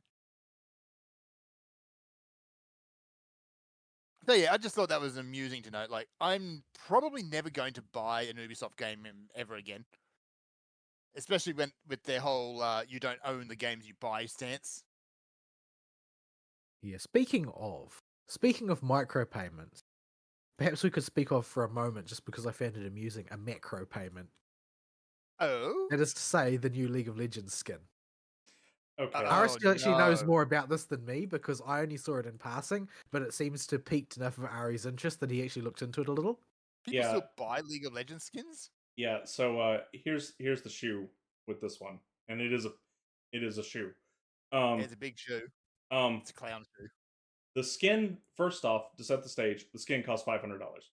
So yeah, I just thought that was amusing to note. Like, I'm probably never going to buy an Ubisoft game ever again, especially with their whole "you don't own the games you buy" stance. Yeah. Speaking of micropayments, perhaps we could speak of for a moment, just because I found it amusing, a macro payment. Oh, That is to say, the new League of Legends skin. Okay. Ari actually knows no. more about this than me, because I only saw it in passing, but it seems to piqued enough of Ari's interest that he actually looked into it a little. People Yeah. still buy League of Legends skins? Yeah, so here's the shoe with this one, and it is a shoe. Yeah, it's a big shoe. It's a clown shoe. The skin, first off, to set the stage, the skin costs $500.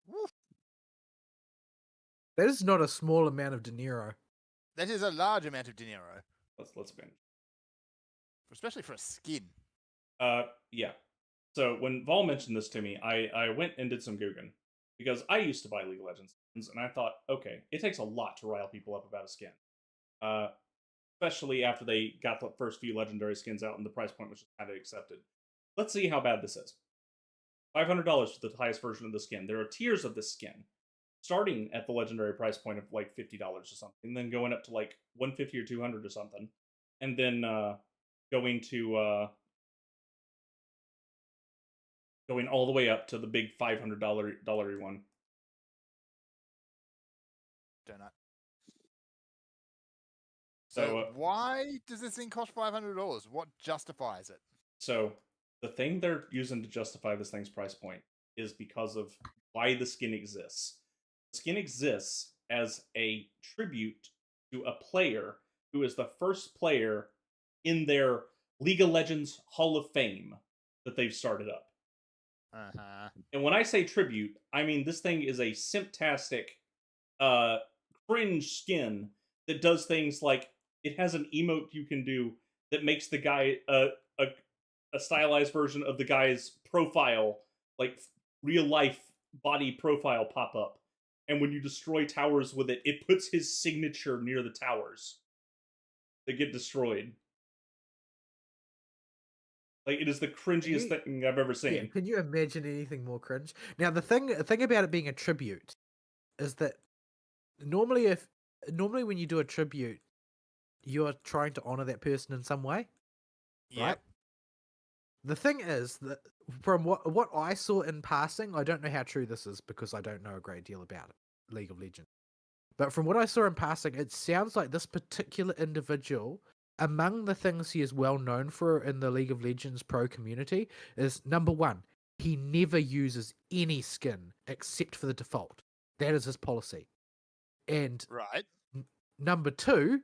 Woof. That is not a small amount of dinero. That is a large amount of dinero, Let's finish. especially for a skin. Yeah. So when Vol mentioned this to me, I went and did some googling, because I used to buy League of Legends skins, and I thought, okay, it takes a lot to rile people up about a skin. Especially after they got the first few legendary skins out and the price point was just kind of accepted. Let's see how bad this is. $500 for the highest version of the skin. There are tiers of this skin, starting at the legendary price point of like $50 or something, and then going up to like $150 or $200 or something, and then going all the way up to the big $500 one. Donut. So, So why does this thing cost $500? What justifies it? So the thing they're using to justify this thing's price point is because of why the skin exists. The skin exists as a tribute to a player who is the first player in their League of Legends Hall of Fame that they've started up. And when I say tribute, I mean this thing is a simptastic, cringe skin that does things like it has an emote you can do that makes the guy a stylized version of the guy's profile, like real life body profile, pop up. And when you destroy towers with it, it puts his signature near the towers that get destroyed. Like, it is the cringiest thing I've ever seen. Yeah, can you imagine anything more cringe? Now, the thing about it being a tribute is that normally when you do a tribute, you're trying to honor that person in some way, right? The thing is that from what I saw in passing, I don't know how true this is because I don't know a great deal about it, League of Legends. But from what I saw in passing, it sounds like this particular individual, among the things he is well known for in the League of Legends pro community, is number one, he never uses any skin except for the default. That is his policy. And Right. number two,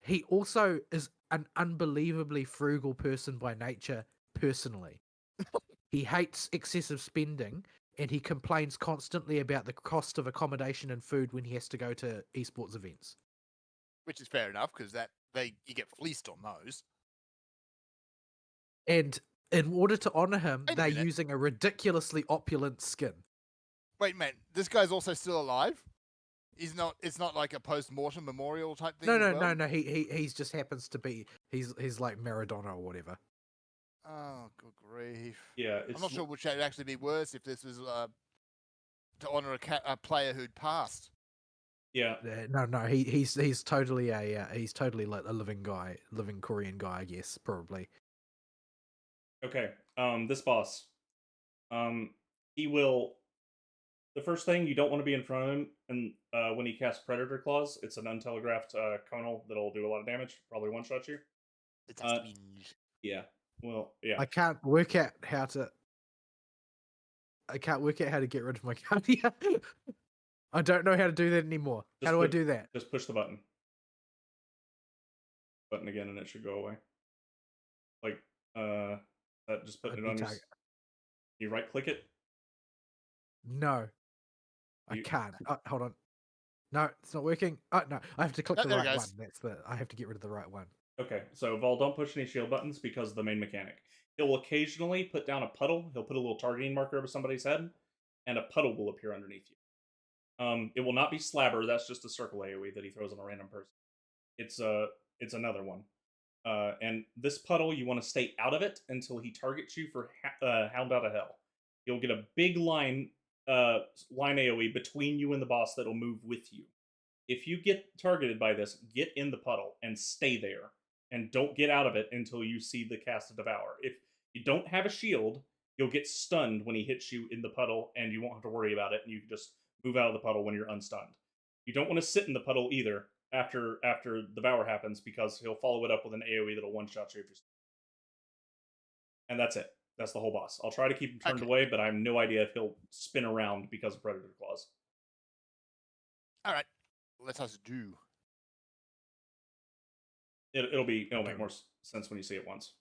he also is an unbelievably frugal person by nature, personally. He hates excessive spending and he complains constantly about the cost of accommodation and food when he has to go to esports events. Which is fair enough because you get fleeced on those. And in order to honor him, Wait a they're minute. using a ridiculously opulent skin. Wait, man, this guy's also still alive? He's not. It's not like a post-mortem memorial type thing. No. He's just happens to be he's like Maradona or whatever. Oh, good grief! Yeah, I'm not sure which would actually be worse if this was to honor a player who'd passed. Yeah, No. He's totally he's totally like a living Korean guy, I guess, probably. okay. This boss, he will. The first thing, you don't want to be in front of him, and when he casts Predator Claws, it's an untelegraphed conal that'll do a lot of damage, probably one-shot you. It's a binge. Yeah. Well, yeah. I can't work out how to get rid of my Guardia. I don't know how to do that anymore. How do I do that? Just push the button. Button again, and it should go away. Like, that just putting it on your... You right-click it? No. I can't. Hold on. No, it's not working. Oh, no. I have to click the right one. I have to get rid of the right one. Okay, so Vol, don't push any shield buttons because of the main mechanic. He'll occasionally put down a puddle. He'll put a little targeting marker over somebody's head, and a puddle will appear underneath you. It will not be Slabber. That's just a circle AoE that he throws on a random person. It's another one. And this puddle, you want to stay out of it until he targets you for Hound Out of Hell. You'll get a big line AoE between you and the boss that'll move with you. If you get targeted by this, get in the puddle and stay there. And don't get out of it until you see the cast of Devour. If you don't have a shield, you'll get stunned when he hits you in the puddle, and you won't have to worry about it, and you can just move out of the puddle when you're unstunned. You don't want to sit in the puddle either after Devour happens, because he'll follow it up with an AoE that'll one-shot you if you're stunned. And that's it. That's the whole boss. I'll try to keep him turned away, but I have no idea if he'll spin around because of Predator Claws. All right. Let us do. It'll make more sense when you see it once.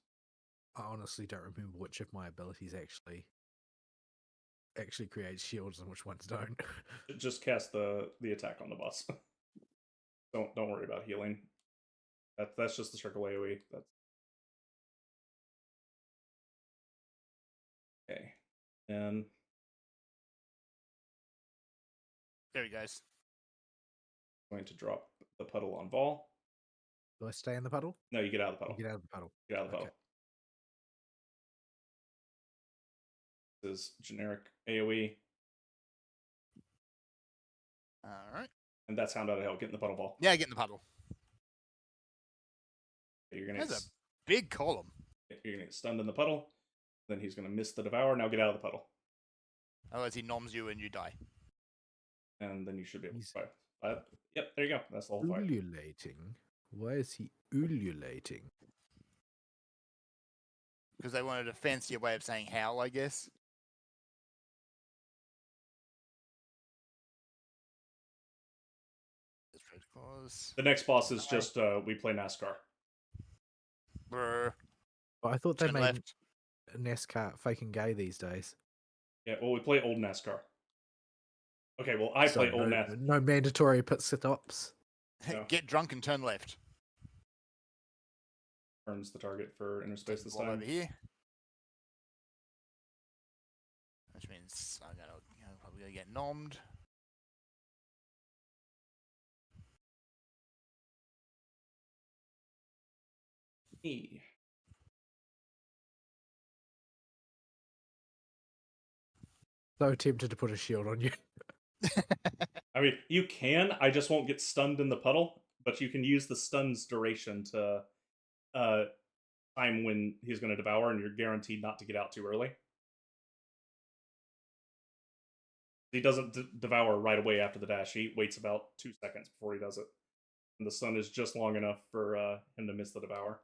I honestly don't remember which of my abilities actually create shields and which ones don't. Just cast the attack on the boss. Don't worry about healing. That's just the circle AoE. That's okay. And there he goes. Going to drop the puddle on Vol. Do I stay in the puddle? No, you get out of the puddle. You get out of the puddle. Get out of the puddle. This is generic AoE. All right. And that's Hound Out of Hell. Get in the puddle, Vol. Yeah, get in the puddle. Okay, you're gonna That's a big column. You're gonna get stunned in the puddle. Then he's gonna miss the Devour. Now get out of the puddle. Otherwise, he noms you and you die. And then you should be able to fight. Yep, there you go. That's the whole fight. Ululating. Why is he ululating? Because they wanted a fancier way of saying howl, I guess. The next boss is just we play NASCAR. Brr. Well, I thought they Turn made left. NASCAR faking gay these days. Yeah, well, we play old NASCAR. Okay, well, I play old NASCAR. No mandatory pit sit-ups. No. Get drunk and turn left. Turns the target for inner space this time. Over here. Which means I'm probably gonna get nommed. E. So tempted to put a shield on you. I mean, you can. I just won't get stunned in the puddle, but you can use the stun's duration to time when he's going to devour, and you're guaranteed not to get out too early. He doesn't devour right away after the dash. He waits about 2 seconds before he does it. And the stun is just long enough for him to miss the devour.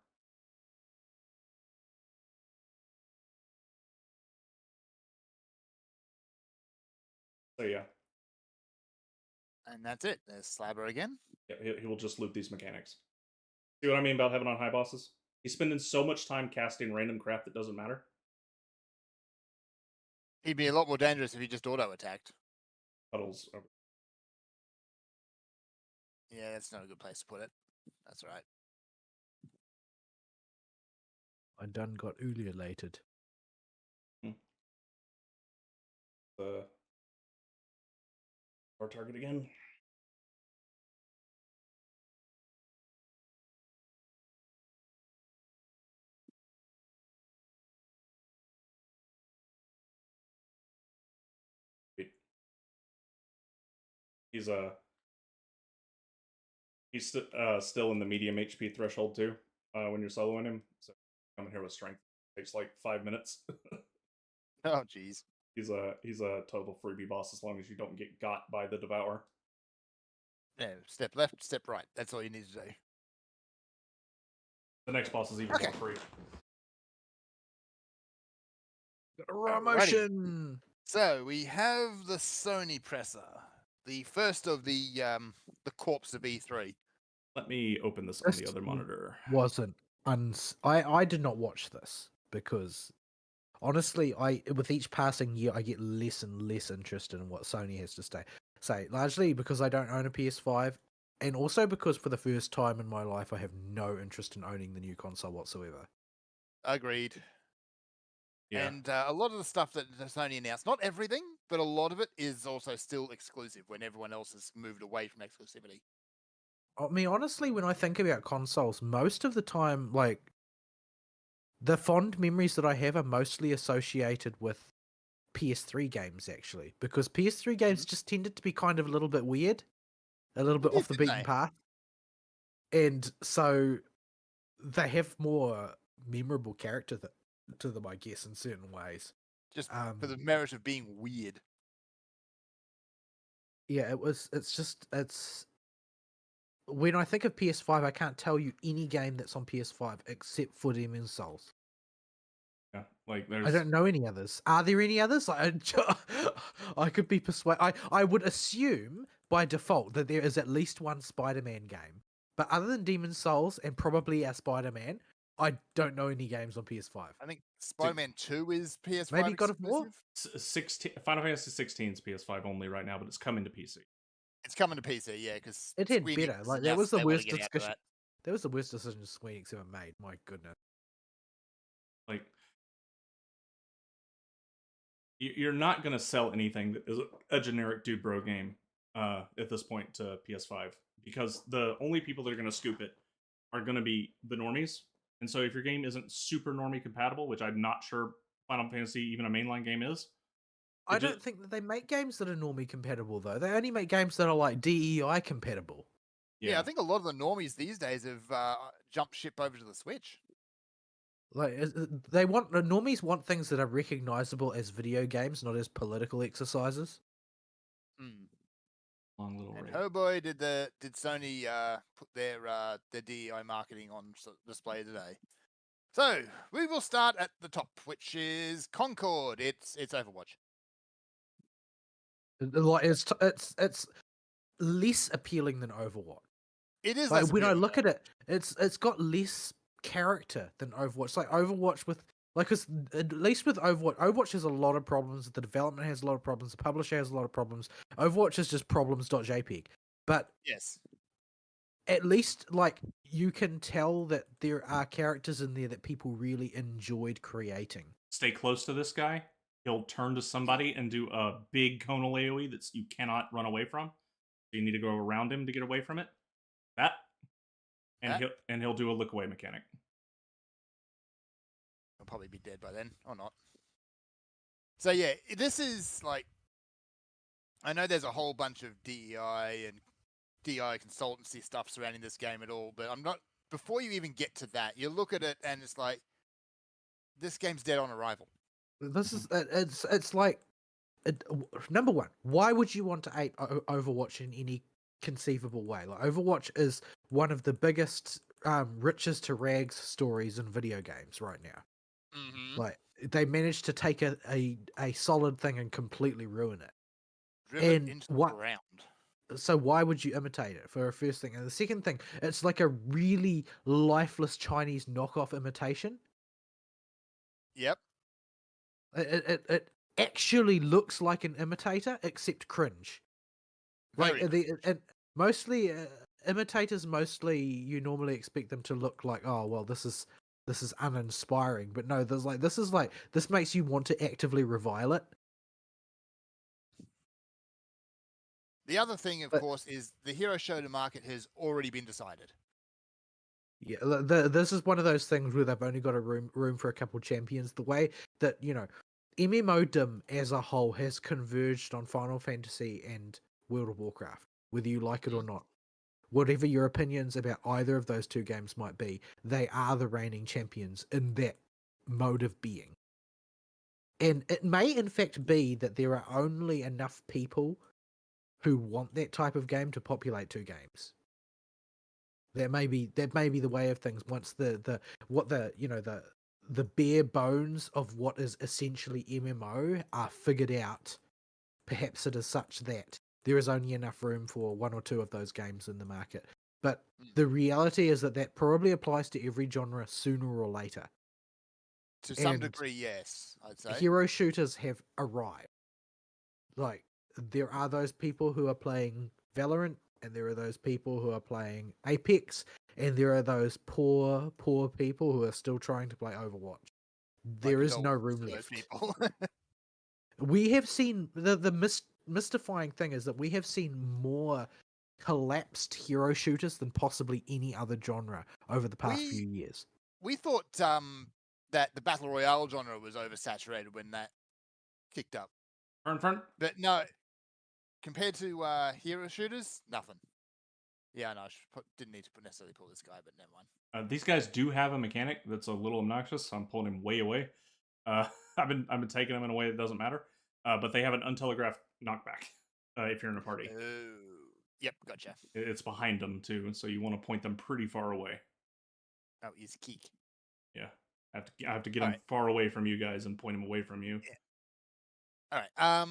So yeah. And that's it. There's Slabber again. Yeah, he will just loop these mechanics. See what I mean about having on high bosses? He's spending so much time casting random crap that doesn't matter. He'd be a lot more dangerous if he just auto-attacked. Puddles over. Yeah, that's not a good place to put it. That's right. I done got ululated. Our target again. He's still in the medium HP threshold too. When you're soloing him, so coming here with strength takes like 5 minutes. Oh, jeez. He's a total freebie boss as long as you don't get got by the devour. Yeah, step left, step right. That's all you need to do. The next boss is even more free. Motion. So we have the Sony presser, the first of the corpse of E3. Let me open this on the other monitor. Wasn't I did not watch this because honestly, with each passing year I get less and less interested in what Sony has to say. Largely because I don't own a PS5, and also because for the first time in my life I have no interest in owning the new console whatsoever. Agreed. Yeah. And a lot of the stuff that Sony announced, not everything, but a lot of it is also still exclusive when everyone else has moved away from exclusivity. I mean, honestly, when I think about consoles, most of the time, like, the fond memories that I have are mostly associated with PS3 games, actually, because PS3 games just tended to be kind of a little bit weird, a little bit off the beaten path. And so they have more memorable character to them, I guess, in certain ways. Just for the merit of being weird. Yeah, it's when I think of PS5, I can't tell you any game that's on PS5 except for Demon's Souls. Yeah, like there's. I don't know any others. Are there any others? I could be persuaded. I would assume by default that there is at least one Spider-Man game. But other than Demon's Souls and probably our Spider-Man, I don't know any games on PS5. I think Spider-Man 2 is PS5 Maybe God of War? 16, Final Fantasy 16 is PS5 only right now, but it's coming to PC. It's coming to PC, yeah, because it had better. Like that was the worst discussion. That was the worst decision Square Enix ever made. My goodness. Like, you're not gonna sell anything that is a generic dude bro game at this point to PS5 because the only people that are gonna scoop it are gonna be the normies. And so if your game isn't super normie compatible, which I'm not sure Final Fantasy even a mainline game is. I don't think that they make games that are normie compatible though. They only make games that are like DEI compatible. Yeah, I think a lot of the normies these days have jumped ship over to the Switch. Like normies want things that are recognizable as video games, not as political exercises. Long little and oh boy, did Sony put their DEI marketing on display today. So we will start at the top, which is Concord. It's Overwatch. Like it's less appealing than Overwatch. It is like when I look at it, it's got less character than Overwatch. Like Overwatch with because at least with Overwatch has a lot of problems. The development has a lot of problems. The publisher has a lot of problems. Overwatch is just problems.jpg. But yes, at least like you can tell that there are characters in there that people really enjoyed creating. Stay close to this guy. He'll turn to somebody and do a big conal AoE that you cannot run away from. So you need to go around him to get away from it. And he'll do a look away mechanic. He'll probably be dead by then, or not. So yeah, this is like, I know there's a whole bunch of DEI and DEI consultancy stuff surrounding this game at all, but I'm not before you even get to that, you look at it and it's like, this game's dead on arrival. This is it's like number one. Why would you want to ape Overwatch in any conceivable way? Like Overwatch is one of the biggest, riches to rags stories in video games right now. Mm-hmm. Like they managed to take a solid thing and completely ruin it. Driven and into the what- ground. So why would you imitate it for a first thing? And the second thing, it's like a really lifeless Chinese knockoff imitation. Yep. It actually looks like an imitator, except cringe. Right? Very And mostly imitators. Mostly, you normally expect them to look like, oh well, this is uninspiring. But no, this makes you want to actively revile it. The other thing, of But- course, is the hero shooter market has already been decided. Yeah, this is one of those things where they've only got a room for a couple champions. The way that MMOdom as a whole has converged on Final Fantasy and World of Warcraft, whether you like it or not. Whatever your opinions about either of those two games might be, they are the reigning champions in that mode of being. And it may in fact be that there are only enough people who want that type of game to populate two games. That may be the way of things once the bare bones of what is essentially MMO are figured out. Perhaps it is such that there is only enough room for one or two of those games in the market. But the reality is that probably applies to every genre sooner or later. To some And degree, yes, I'd say. Hero shooters have arrived. Like, there are those people who are playing Valorant, and there are those people who are playing Apex, and there are those poor people who are still trying to play Overwatch. There is no room Those left. people. We have seen the mystifying thing is that we have seen more collapsed hero shooters than possibly any other genre over the past few years. We thought that the battle royale genre was oversaturated when that kicked up, Fern? but no. Compared to hero shooters, nothing. Yeah, no, didn't need to necessarily pull this guy, but never mind. These guys do have a mechanic that's a little obnoxious, so I'm pulling him way away. I've been taking him in a way that doesn't matter. But they have an untelegraphed knockback if you're in a party. Oh, yep, gotcha. It's behind them too, so you want to point them pretty far away. Oh, he's a keek. Yeah, I have to get him far away from you guys and point him away from you. Yeah. All right.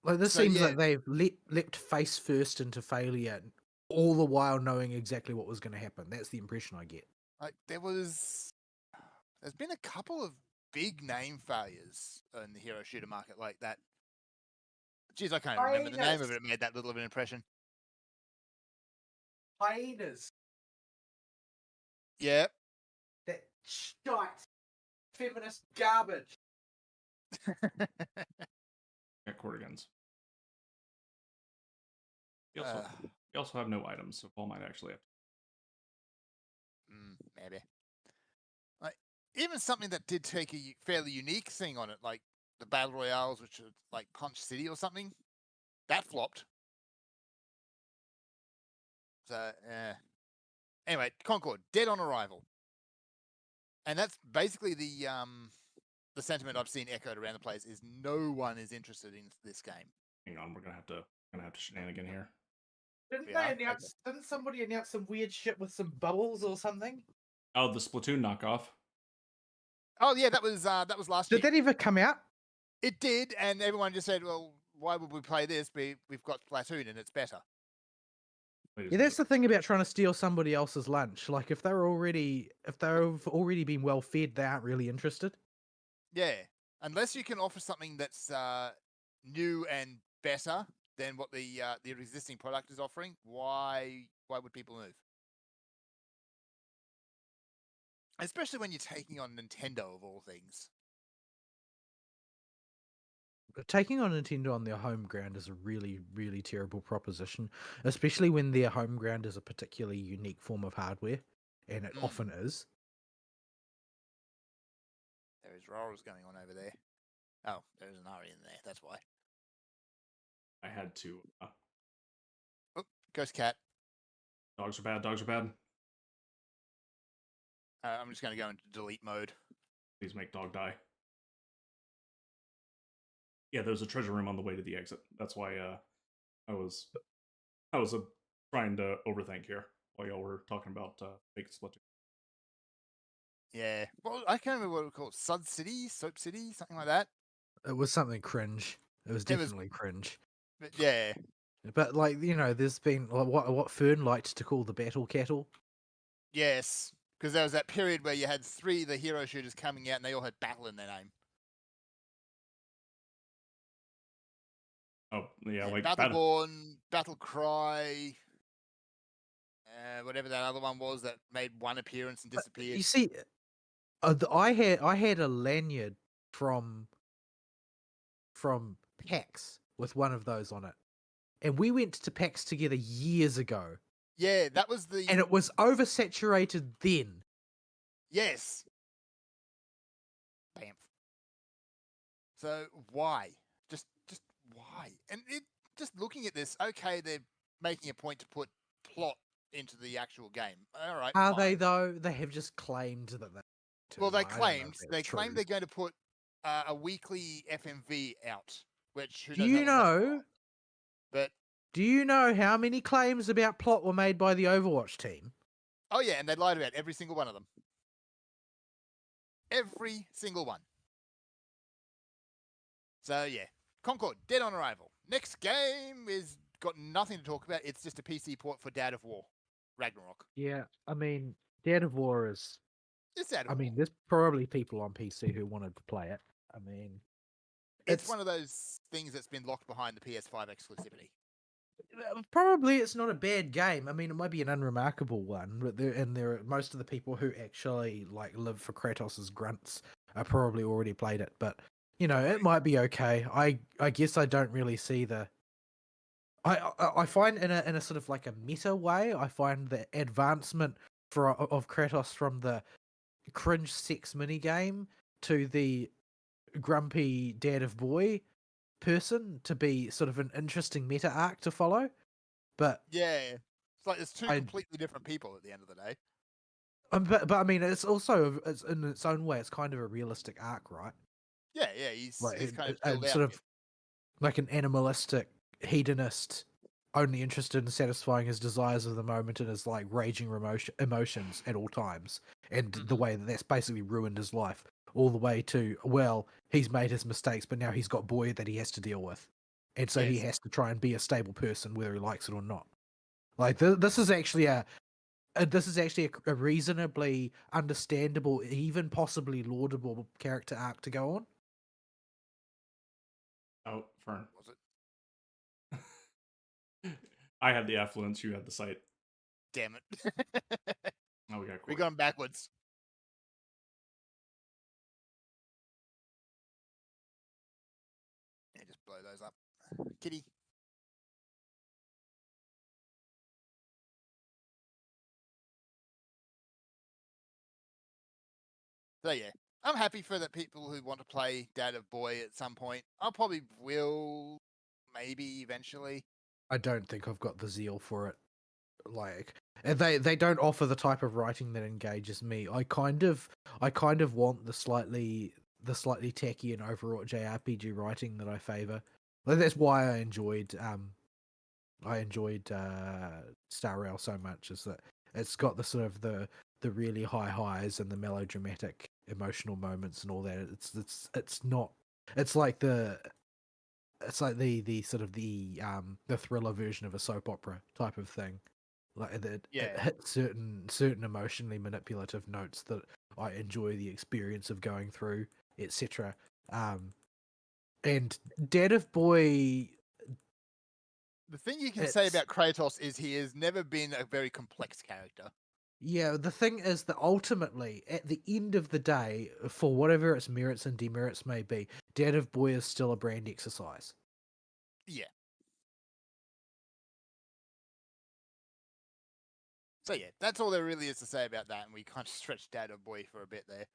Like this So, seems yeah. like they've leapt face first into failure, all the while knowing exactly what was going to happen. That's the impression I get. Like there's been a couple of big name failures in the hero shooter market like that. Jeez, I can't even remember the name of it. It made that little of an impression. Hyenas. Yeah. That shite. Feminist garbage. Got quarter guns. You also have no items, so Paul might actually have. Maybe. Like even something that did take a fairly unique thing on it, like the battle royales, which are like Punch City or something, that flopped. So, anyway, Concord, dead on arrival, and that's basically the sentiment I've seen echoed around the place. Is no one is interested in this game. Hang on, we're gonna have to shenanigan here. Didn't somebody announce some weird shit with some bubbles or something? Oh, the Splatoon knockoff. Oh yeah, that was last year. Did that ever come out? It did, and everyone just said, "Well, why would we play this? We've got Splatoon, and it's better." Yeah, that's the thing about trying to steal somebody else's lunch. Like if they've already been well fed, they aren't really interested. Yeah, unless you can offer something that's new and better than what the existing product is offering, why would people move? Especially when you're taking on Nintendo of all things. Taking on Nintendo on their home ground is a really, really terrible proposition, especially when their home ground is a particularly unique form of hardware, and it often is. There is roars going on over there. Oh, there's an Ari in there. That's why. I had to. Oh, ghost cat. Dogs are bad. Dogs are bad. I'm just going to go into delete mode. Please make dog die. Yeah, there's a treasure room on the way to the exit. That's why I was trying to overthink here while y'all were talking about fake Splatoon. Yeah. Well, I can't remember what it was called. Sud City? Soap City? Something like that. It was something cringe. It was It was- definitely cringe. But yeah. But like there's been what Fern liked to call the battle kettle. Yes. Because there was that period where you had 3 of the hero shooters coming out and they all had battle in their name. Oh yeah, like Battleborn, Battle Cry, whatever that other one was that made one appearance and disappeared. You see, I had a lanyard from PAX with one of those on it, and we went to PAX together years ago, Yeah, that was the and it was oversaturated then. yes. Bamf. So why? Just why? And just looking at this, okay, they're making a point to put plot into the actual game. All right. Are fine. they though? They have just claimed that they. Well, they I don't know if claimed that's true. they're going to put a weekly FMV out, which who Do knows you how long that'll know? last. But Do you know how many claims about plot were made by the Overwatch team? oh yeah, and they lied about every single one of them. Every single one. So yeah, Concord, dead on arrival. Next game is got nothing to talk about. It's just a PC port for Dad of War, Ragnarok. Yeah, I mean, Dead of War is. It's Dad of I War. mean, there's probably people on PC who wanted to play it. I mean, It's one of those things that's been locked behind the PS5 exclusivity. probably it's not a bad game. I mean, it might be an unremarkable one, but there most of the people who actually like live for Kratos's grunts are probably already played it. But it might be okay. I guess I don't really see the. I find in a sort of like a meta way, I find the advancement of Kratos from the cringe sex minigame to the grumpy dad of boy person to be sort of an interesting meta arc to follow. But yeah, it's like there's two completely different people at the end of the day. but I mean, it's also it's in its own way. It's kind of a realistic arc, right? Yeah, he's kind of chilled sort out. of like an animalistic hedonist, only interested in satisfying his desires of the moment and his like raging emotions at all times, and the way that's basically ruined his life. All the way to, well, he's made his mistakes, but now he's got Boy that he has to deal with. And so he has to try and be a stable person, whether he likes it or not. Like, this is actually a reasonably understandable, even possibly laudable character arc to go on. Oh, Fern. Was it? I had the affluence, you had the site. Damn it. Oh, we got We're going backwards. Yeah, just blow those up. Kitty. So yeah, I'm happy for the people who want to play Dad of Boy at some point. I probably will, maybe eventually. I don't think I've got the zeal for it. Like, they don't offer the type of writing that engages me. I kind of want the slightly tacky and Overwatch JRPG writing that I favor. Like, that's why I enjoyed Star Rail so much, is that it's got the sort of the really high highs and the melodramatic emotional moments and all that. It's not. It's like the sort of the thriller version of a soap opera type of thing. Like it hits certain emotionally manipulative notes that I enjoy the experience of going through, etc. And Dead of Boy. The thing you can say about Kratos is he has never been a very complex character. Yeah, the thing is that ultimately, at the end of the day, for whatever its merits and demerits may be, Dead of Boy is still a brand exercise. Yeah. So yeah, that's all there really is to say about that, and we kind of stretched Dad of Boy for a bit there,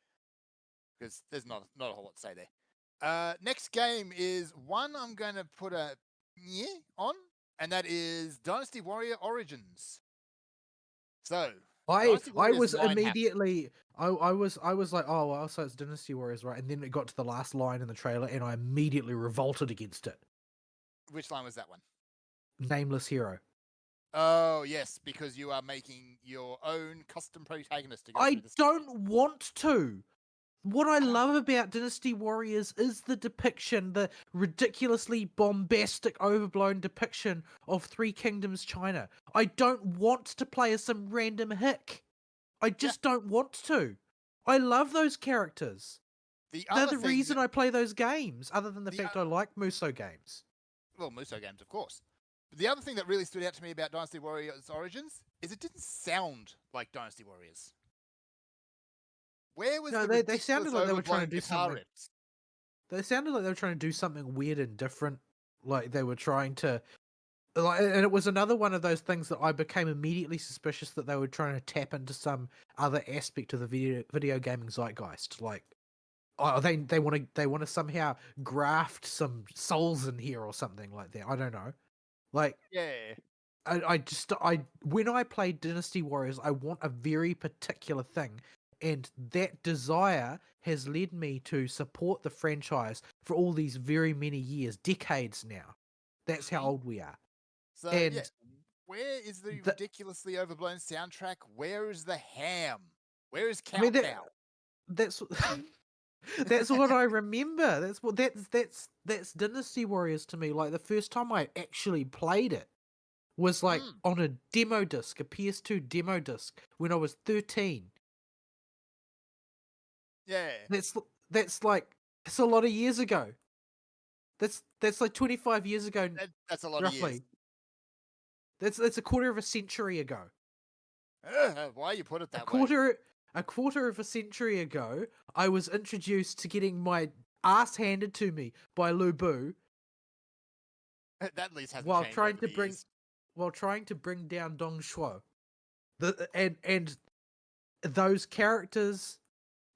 because there's not a whole lot to say there. Next game is one I'm going to put a on, and that is Dynasty Warrior Origins. So, Dynasty I Warriors was 9 happened. immediately I was like, oh well, so it's Dynasty Warriors, right? And then it got to the last line in the trailer, and I immediately revolted against it. Which line was that one? Nameless Hero. Oh yes, because you are making your own custom protagonist to go I through this. don't want to. What I love about Dynasty Warriors is the depiction, the ridiculously bombastic, overblown depiction of Three Kingdoms China. I don't want to play as some random hick. I just don't want to. I love those characters. The They're other the thing reason that, I play those games, other than the The fact I like Muso games. well, Muso games, of course. But the other thing that really stood out to me about Dynasty Warriors Origins is it didn't sound like Dynasty Warriors. Where was No, the they sounded like they were trying to overblown do guitar something. riffs? They sounded like they were trying to do something weird and different. Like they were trying to, like, and it was another one of those things that I became immediately suspicious that they were trying to tap into some other aspect of the video gaming zeitgeist. Like, oh, they want to somehow graft some souls in here or something like that. I don't know. Like, Yeah. I when I play Dynasty Warriors, I want a very particular thing, and that desire has led me to support the franchise for all these very many years, decades now. That's how Mhm. old we are. So And yeah, where is the the- ridiculously overblown soundtrack? Where is the ham? Where is Cow I mean, Cow? that's that's what I remember. That's Dynasty Warriors to me. Like the first time I actually played it was like on a demo disc, a PS2 demo disc, when I was 13. Yeah. That's like it's a lot of years ago. That's like 25 years ago, That's a lot of years. roughly. That's a quarter of a century ago. Why you put it A that way? quarter of a century ago, I was introduced to getting my ass handed to me by Lu Bu That at least hasn't while changed trying over to the bring years. down Dong Shuo. And those characters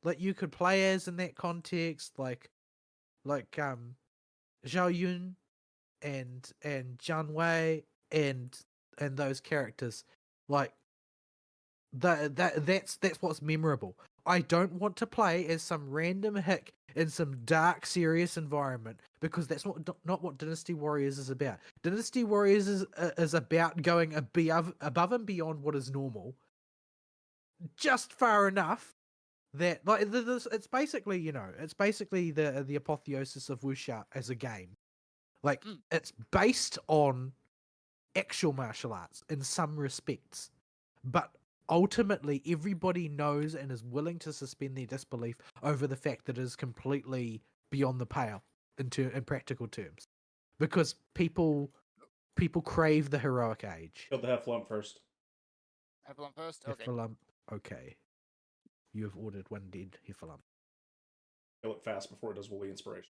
that you could play as in that context, like Zhao Yun and Jian Wei and those characters, like that's what's memorable. I don't want to play as some random hick in some dark, serious environment because that's not what Dynasty Warriors is about. Dynasty Warriors is about going above and beyond what is normal, just far enough that like it's basically the apotheosis of wuxia as a game. Like it's based on actual martial arts in some respects, but ultimately everybody knows and is willing to suspend their disbelief over the fact that it is completely beyond the pale in practical terms, because people crave the heroic age. Killed the Heffalump first. Heffalump first? Okay. Heffalump, okay. You have ordered one dead Heffalump. Kill it fast before it does woolly inspiration.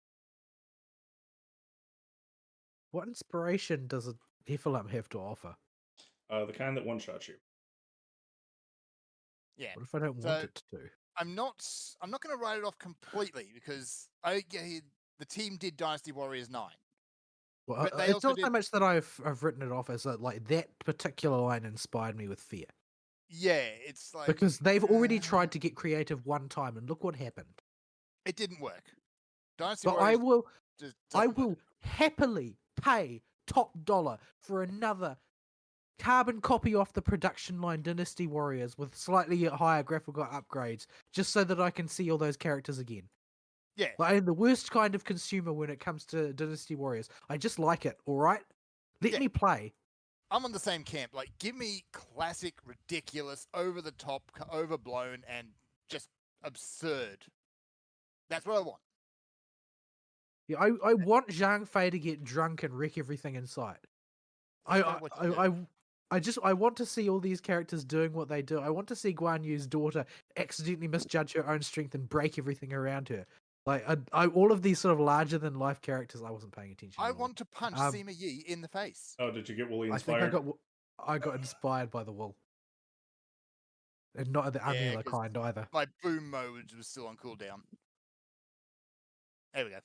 What inspiration does a Heffalump have to offer? The kind that one-shots you. Yeah. What if I don't So- want it to? I'm not going to write it off completely because the team did Dynasty Warriors 9. Well, But they it's also not so did- much that I've written it off as like that particular line inspired me with fear, Yeah, it's like because they've already tried to get creative one time and look what happened. it didn't work. Dynasty But Warriors I doesn't work. will happily pay top dollar for another carbon copy off the production line Dynasty Warriors with slightly higher graphical upgrades, just so that I can see all those characters again. Yeah. Like, I'm the worst kind of consumer when it comes to Dynasty Warriors. I just like it, alright? Let Yeah. me play. I'm on the same camp. Like, give me classic, ridiculous, over the top, overblown, and just absurd. That's what I want. Yeah, I want Zhang Fei to get drunk and wreck everything in sight. Isn't that what you do? I want to see all these characters doing what they do. I want to see Guan Yu's daughter accidentally misjudge her own strength and break everything around her. Like all of these sort of larger than life characters, I wasn't paying attention. I at all. want to punch Um, Sima Yi in the face. Oh, did you get woolly I think inspired? I got inspired by the wool, and not the Yeah, unhealer 'cause kind either. My boom mode was still on cooldown. There we go.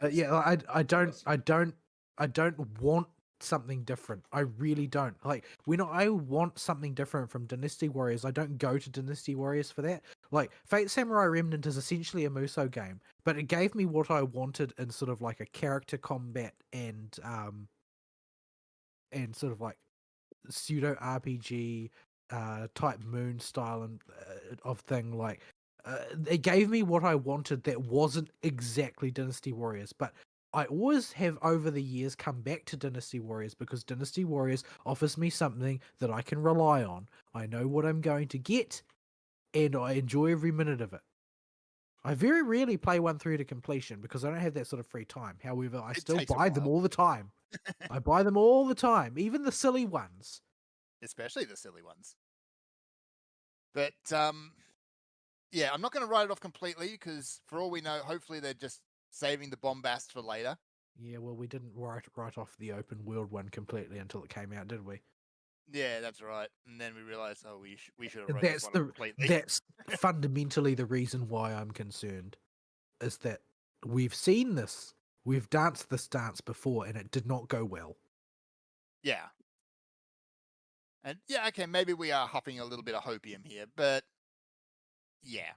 Yeah, I don't want something different. I really don't. Like, when I want something different from Dynasty Warriors, I don't go to Dynasty Warriors for that. Like, Fate Samurai Remnant is essentially a Muso game, but it gave me what I wanted in sort of like a character combat and sort of like pseudo RPG type moon style and of thing. Like, it gave me what I wanted that wasn't exactly Dynasty Warriors, but I always have over the years come back to Dynasty Warriors because Dynasty Warriors offers me something that I can rely on. I know what I'm going to get, and I enjoy every minute of it. I very rarely play one through to completion because I don't have that sort of free time. However, I It still takes a buy them while. all the time. I buy them all the time, even the silly ones. Especially the silly ones. But yeah, I'm not going to write it off completely because for all we know, hopefully they're just saving the bombast for later. Yeah, well, we didn't write off the open world one completely until it came out, did we? Yeah, that's right. And then we realized, oh, we should have And wrote this one off completely. that's fundamentally the reason why I'm concerned, is that we've seen this, we've danced this dance before, and it did not go well. Yeah. And yeah, okay, maybe we are huffing a little bit of hopium here, but yeah,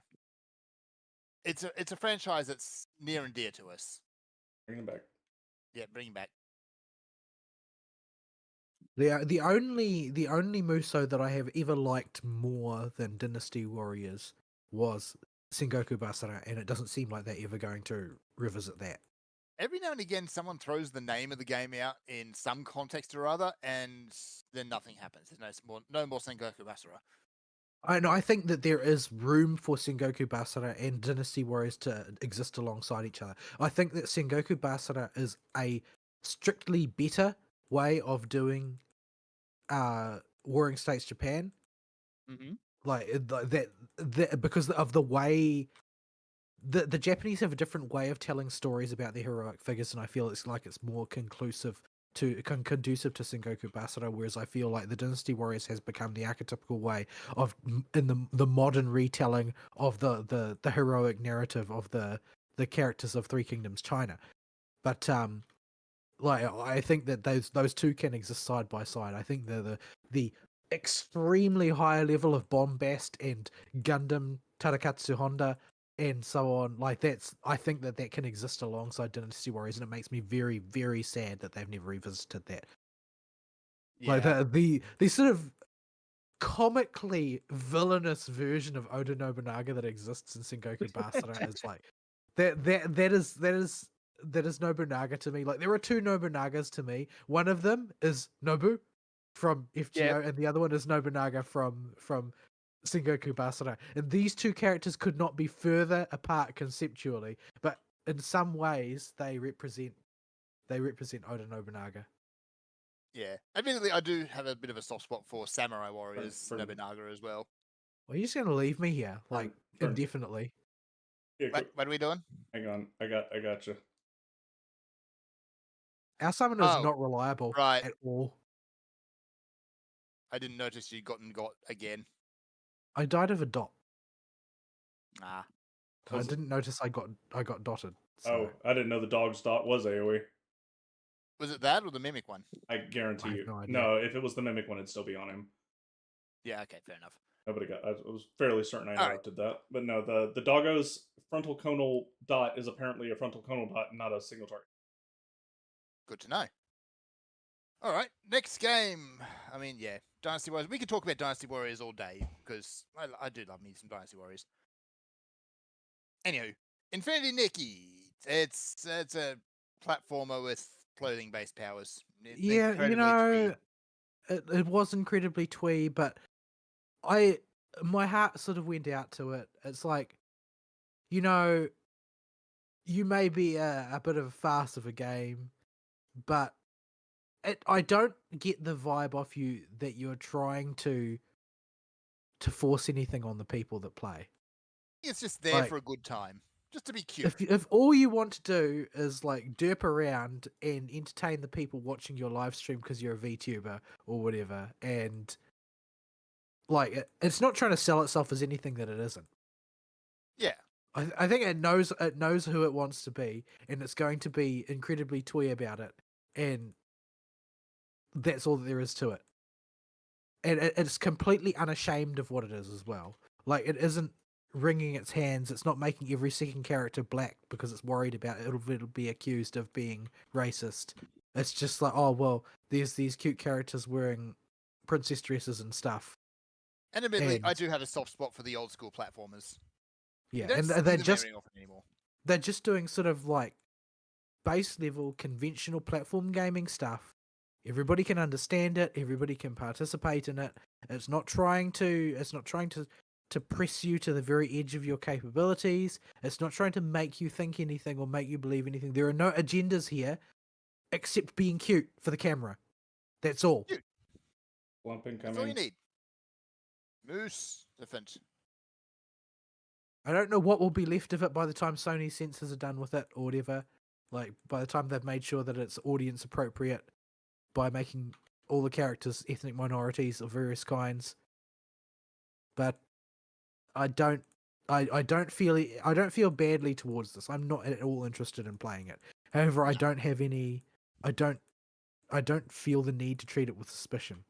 it's a franchise that's near and dear to us. Bring them back. Yeah, bring it back. The only Muso that I have ever liked more than Dynasty Warriors was Sengoku Basara, and it doesn't seem like they're ever going to revisit that. Every now and again, someone throws the name of the game out in some context or other, and then nothing happens. There's no more Sengoku Basara. I think that there is room for Sengoku Basara and Dynasty Warriors to exist alongside each other. I think that Sengoku Basara is a strictly better way of doing Warring States Japan. Mm-hmm. Like that because of the way the Japanese have a different way of telling stories about their heroic figures, and I feel it's more conducive to Sengoku Basara, whereas I feel like the Dynasty Warriors has become the archetypical way of in the modern retelling of the heroic narrative of the characters of Three Kingdoms China. But like I think that those two can exist side by side. I think the extremely high level of bombast and Gundam Tadakatsu Honda and so on, like I think that can exist alongside Dynasty Warriors, and it makes me very, very sad that they've never revisited that. Yeah. Like the sort of comically villainous version of Oda Nobunaga that exists in Sengoku Basara is like that is Nobunaga to me. Like there are two Nobunagas to me. One of them is Nobu from FGO, and the other one is Nobunaga from Sengoku Basara. And these two characters could not be further apart conceptually, but in some ways they represent Oda Nobunaga. Yeah. Admittedly, I do have a bit of a soft spot for Samurai Warriors Nobunaga as well. Well, you're just gonna leave me here, like indefinitely. Yeah, What are we doing? hang on, I got you. Our summoner is not reliable right. at all. I didn't notice you got again. I died of a dot. Ah. I didn't notice I got dotted. So. Oh, I didn't know the dog's dot was AoE. Was it that or the Mimic one? I guarantee you. No idea. No, if it was the Mimic one, it'd still be on him. Yeah, okay, fair enough. Nobody got. I was fairly certain I interrupted that, but no. The doggo's frontal conal dot is apparently a frontal conal dot, not a single target. Good to know. All right, next game. I mean, yeah, Dynasty Warriors. We could talk about Dynasty Warriors all day because I do love me some Dynasty Warriors. Anywho, Infinity Nikki. It's a platformer with clothing-based powers. Yeah, you know, it was incredibly twee, but my heart sort of went out to it. It's like, you know, you may be a bit of a farce of a game, but I don't get the vibe off you that you're trying to force anything on the people that play. It's just there for a good time, just to be cute. If all you want to do is like derp around and entertain the people watching your live stream because you're a VTuber or whatever, and like it's not trying to sell itself as anything that it isn't. Yeah. I think it knows who it wants to be, and it's going to be incredibly twee about it. And that's all that there is to it. And it's completely unashamed of what it is as well. Like, it isn't wringing its hands. It's not making every second character black because it's worried about it'll be accused of being racist. It's just like, oh well, there's these cute characters wearing princess dresses and stuff. And admittedly, I And- do have a soft spot for the old school platformers. You Yeah, don't and see they're them just very often anymore. they're just doing sort of like base level conventional platform gaming stuff. Everybody can understand it. Everybody can participate in it. It's not trying to press you to the very edge of your capabilities. It's not trying to make you think anything or make you believe anything. There are no agendas here except being cute for the camera. That's all. Cute. Lump That's all you incoming. need. Moose, different. I don't know what will be left of it by the time Sony censors are done with it or whatever. Like, by the time they've made sure that it's audience appropriate by making all the characters ethnic minorities of various kinds. But I don't feel badly towards this. I'm not at all interested in playing it. However, I don't feel the need to treat it with suspicion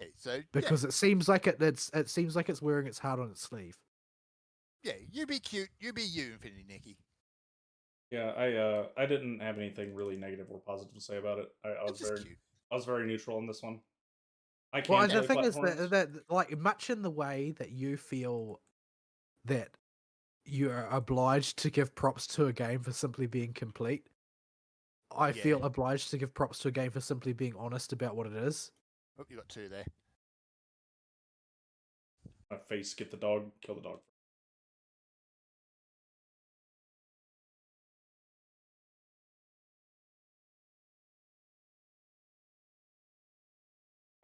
Okay, so because it seems like it's wearing its heart on its sleeve. yeah, you be cute, you be you, Infinity Nikki. Yeah, I didn't have anything really negative or positive to say about it. I was It's just very cute. I was very neutral on this one. I can't Well, play the thing is platforms. that like much in the way that you feel that you are obliged to give props to a game for simply being complete, I Yeah. feel obliged to give props to a game for simply being honest about what it is. Oh, you got two there. My face, get the dog, kill the dog.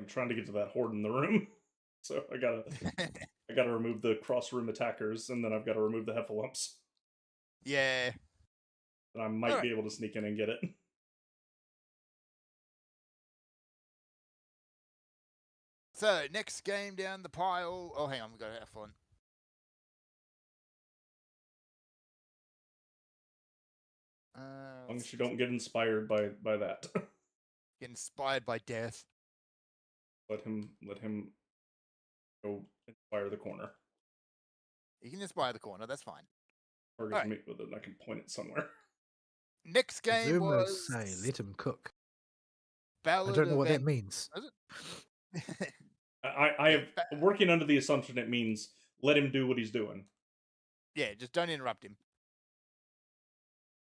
I'm trying to get to that horde in the room, so I gotta remove the cross room attackers, and then I've got to remove the heffalumps, Yeah. and I might be able to sneak in and get it. So next game down the pile. Oh, hang on, we gotta have fun. As long as you don't get inspired by that. Get inspired by death. let him go inspire the corner. You can inspire the corner. That's fine. Or Alright. meet with it, and I can point it somewhere. Next game Zoomers was say, "Let him cook." Ballad I don't know of what that An- means. Was it? I have working under the assumption it means let him do what he's doing. Yeah, just don't interrupt him.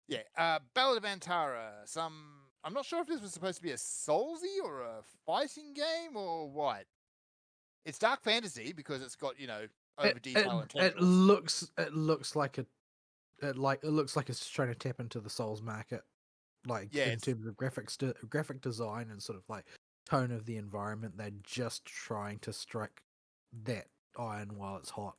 Yeah, Ballad of Antara. I'm not sure if this was supposed to be a Soulsy or a fighting game or what. It's dark fantasy because it's got over detail and It tendrils. looks like it looks like it's trying to tap into the Souls market, like Yeah, in it's- terms of graphic design and sort of like tone of the environment. They're just trying to strike that iron while it's hot.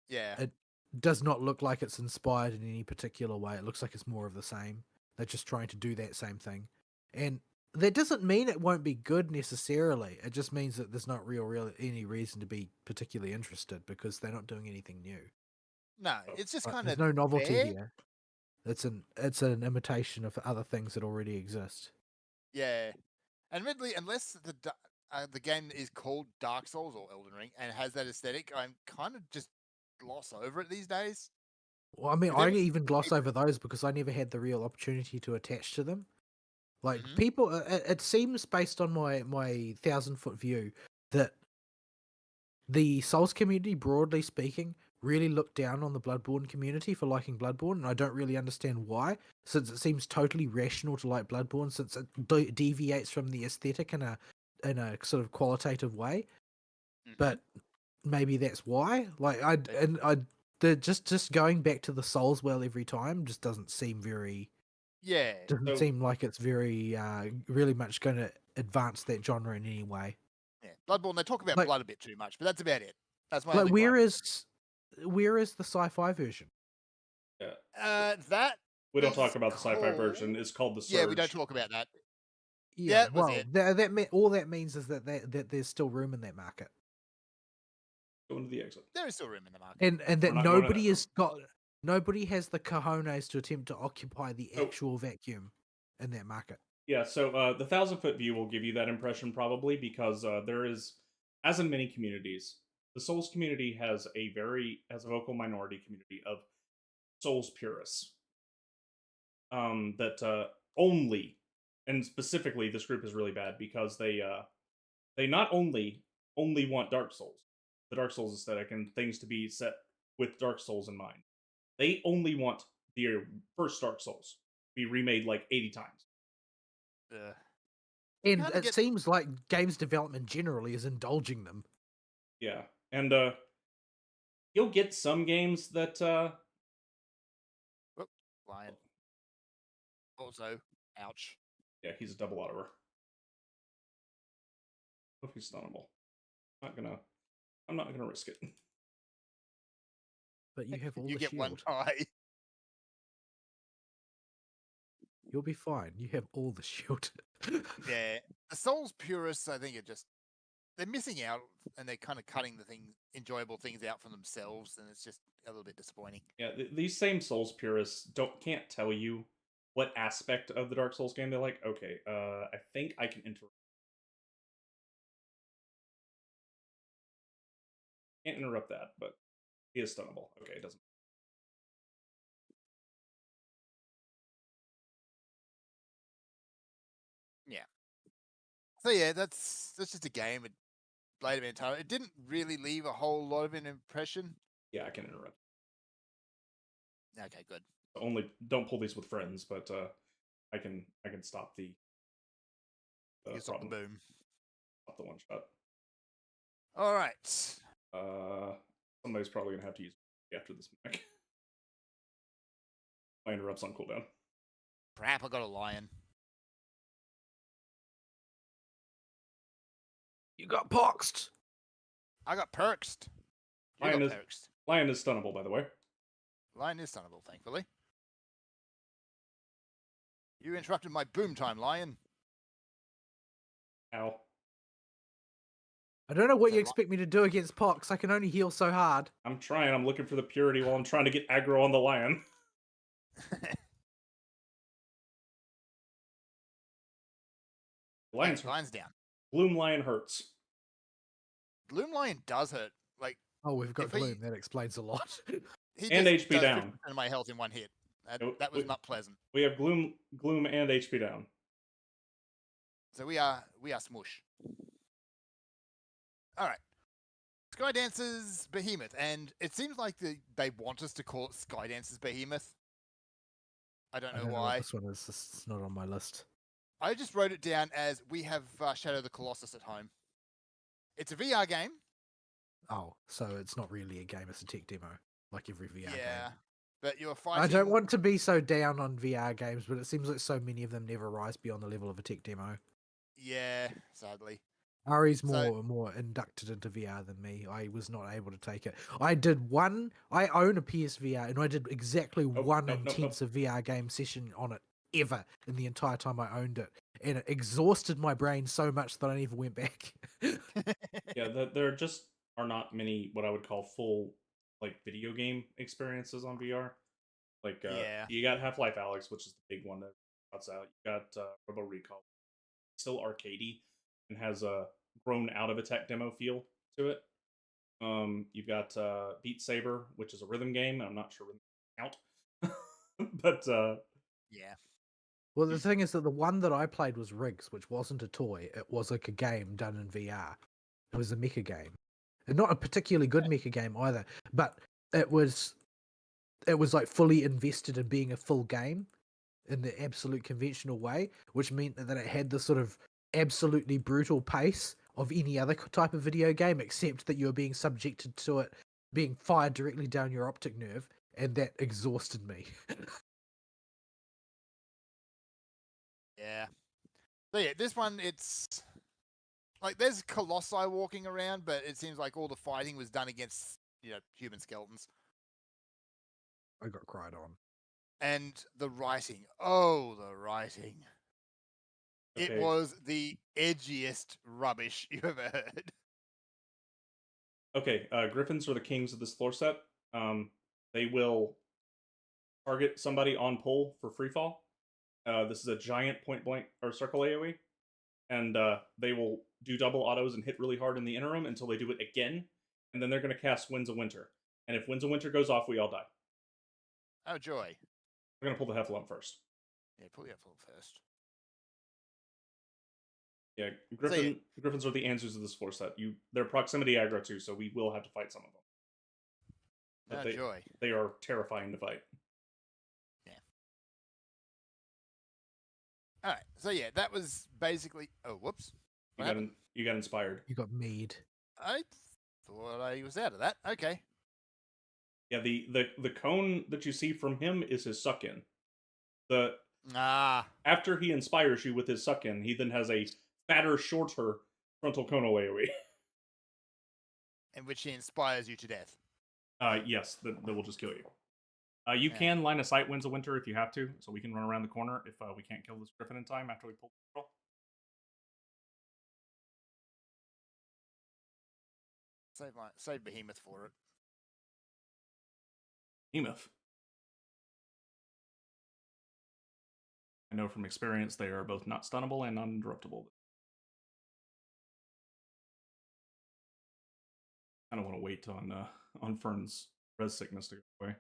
Yeah, It does not look like it's inspired in any particular way. It looks like it's more of the same. They're just trying to do that same thing, and that doesn't mean it won't be good necessarily. It just means that there's not really any reason to be particularly interested because they're not doing anything new. no, it's just Like, kind there's of no novelty there. here. It's an imitation of other things that already exist. Yeah, admittedly, unless the game is called Dark Souls or Elden Ring and has that aesthetic, I'm kind of just gloss over it these days. Well, I mean, But I then- even gloss over those because I never had the real opportunity to attach to them. Like Mhm. people, it seems based on my 1,000-foot view that the Souls community, broadly speaking, really look down on the Bloodborne community for liking Bloodborne, and I don't really understand why, since it seems totally rational to like Bloodborne, since it deviates from the aesthetic in a sort of qualitative way. Mhm. But maybe that's why. Like just going back to the Souls well every time just doesn't seem very. Yeah, Doesn't So- seem like it's very really much going to advance that genre in any way. yeah. Bloodborne. They talk about Like- blood a bit too much, but that's about it. That's my Like only where gripe. is the sci-fi version? Yeah. That We don't is talk about the sci-fi cool. version. It's called the Surge. Yeah, we don't talk about that. Yeah, that was well, it. that all that means is that there's still room in that market, Go into the exit. There is still room in the market. and that We're not going to nobody that has got nobody has the cojones to attempt to occupy the Oh. actual vacuum in that market. Yeah, so the 1,000 foot view will give you that impression probably because there is, as in many communities, the Souls community has a vocal minority community of Souls purists that only, and specifically this group is really bad because they not only want Dark Souls, the Dark Souls aesthetic and things to be set with Dark Souls in mind. They only want the first Dark Souls to be remade like 80 times. Uh, And Kinda it get- seems like games development generally is indulging them. Yeah, and you'll get some games that Lion. Also, ouch. yeah, he's a double autoer. Hope he's stunnable. I'm not gonna risk it. But you have all You the get one shield. die. You'll be fine. You have all the shield. Yeah, the Souls purists, I think, they're missing out, and they're kind of cutting the enjoyable things out from themselves, and it's just a little bit disappointing. Yeah, these same Souls purists can't tell you what aspect of the Dark Souls game they're like. Okay, I think I can interrupt. Can't interrupt that, but he is stunnable. Okay, it doesn't. So yeah, that's just a game. It played a bit of time. It didn't really leave a whole lot of an impression. Yeah, I can interrupt. Okay, good. Only don't pull these with friends, but I can stop the You can stop the problem. boom. Stop the one shot. All right. Somebody's probably gonna have to use it after this mech. My interrupts on cooldown. Crap, I got a lion. You got poxed. I got perked. You Lion got is- perked. Lion is stunnable, by the way. Lion is stunnable, thankfully. You interrupted my boom time, Lion. Ow. I don't know what So you expect me to do against pox. I can only heal so hard. I'm trying. I'm looking for the purity while I'm trying to get aggro on the lion. Lion's Lion's down. Gloom Lion hurts. Gloom Lion does hurt. Like, Oh, we've got If he- gloom. That explains a lot. he And just HP does down. 50% of my health in one hit. Nope, That was we- not pleasant. We have Gloom and HP down. So we are smush. All right. Skydancer's Behemoth, and it seems like they want us to call it Skydancer's Behemoth. I don't I know don't know what why. this one is. It's not on my list. I just wrote it down as we have Shadow the Colossus at home. It's a VR game. Oh, so it's not really a game. It's a tech demo, like every VR Yeah. game. But you're fighting. I don't want to be so down on VR games, but it seems like so many of them never rise beyond the level of a tech demo. Yeah, sadly. Ari's So- more inducted into VR than me. I was not able to take it. I own a PSVR, and I did exactly one nope. intensive VR game session on it ever in the entire time I owned it, and it exhausted my brain so much that I never went back. Yeah, there just are not many what I would call full like video game experiences on VR. Like Yeah. you got Half-Life Alyx, which is the big one that cuts out. You got Robo Recall, still arcadey and has a grown out of a tech demo feel to it. You've got Beat Saber, which is a rhythm game. I'm not sure rhythm count, but Yeah. Well, the thing is that the one that I played was Riggs, which wasn't a toy. It was like a game done in VR. It was a mecha game, and not a particularly good mecha game either. But it was like fully invested in being a full game in the absolute conventional way, which meant that it had the sort of absolutely brutal pace of any other type of video game, except that you were being subjected to it being fired directly down your optic nerve, and that exhausted me. Yeah. So yeah, this one, it's like there's colossi walking around, but it seems like all the fighting was done against, human skeletons. I got cried on. And the writing. Oh, the writing. Okay. It was the edgiest rubbish you ever heard. Okay, Griffins are the kings of this floor set. They will target somebody on pull for free fall. This is a giant point blank or circle AoE, and they will do double autos and hit really hard in the interim until they do it again, and then they're going to cast Winds of Winter. And if Winds of Winter goes off, we all die. Oh joy! We're going to pull the Heffalump first. Yeah, pull the apple first. Yeah, Griffins are the answers of this floor set. They're proximity aggro too, so we will have to fight some of them. But Joy! They are terrifying to fight. Yeah. All right. So yeah, that was basically. Oh, whoops! You got inspired. You got mead. I thought I was out of that. Okay. Yeah, the cone that you see from him is his suck in. After he inspires you with his suck in, he then has a fatter, shorter frontal conal AoE. In which he inspires you to death. Yes, that will just kill you. You can line of sight Winds of Winter if you have to, so we can run around the corner if we can't kill this Griffin in time after we pull the control. Save Behemoth for it. Behemoth. I know from experience they are both not stunnable and non-interruptible. I don't want to wait on Fern's res sickness to go away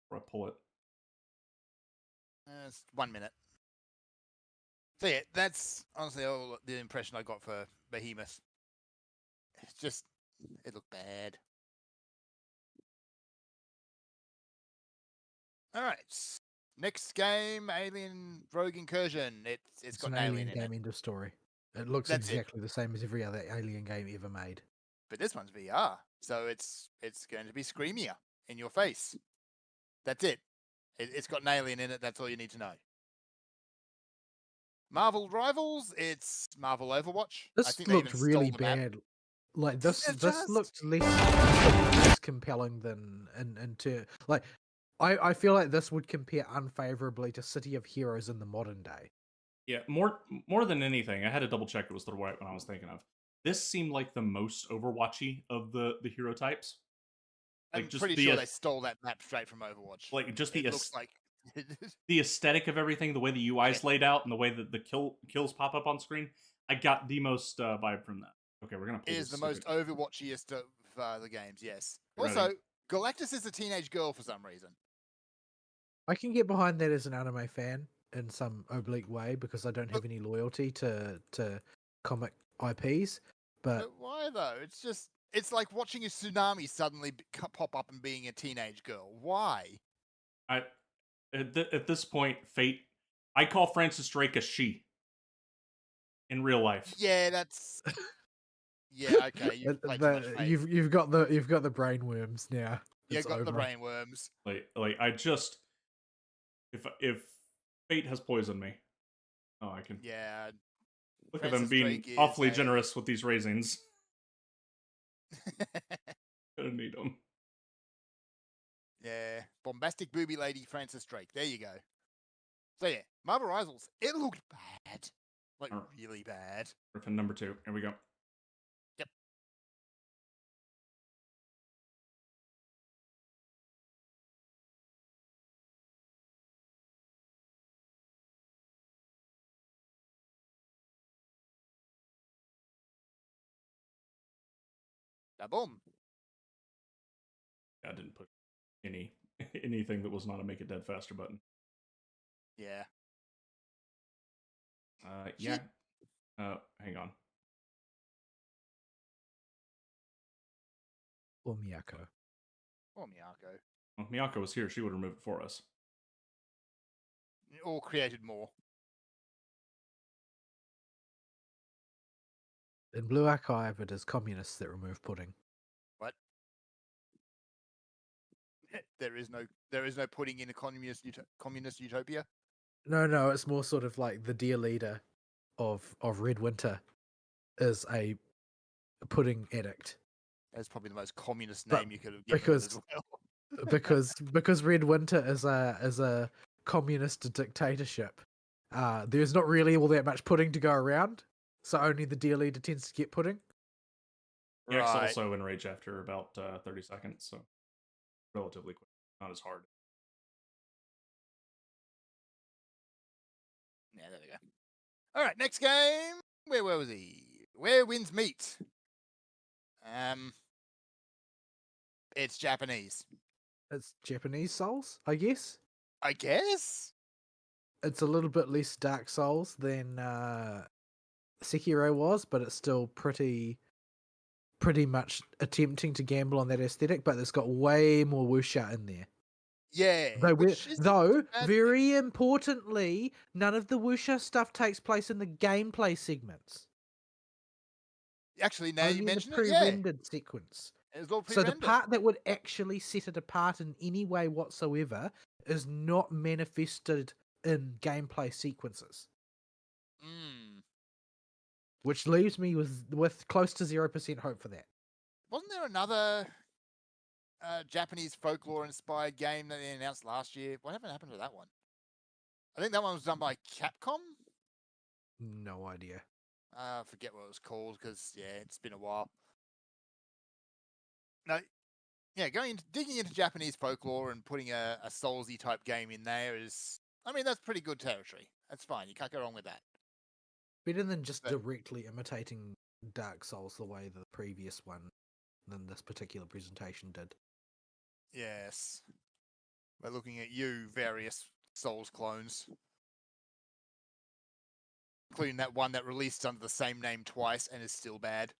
before I pull it. It's 1 minute. So yeah, that's honestly all the impression I got for Behemoth. It's just, it looked bad. All right, next game, Alien Rogue Incursion. It's got an an Alien in game, it. end of story. It looks exactly the same as every other Alien game ever made. But this one's VR, so it's going to be screamier in your face. That's it. It's got an alien in it. That's all you need to know. Marvel Rivals. It's Marvel Overwatch. This looked really bad. Like this looked less compelling than into like. I feel like this would compare unfavorably to City of Heroes in the modern day. Yeah, more than anything, I had to double check it was the right one I was thinking of. This seemed like the most Overwatchy of the hero types. Like, I'm pretty sure they stole that map straight from Overwatch. Like just looks like the aesthetic of everything, the way the UI's laid out, and the way that the kills pop up on screen. I got the most vibe from that. Okay, we're gonna pull is the most Overwatchiest of the games. Yes. Also, Ready? Galactus is a teenage girl for some reason. I can get behind that as an anime fan in some oblique way because I don't have any loyalty to comic IPs. But why though? It's like watching a tsunami suddenly pop up and being a teenage girl. Why? At this point, Fate. I call Francis Drake a she. In real life. Yeah, that's. Yeah, okay. You've got the brainworms now. You got the brainworms. Like I just. If Fate has poisoned me, I can. Yeah. Look at them being awfully generous with these raisins. Gonna need them. Yeah, bombastic booby lady Francis Drake. There you go. So yeah, Marvel Rivals. It looked bad, like really bad. Griffin number 2. Here we go. Yep. Boom. I didn't put anything that was not a make it dead faster button. Yeah. Yeah. Hang on. Or Miyako. Or Miyako. Well, if Miyako was here, she would remove it for us. Or created more. In Blue Archive, it is communists that remove pudding. What? There is no pudding in a communist utopia. No, it's more sort of like the dear leader of Red Winter is a pudding addict. That's probably the most communist name you could have given as well. because Red Winter is a communist dictatorship. There's not really all that much pudding to go around, so only the dear leader tends to get pudding. Rex also enrage after about 30 seconds, so relatively quick, not as hard. All right, next game. Where was he? Where Winds Meet. It's Japanese. It's Japanese Souls, I guess. I guess. It's a little bit less Dark Souls than Sekiro was, but it's still pretty much attempting to gamble on that aesthetic, but it's got way more wuxia in there. Yeah. Though very importantly, none of the wuxia stuff takes place in the gameplay segments. Actually, now Only you in mention the it, yeah. pre-rendered sequence. It's all So pre-rendered. the part that would actually set it apart in any way whatsoever is not manifested in gameplay sequences. Which leaves me with close to 0% hope for that. Wasn't there another Japanese folklore-inspired game that they announced last year? What happened to that one? I think that one was done by Capcom. No idea. I forget what it was called because it's been a while. No, yeah, digging into Japanese folklore and putting a Soulsy type game in there is, I mean, that's pretty good territory. That's fine. You can't go wrong with that. Better than just directly imitating Dark Souls the way the previous one than this particular presentation did. Yes. We're looking at you, various Souls clones. Including that one that released under the same name twice and is still bad.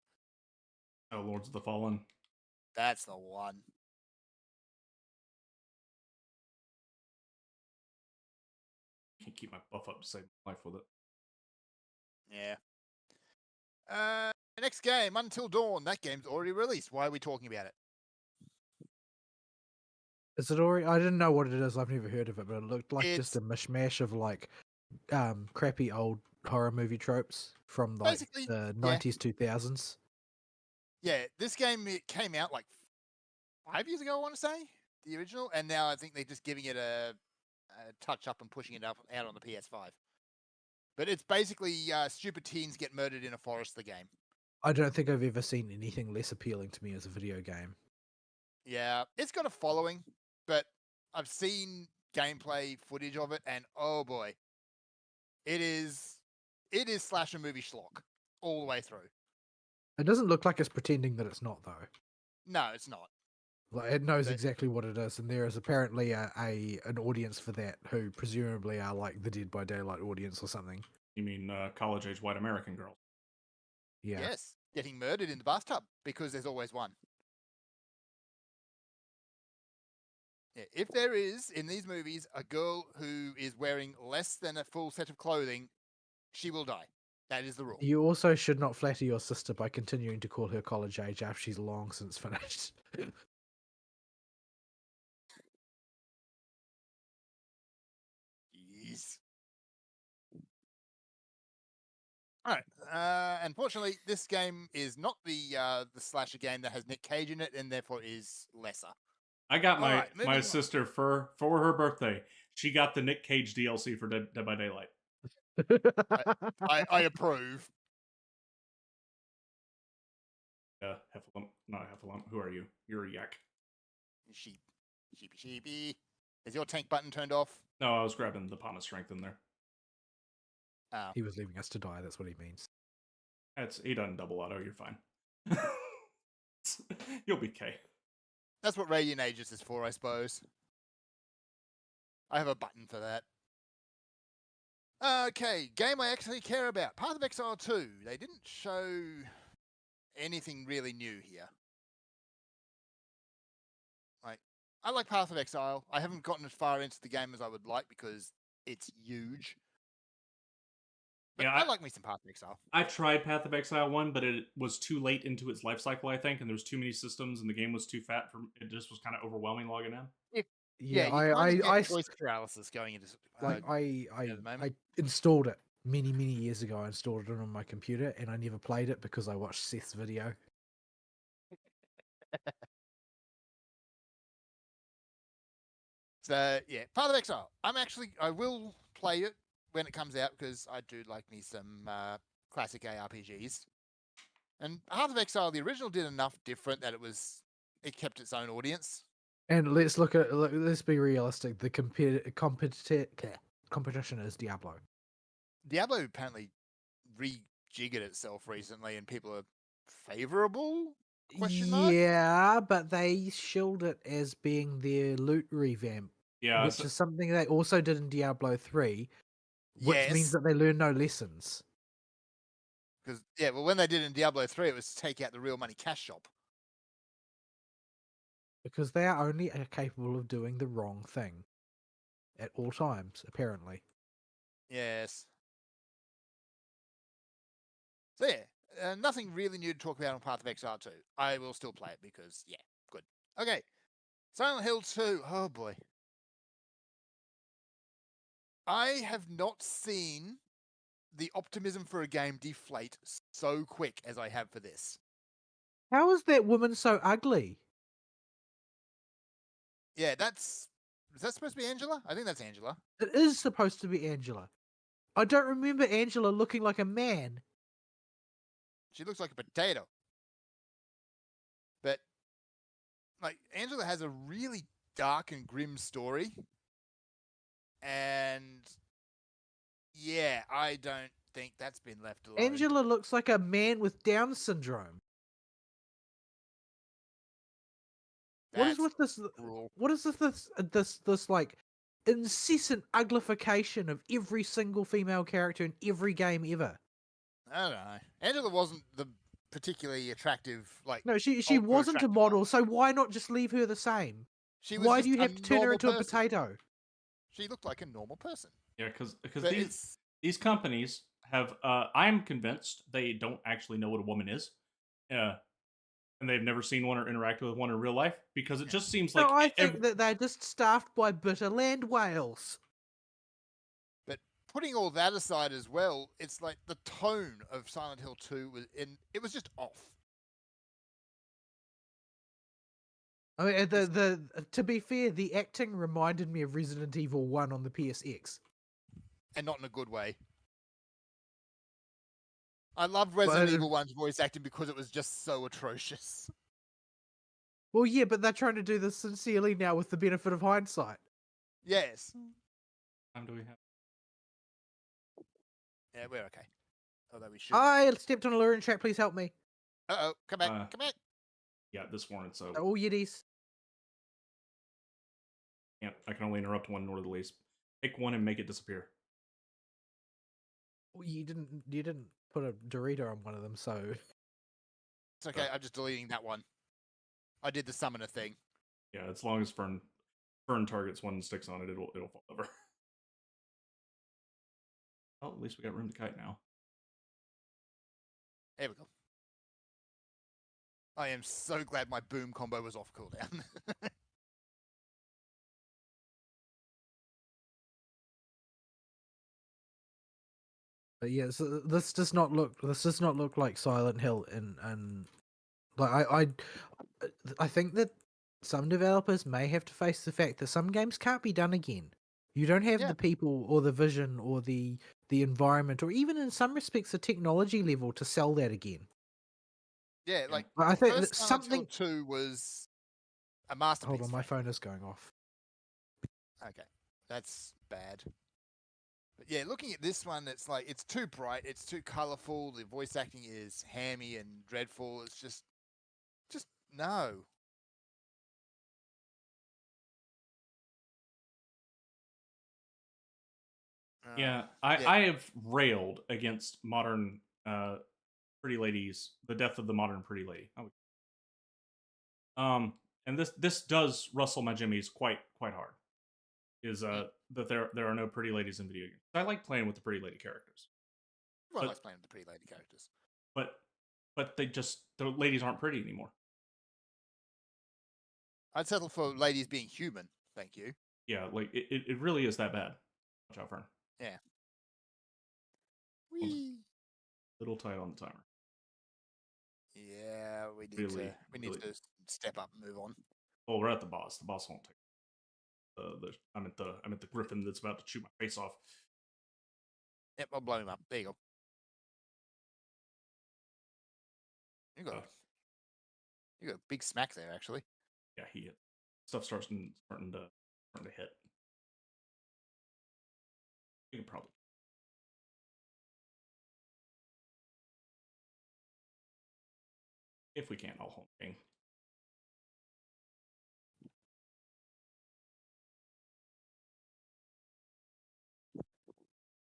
Oh, Lords of the Fallen. That's the one. Can't keep my buff up to save my life with it. Yeah. Next game, Until Dawn. That game's already released. Why are we talking about it? Is it already? I didn't know what it is. I've never heard of it, but it looked like just a mishmash of like crappy old horror movie tropes from like the 90s, 2000s. Yeah, this game came out like 5 years ago, I want to say, the original, and now I think they're just giving it a touch up and pushing it out on the PS5. But it's basically stupid teens get murdered in a forest, the game. I don't think I've ever seen anything less appealing to me as a video game. Yeah, it's got a following, but I've seen gameplay footage of it, and oh boy, it is slasher movie schlock all the way through. It doesn't look like it's pretending that it's not, though. No, it's not. Like, it knows exactly what it is, and there is apparently an audience for that who presumably are like the Dead by Daylight audience or something. You mean college-age white American girls? Yeah. Yes, getting murdered in the bathtub because there's always one. Yeah, if there is, in these movies, a girl who is wearing less than a full set of clothing, she will die. That is the rule. You also should not flatter your sister by continuing to call her college age after she's long since finished. Jeez. All right. Unfortunately, this game is not the slasher game that has Nick Cage in it, and therefore is lesser. I got my sister for her birthday. She got the Nick Cage DLC for Dead by Daylight. I approve. Heffalump, not Heffalump. Who are you? You're a yak. Sheepy. Is your tank button turned off? No, I was grabbing the Palm of Strength in there. Oh. He was leaving us to die. That's what he means. He doesn't double auto. You're fine. You'll be K. That's what Radiant Aegis is for, I suppose. I have a button for that. Okay, game I actually care about. Path of Exile 2. They didn't show anything really new here. I like Path of Exile. I haven't gotten as far into the game as I would like because it's huge. But yeah, I like me some Path of Exile. I tried Path of Exile 1, but it was too late into its life cycle, I think, and there was too many systems, and the game was too fat for it. Just was kind of overwhelming logging in. I voice paralysis going into I installed it many years ago. I installed it on my computer, and I never played it because I watched Seth's video. So yeah, Path of Exile. I will play it when it comes out because I do like me some classic ARPGs. And Path of Exile, the original, did enough different that it kept its own audience. And let's be realistic. The competition is Diablo. Diablo apparently rejiggered itself recently, and people are favorable? Question mark? Yeah, but they shilled it as being their loot revamp, Yeah, which is something they also did in Diablo 3, which means Yes, that they learn no lessons. because well, when they did in Diablo 3, it was to take out the real money cash shop. Because they are only capable of doing the wrong thing at all times, apparently. Yes. So nothing really new to talk about on Path of Exile 2. I will still play it because good. Okay, Silent Hill 2. Oh boy, I have not seen the optimism for a game deflate so quick as I have for this. How is that woman so ugly? Yeah, is that supposed to be Angela? I think that's Angela. It is supposed to be Angela. I don't remember Angela looking like a man. She looks like a potato. But like Angela has a really dark and grim story. And I don't think that's been left alone. Angela looks like a man with Down syndrome. What is with this? Cruel. What is this like incessant uglification of every single female character in every game ever? I don't know. Angela wasn't the particularly attractive, like No, she ultra wasn't a attractive model, one. so why not just leave her the same? She was Why just do you a have to turn her normal into a person. potato? She looked like a normal person. yeah, because But these companies have. I'm convinced they don't actually know what a woman is, and they've never seen one or interacted with one in real life because it just seems like No, I think that they're just staffed by bitter land whales. But putting all that aside as well, it's like the tone of Silent Hill 2 it was just off. I mean, to be fair, the acting reminded me of Resident Evil 1 on the PSX. And not in a good way. I loved Resident Evil 1's voice acting because it was just so atrocious. Well, yeah, but they're trying to do this sincerely now with the benefit of hindsight. Yes. time do we have? Yeah, we're okay. Although we should. I stepped on a luring trap, please help me. Uh-oh, come back, come back. Yeah, this morning, so Oh, Yiddies. I can only interrupt one nor the least. Pick one and make it disappear. Well, you didn't put a Dorito on one of them, so It's okay, I'm just deleting that one. I did the summoner thing. Yeah, as long as Fern targets one and sticks on it, it'll fall over. Well, at least we got room to kite now. There we go. I am so glad my boom combo was off cooldown. but yeah, so this does not look like Silent Hill, and like I think that some developers may have to face the fact that some games can't be done again. You don't have the people or the vision or the environment or even in some respects the technology level to sell that again. Yeah, like I think first something. Silent Hill 2 was a masterpiece. Hold on, my frankly. phone is going off. Okay, that's bad. But yeah, looking at this one, it's like it's too bright, it's too colorful. The voice acting is hammy and dreadful. It's just no. Yeah, I have railed against modern pretty ladies, the death of the modern pretty lady. And this does rustle my jimmies quite hard. Is that there are no pretty ladies in video games. I like playing with the pretty lady characters. Everyone likes playing with the pretty lady characters. But the ladies aren't pretty anymore. I'd settle for ladies being human, thank you. Yeah, like it really is that bad. Watch out, Fern. Yeah. Whee. Little tight on the timer. Yeah, we need to step up and move on. Well, we're at the boss. The boss won't take. I'm at the griffin that's about to chew my face off. Yep, I'll blow him up. There you go. You got a big smack there, actually. Yeah, he hit. Stuff starting to hit. You can probably. If we can't all home king.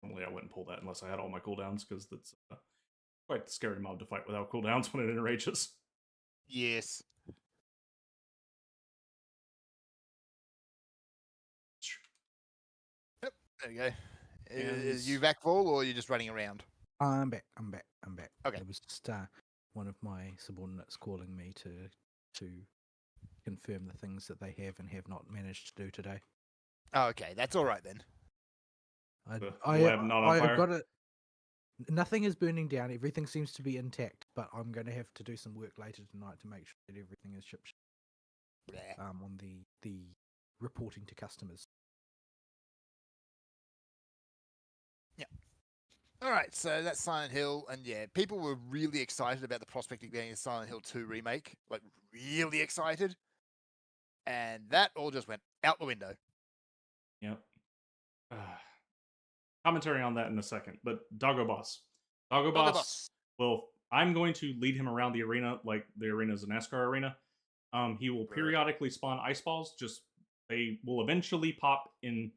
Normally I wouldn't pull that unless I had all my cooldowns, because that's quite the scary mob to fight without cooldowns when it enrages. Yes. Yep. There you go. Is you back full, or are you just running around? I'm back. Okay. It was just one of my subordinates calling me to confirm the things that they have and have not managed to do today. Oh, okay. That's all right then. The lab not on fire? I've got it. Nothing is burning down. Everything seems to be intact, but I'm going to have to do some work later tonight to make sure that everything is ship on the reporting to customers. Yeah. All right. So that's Silent Hill, and yeah, people were really excited about the prospect of getting a Silent Hill 2 remake, like really excited, and that all just went out the window. Yep. Commentary on that in a second, but Doggo Boss. Doggo Boss. Well, I'm going to lead him around the arena like the arena is a NASCAR arena. He will periodically spawn ice balls. Just they will eventually pop in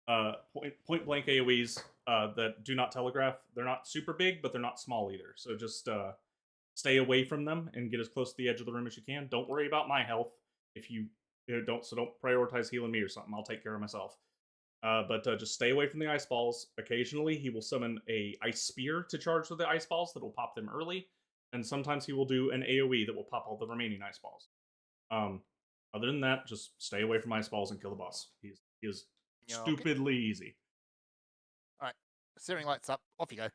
point blank AoEs that do not telegraph. They're not super big, but they're not small either. So just stay away from them and get as close to the edge of the room as you can. Don't worry about my health. If you don't prioritize healing me or something. I'll take care of myself. But just stay away from the ice balls. Occasionally, he will summon a ice spear to charge with the ice balls that will pop them early, and sometimes he will do an AoE that will pop all the remaining ice balls. Other than that, just stay away from ice balls and kill the boss. He is stupidly easy. All right, steering lights up. Off you go.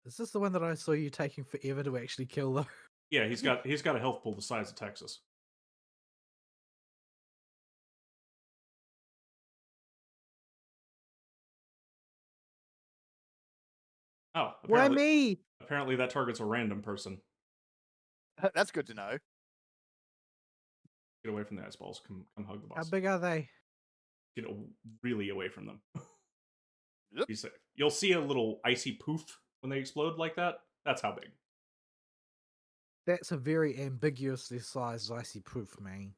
Is this the one that I saw you taking forever to actually kill, though? Yeah, he's got a health pool the size of Texas. Oh, why me? Apparently that target's a random person. That's good to know. Get away from the ice balls. Come hug the boss. How big are they? Get really away from them. Yep. Be safe. You'll see a little icy poof when they explode like that. That's how big. That's a very ambiguously sized icy poof, man.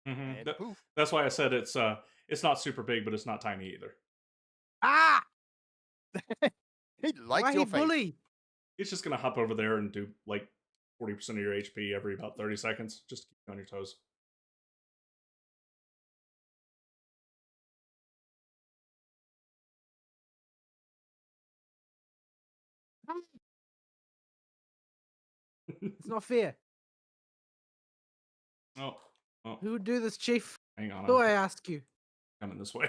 Mm-hmm. That's why I said it's not super big, but it's not tiny either. Ah! He likes your face. Bully? He's just gonna hop over there and do like 40% of your HP every about 30 seconds. Just keep on your toes. It's not fair. Oh. Who would do this, Chief? Hang on. Who I ask you? Coming this way.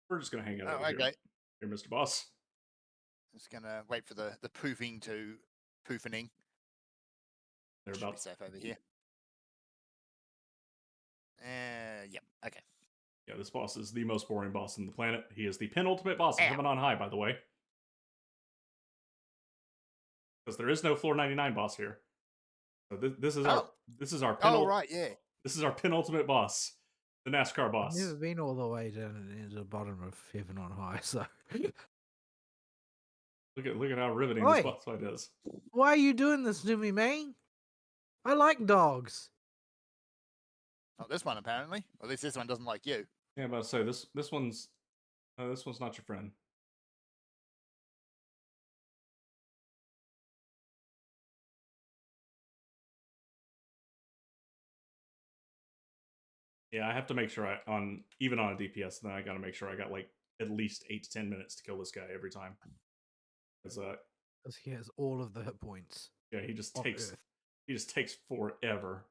We're just gonna hang out over okay. here, Mr. Boss. Just gonna wait for the poofing to poofening. They're Should about be safe over here. Yep. Okay. Yeah, this boss is the most boring boss on the planet. He is the penultimate boss of Heaven on High, by the way. Because there is no floor 99 boss here. So this is our Oh right, yeah. This is our penultimate boss, the NASCAR boss. I've never been all the way down into the bottom of Heaven on High, so look at how riveting this boss fight is. Why are you doing this to me, man? I like dogs. Not this one, apparently. At least this one doesn't like you. Yeah, I'm about to say this one's not your friend. Yeah, I have to make sure even on a DPS, then I got to make sure I got like at least 8 to 10 minutes to kill this guy every time. Because he has all of the hit points. Yeah, he just takes forever.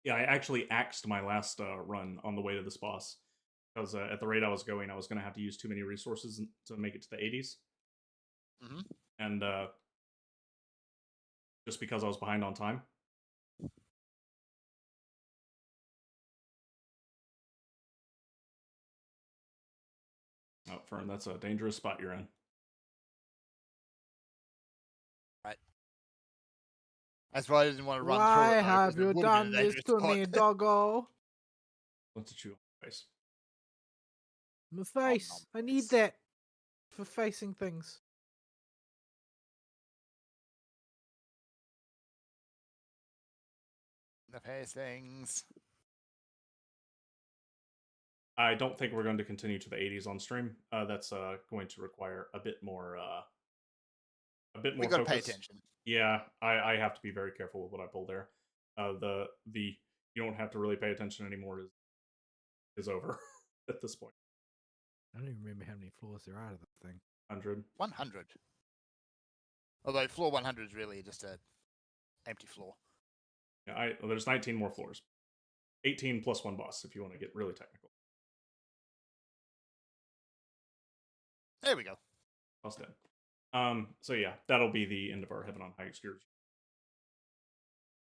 Yeah, I actually axed my last run on the way to this boss. Because at the rate I was going, I was going to have to use too many resources to make it to the 80s. Mm-hmm. And just because I was behind on time. Oh, Fern, that's a dangerous spot you're in. Right. That's why I didn't want to run Why through it. Why have you done this to me, doggo? What's it you face? My face. nom I need face. that for facing things. The face things. I don't think we're going to continue to the 80s on stream. That's going to require a bit more We got to pay focus. attention. Yeah, I have to be very careful with what I pull there. The you don't have to really pay attention anymore is over at this point. I don't even remember how many floors there are to the thing. 100. 100. Although floor 100 is really just a empty floor. Yeah, there's 19 more floors. 18 plus one boss if you want to get really technical. There we go. Boss dead. So yeah, that'll be the end of our Heaven on High excursion.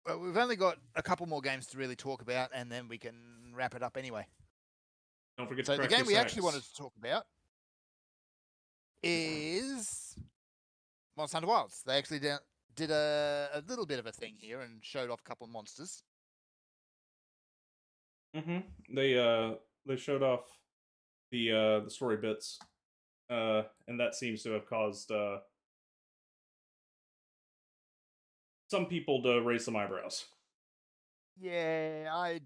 Well, we've only got a couple more games to really talk about, and then we can wrap it up anyway. Don't forget So to the crack game your we actually sacks. wanted to talk about is Monster Hunter Wilds. They actually did a little bit of a thing here and showed off a couple of monsters. They showed off the story bits, and that seems to have caused some people to raise some eyebrows. Yeah, I'm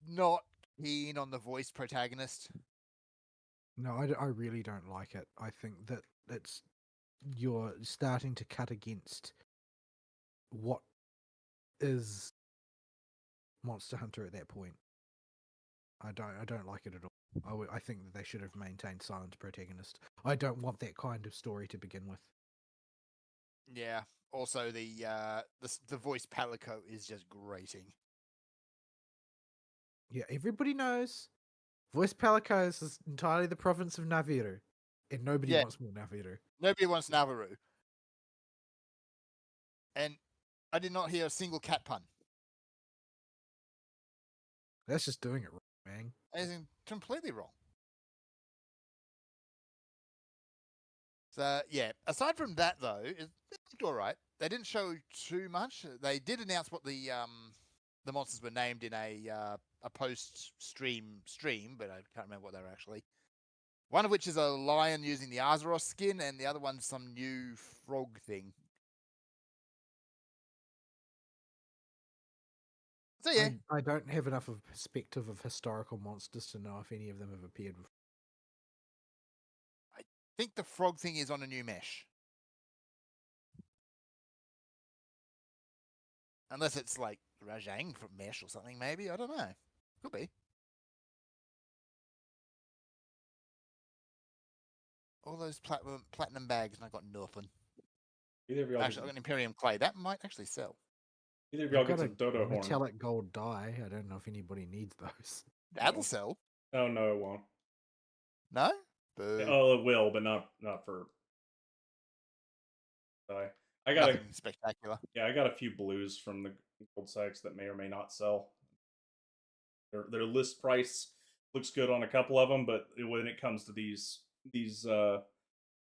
not keen on the voice protagonist. No, I really don't like it. I think that you're starting to cut against what is Monster Hunter at that point. I don't like it at all. I think that they should have maintained silent protagonist. I don't want that kind of story to begin with. Yeah. Also, the voice Palico is just grating. Yeah, everybody knows Voice Palicos is entirely the province of Naviru, and nobody Yeah. wants more Naviru. Nobody wants Navarro. And I did not hear a single cat pun. That's just doing it wrong, man. It's completely wrong. So yeah, aside from that though, it looked all right. They didn't show too much. They did announce what the monsters were named in a post stream, but I can't remember what they were actually. One of which is a lion using the Azeroth skin, and the other one's some new frog thing. So yeah, I don't have enough of a perspective of historical monsters to know if any of them have appeared before. I think the frog thing is on a new mesh. Unless it's like Rajang from Mesh or something, maybe. I don't know. Could be. All those platinum bags, and I got nothing. Either of y'all Actually, I got an Imperium Clay. That might actually sell. Either of y'all I've get got some dodo a horn. metallic gold die. I don't know if anybody needs those. That'll sell. Oh no, it won't. No? Boo. Oh, it will, but not for. I got Nothing spectacular. I got a few blues from the gold sacks that may or may not sell. Their list price looks good on a couple of them, but when it comes to these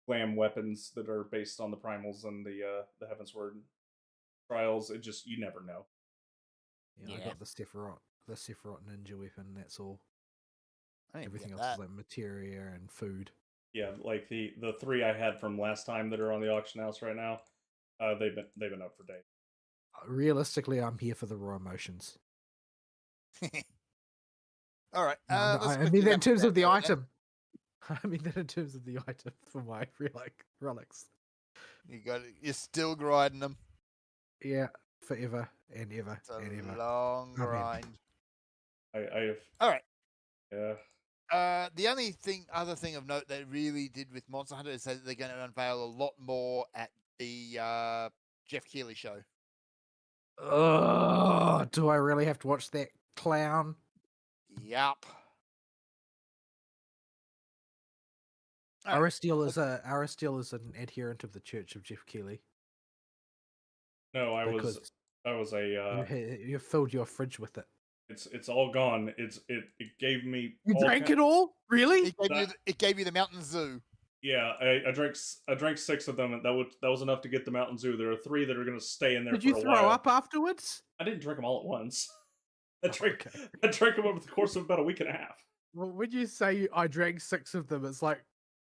glam weapons that are based on the primals and the Heavensward trials, it just you never know. Yeah, I got the Sephiroth ninja weapon. That's all. Everything else is like materia and food. Yeah, like the three I had from last time that are on the auction house right now. They've been up for days. Realistically, I'm here for the raw emotions. All right. I mean that in terms of the item. I mean that in terms of the item for my relics. You're still grinding them. Yeah, forever and ever It's a and ever. long grind. I have. All right. Yeah. The other thing of note they really did with Monster Hunter is that they're going to unveil a lot more at the Jeff Keighley show. Oh, do I really have to watch that clown? Yup. Aristiel is an adherent of the Church of Jeff Keighley. No, I was a. You filled your fridge with it. It's all gone. It gave me. You drank it all? Really? It gave you the Mountain Zoo. Yeah, I drank 6 of them, and that was enough to get the Mountain Zoo. There are 3 that are going to stay in there. Did you throw up afterwards? I didn't drink them all at once. I drank them over the course of about a week and a half. Well, when you say I drank 6 of them, it's like,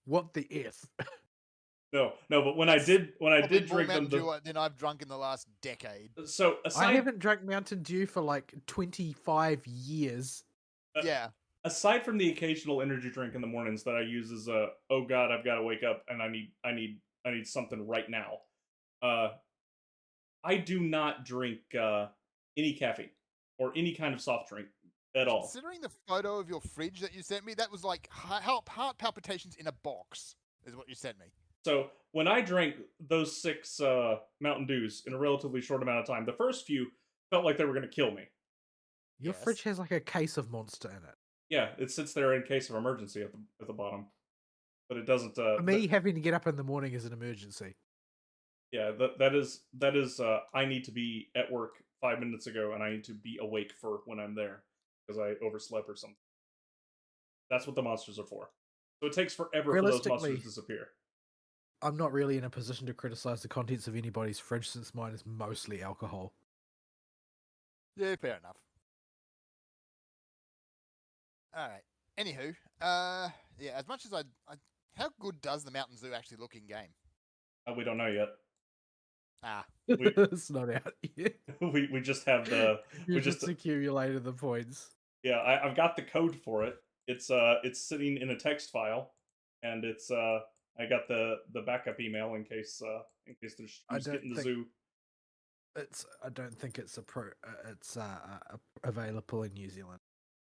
what the f? No, but when That's I did Probably drink more them, Mountain Dew than I've drunk in the last decade. so I aside haven't drank Mountain Dew for like 25 years. Uh, Yeah. aside from the occasional energy drink in the mornings that I use as a oh god, I've got to wake up and I need something right now. Uh, I do not drink any caffeine or any kind of soft drink at all. Considering the photo of your fridge that you sent me, that was like heart palpitations in a box, is what you sent me. So when I drank those 6 Mountain Dews in a relatively short amount of time, the first few felt like they were going to kill me. Your Yes. fridge has like a case of Monster in it. Yeah, it sits there in case of emergency at the bottom, but it doesn't. For me, having to get up in the morning is an emergency. Yeah, that is I need to be at work 5 minutes ago, and I need to be awake for when I'm there because I overslept or something. That's what the monsters are for. So it takes forever for those monsters to disappear. I'm not really in a position to criticize the contents of anybody's fridge since mine is mostly alcohol. Yeah, fair enough. All right. Anywho, yeah. As much as I how good does the Mountain Zoo actually look in game? We don't know yet. Ah, It's not out yet. we just have the You just accumulated the points. yeah. I've got the code for it. It's sitting in a text file, and it's I got the backup email in case there's who's getting the zoo. I don't think it's available in New Zealand.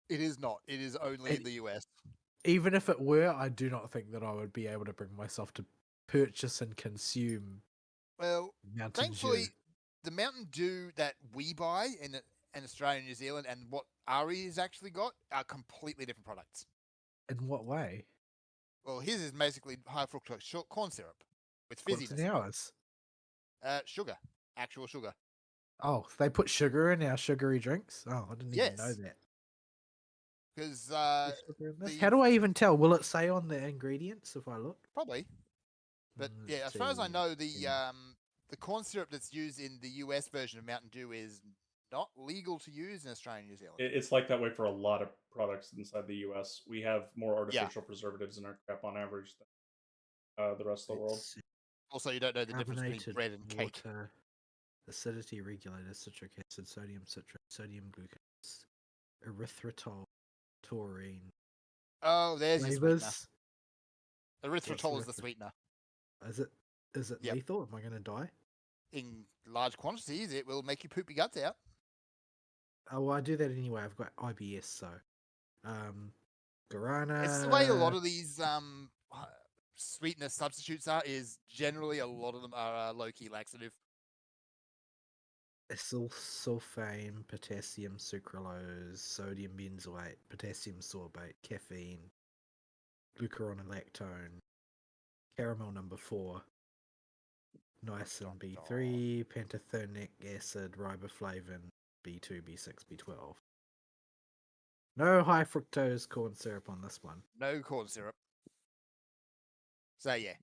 it is not. It is only in the US. Even if it were, I do not think that I would be able to bring myself to purchase and consume. Well, Mountain thankfully, Dew. the Mountain Dew that we buy in Australia and New Zealand and what Ari has actually got are completely different products. In what way? Well, his is basically high fructose corn syrup with What's in fizziness. ours? Sugar, actual sugar. Oh, they put sugar in our sugary drinks? Oh, I didn't even know Yes. that. Because There's sugar in this? How do I even tell? Will it say on the ingredients if I look? probably, but yeah, as far as I know, the corn syrup that's used in the US version of Mountain Dew is not legal to use in Australia and New Zealand. It's like that way for a lot of products inside the U.S. We have more artificial preservatives in our crap on average than the rest of the world. Also, you don't know the difference between bread and cake. Water, acidity regulator, citric acid, sodium citrate, sodium glucose, erythritol, taurine. Oh, there's your sweetener. Flavors. Erythritol is the sweetener. Is it Yep. lethal? Am I going to die? In large quantities, it will make you poop your guts out. Oh, well, I do that anyway. I've got IBS, so. Guarana. It's the way a lot of these sweetener substitutes are. Is generally a lot of them are low-key laxative. Acyl sulfame, potassium sucralose, sodium benzoate, potassium sorbate, caffeine, glucuron and lactone, caramel number 4, niacin B3, pantothenic acid, riboflavin, B2, B6, B12. No high fructose corn syrup on this one. No corn syrup. So yeah,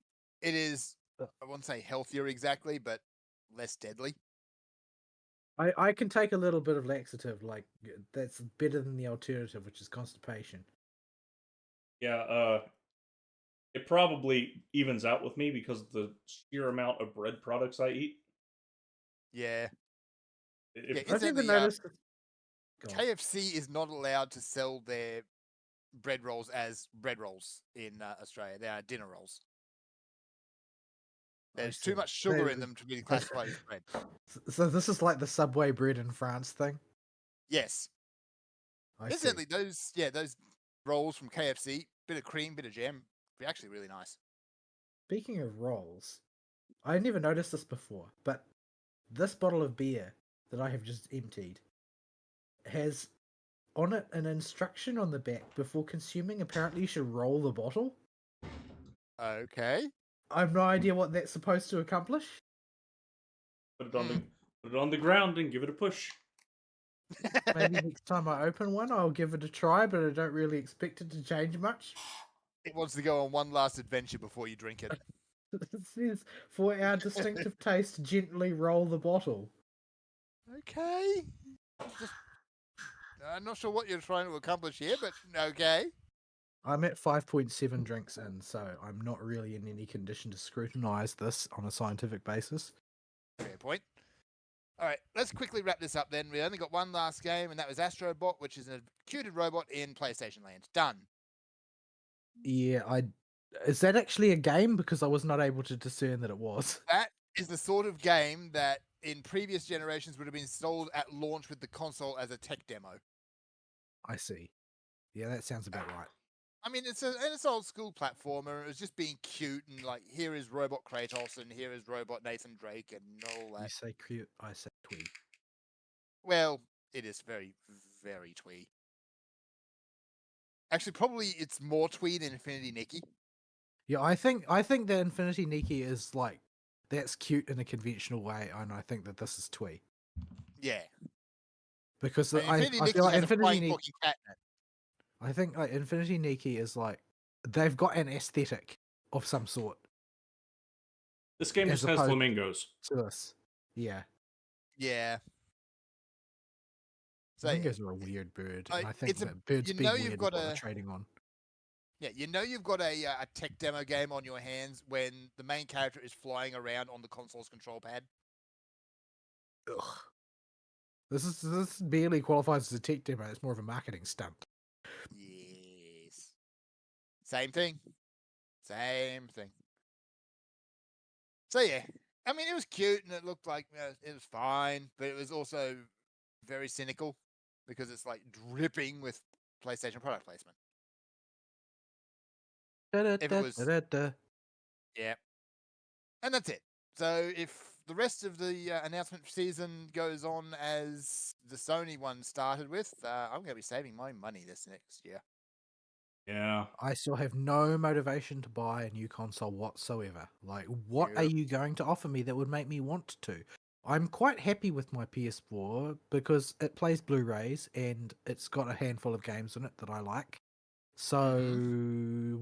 it is. I won't say healthier exactly, but less deadly. I can take a little bit of laxative, like that's better than the alternative, which is constipation. Yeah, it probably evens out with me because of the sheer amount of bread products I eat. Yeah. I've never noticed. KFC is not allowed to sell their bread rolls as bread rolls in Australia. They are dinner rolls. There's too much sugar in them to be classified as bread. So this is like the Subway bread in France thing? Yes. Incidentally, those rolls from KFC, bit of cream, bit of jam, actually really nice. Speaking of rolls, I never noticed this before, but this bottle of beer that I have just emptied has on it an instruction on the back before consuming. Apparently you should roll the bottle. Okay. I have no idea what that's supposed to accomplish. Put it on the ground and give it a push. Maybe next time I open one, I'll give it a try, but I don't really expect it to change much. It wants to go on one last adventure before you drink it. It says, for our distinctive taste, gently roll the bottle. Okay. I'm not sure what you're trying to accomplish here, but okay. I'm at 5.7 drinks in, so I'm not really in any condition to scrutinize this on a scientific basis. Fair point. All right, let's quickly wrap this up then. We only got one last game, and that was Astrobot, which is a cuted robot in PlayStation Land. Done. Yeah, is that actually a game? Because I was not able to discern that it was. That is the sort of game that in previous generations would have been sold at launch with the console as a tech demo. I see. Yeah, that sounds about right. I mean, it's an old school platformer. It was just being cute and like, here is Robot Kratos and here is Robot Nathan Drake and all You that. say cute, I say twee. Well, it is very, very twee. Actually, probably it's more twee than Infinity Nikki. Yeah, I think that Infinity Nikki is like that's cute in a conventional way, and I think that this is twee Yeah. because And Infinity I Nikki feel like has a Infinity flying Nikki. talking cat in it. I think like Infinity Nikki is like they've got an aesthetic of some sort. This game As just has opposed- flamingos. To this, yeah. Yeah. So Flamingos are a weird bird, and I think it's a- that birds you being know weird you've is got what they're a- trading on. yeah, you know you've got a tech demo game on your hands when the main character is flying around on the console's control pad. Ugh. This barely qualifies as a tech demo. It's more of a marketing stunt. Yes. Same thing. Same thing. So yeah, I mean, it was cute and it looked like it was fine, but it was also very cynical because it's like dripping with PlayStation product placement. If it was- Da-da-da-da-da. Yeah. And that's it. So if the rest of the announcement season goes on as the Sony one started with, I'm going to be saving my money this next year. Yeah. I still have no motivation to buy a new console whatsoever. Like, what are Yep. you going to offer me that would make me want to? I'm quite happy with my PS4 because it plays Blu-rays and it's got a handful of games in it that I like. So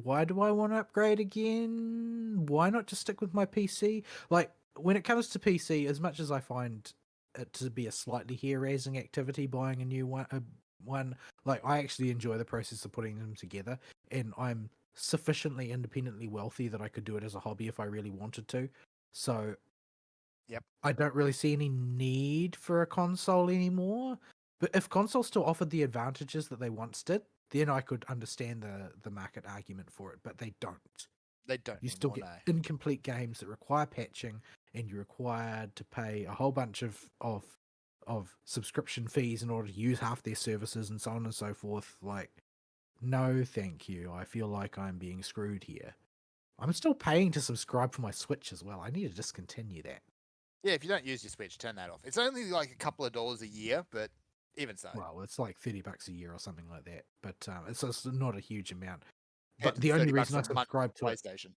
why do I want to upgrade again? Why not just stick with my PC? Like, when it comes to PC, as much as I find it to be a slightly hair-raising activity buying a new one, like I actually enjoy the process of putting them together, and I'm sufficiently independently wealthy that I could do it as a hobby if I really wanted to. So Yep. I don't really see any need for a console anymore. But if consoles still offered the advantages that they once did, then I could understand the market argument for it. But they don't. They don't You still anymore, get incomplete games that require patching, and you're required to pay a whole bunch of subscription fees in order to use half their services and so on and so forth. Like, no, thank you. I feel like I'm being screwed here. I'm still paying to subscribe for my Switch as well. I need to discontinue that. Yeah, if you don't use your Switch, turn that off. It's only like a couple of dollars a year, but even so. Well, it's like $30 a year or something like that, but it's not a huge amount. compared But to the only $30 reason I a month subscribe to it PlayStation.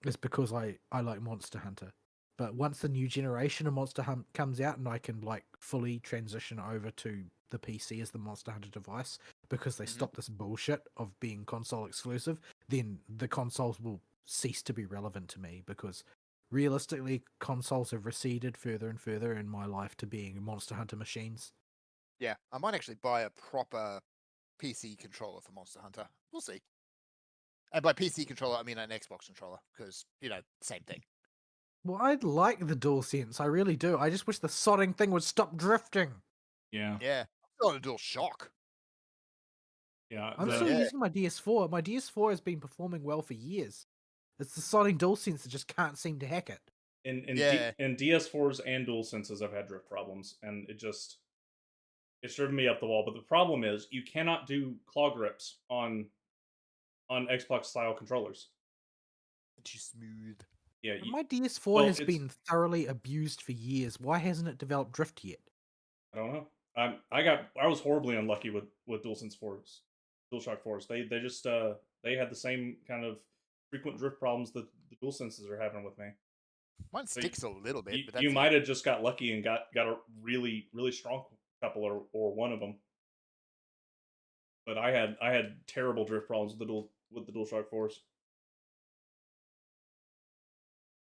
is because I like Monster Hunter. But once the new generation of Monster Hunt comes out and I can like fully transition over to the PC as the Monster Hunter device because they Mhm. stop this bullshit of being console exclusive, then the consoles will cease to be relevant to me because realistically consoles have receded further and further in my life to being Monster Hunter machines. Yeah, I might actually buy a proper PC controller for Monster Hunter. We'll see. And by PC controller, I mean an Xbox controller because, same thing. Well, I like the DualSense, I really do. I just wish the sodding thing would stop drifting. Yeah. Yeah, I'm got a dual shock. Yeah. I'm the- still Yeah. using my DS4. My DS4 has been performing well for years. It's the sodding DualSense that just can't seem to hack it. Yeah. in DS4s and DualSenses, I've had drift problems, and it's driven me up the wall. But the problem is, you cannot do claw grips on Xbox style controllers. Too smooth. Yeah, But my DS4 well, has it's- been thoroughly abused for years. Why hasn't it developed drift yet? I don't know. I was horribly unlucky with DualSense 4s, DualShock 4s. They just they had the same kind of frequent drift problems that the DualSenses are having with me. Mine So sticks a little bit, but that's You it. might have just got lucky and got a really really strong couple or one of them. But I had terrible drift problems with the DualShock 4s.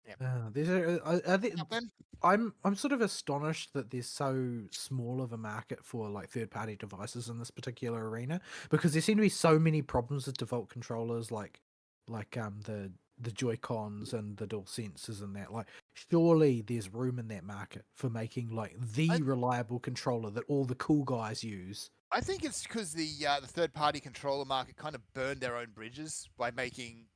I think Up then? I'm sort of astonished that there's so small of a market for like third-party devices in this particular arena, because there seem to be so many problems with default controllers, like the Joy-Cons and the Dual Senses and that. Like, surely there's room in that market for making like the I, reliable controller that all the cool guys use. I think it's because the third party controller market kind of burned their own bridges by making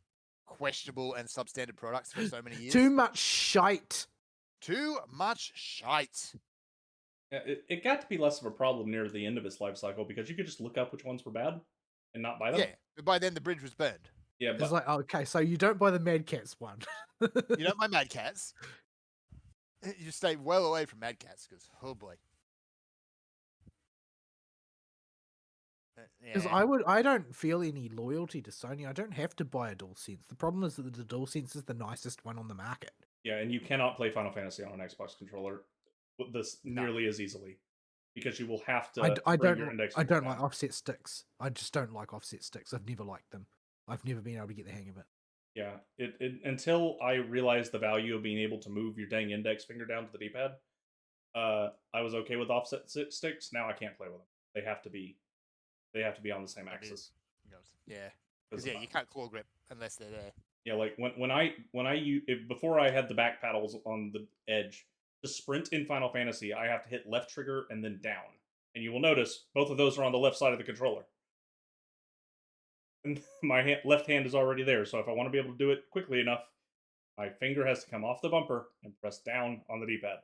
questionable and substandard products for so many years. Too much shite. Too much shite. Yeah, it got to be less of a problem near the end of its life cycle because you could just look up which ones were bad and not buy them. Yeah, but by then the bridge was burned. Yeah, It's but like, okay, so you don't buy the Mad Cats one. You know, my Mad Cats. You just stay well away from Mad Cats because, oh boy. Because Yeah. I don't feel any loyalty to Sony. I don't have to buy a DualSense. The problem is that the DualSense is the nicest one on the market. yeah, and you cannot play Final Fantasy on an Xbox controller with this No. nearly as easily because you will have to. I bring don't your index I finger don't down. like offset sticks. I just don't like offset sticks. I've never liked them. I've never been able to get the hang of it. Yeah, it until I realized the value of being able to move your dang index finger down to the D-pad, I was okay with offset sticks. Now I can't play with them. They have to be on the same axis. Yeah. Because yeah, you can't claw grip unless they're there. Yeah, like before I had the back paddles on the edge, to sprint in Final Fantasy, I have to hit left trigger and then down. And you will notice both of those are on the left side of the controller. And my left hand is already there, so if I want to be able to do it quickly enough, my finger has to come off the bumper and press down on the D-pad.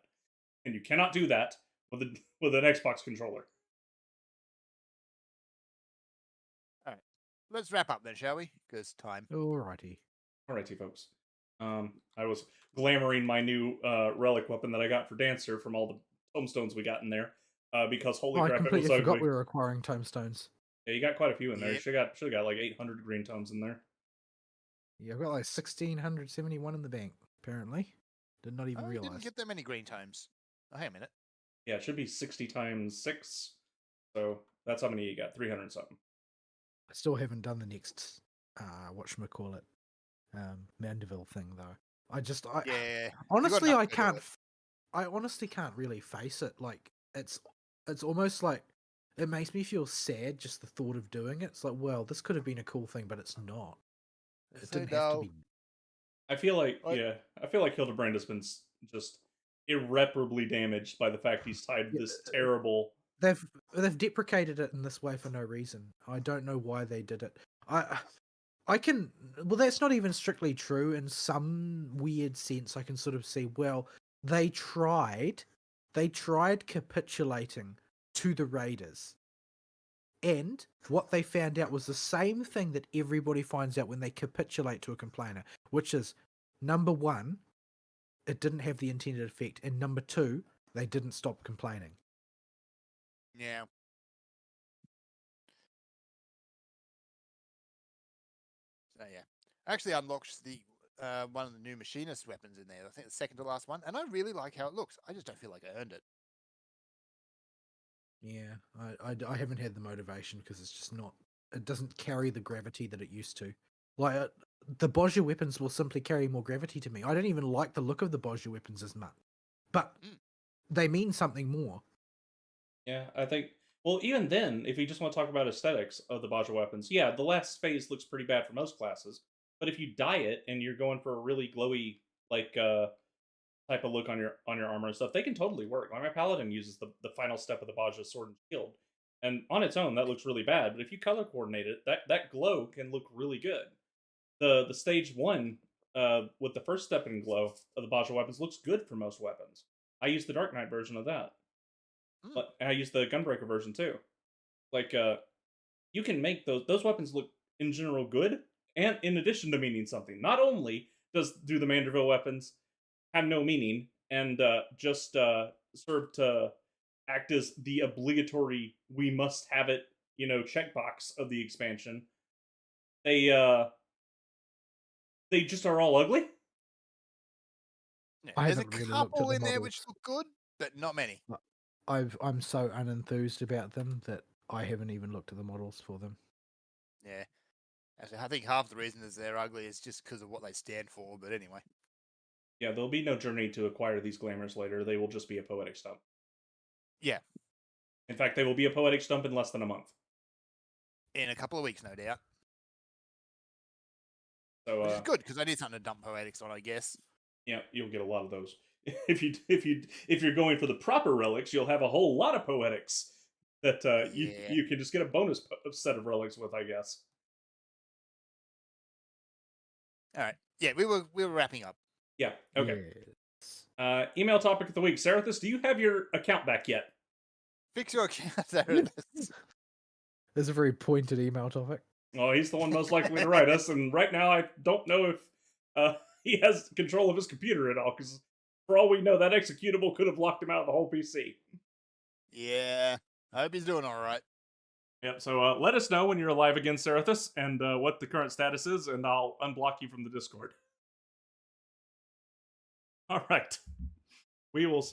And you cannot do that with an Xbox controller. Let's wrap up then, shall we? Because time. Alrighty. Alrighty, folks. I was glamoring my new relic weapon that I got for Dancer from all the tomestones we got in there, because holy I crap, it was completely forgot ugly. we were acquiring tomestones. Yeah, you got quite a few in there. Yep. You should have got like 800 green tomes in there. Yeah, I've got like 1,671 in the bank, apparently. Did not even I realize. didn't get that many green tomes. Oh, hang a minute. Yeah, it should be 60 times 6. So that's how many you got. 300 something. I still haven't done the next, whatchamacallit, Mandeville thing, though. Yeah. Honestly, enough I to do can't. it. I honestly can't really face it. Like, it's almost like it makes me feel sad just the thought of doing it. It's like, well, this could have been a cool thing, but it's not. It So didn't have to dull. be. I feel like I- I feel like Hildebrand has been just irreparably damaged by the fact he's tied Yeah, this terrible. They've deprecated it in this way for no reason. I don't know why they did it. I can. Well, that's not even strictly true. In some weird sense, I can sort of see. Well, they tried capitulating to the Raiders, and what they found out was the same thing that everybody finds out when they capitulate to a complainer, which is, number one, it didn't have the intended effect, and number two, they didn't stop complaining. Yeah. So yeah. I actually unlocked the one of the new machinist weapons in there. I think the second to last one, and I really like how it looks. I just don't feel like I earned it. Yeah, I haven't had the motivation because it's just not. It doesn't carry the gravity that it used to. Like the Bozja weapons will simply carry more gravity to me. I don't even like the look of the Bozja weapons as much, but they mean something more. Yeah, I think. Well, even then, if you just want to talk about aesthetics of the Bozja weapons, yeah, the last phase looks pretty bad for most classes. But if you dye it and you're going for a really glowy type of look on your armor and stuff, they can totally work. Like my paladin uses the final step of the Bozja sword and shield, and on its own that looks really bad. But if you color coordinate it, that glow can look really good. The stage 1 with the first step in glow of the Bozja weapons looks good for most weapons. I use the Dark Knight version of that. But I use the Gunbreaker version too. Like, you can make those weapons look in general good, and in addition to meaning something. Not only do the Manderville weapons have no meaning and just serve to act as the obligatory "we must have it" checkbox of the expansion. They just are all ugly. Yeah, I there's a haven't really looked at couple the in there which models. look good, but not many. I'm so unenthused about them that I haven't even looked at the models for them. Yeah. Actually, I think half the reason is they're ugly is just because of what they stand for. But anyway. Yeah, there'll be no journey to acquire these glamours later. They will just be a poetic stump. Yeah. In fact, they will be a poetic stump in less than a month. In a couple of weeks, no doubt. So, Which is good because I need something to dump poetics on, I guess. yeah, you'll get a lot of those. If you're going for the proper relics, you'll have a whole lot of poetics that Yeah. you can just get a bonus set of relics with, I guess. All right. Yeah, we were wrapping up. Yeah. Okay. Yes. Email topic of the week, Serathis. Do you have your account back yet? Fix your account. There it is. There's a very pointed email topic. Oh, he's the one most likely to write us, and right now I don't know if he has control of his computer at all, because for all we know, that executable could have locked him out of the whole PC. Yeah. I hope he's doing all right. Yep, so let us know when you're alive again, Serathis, and what the current status is, and I'll unblock you from the Discord. All right. We will see.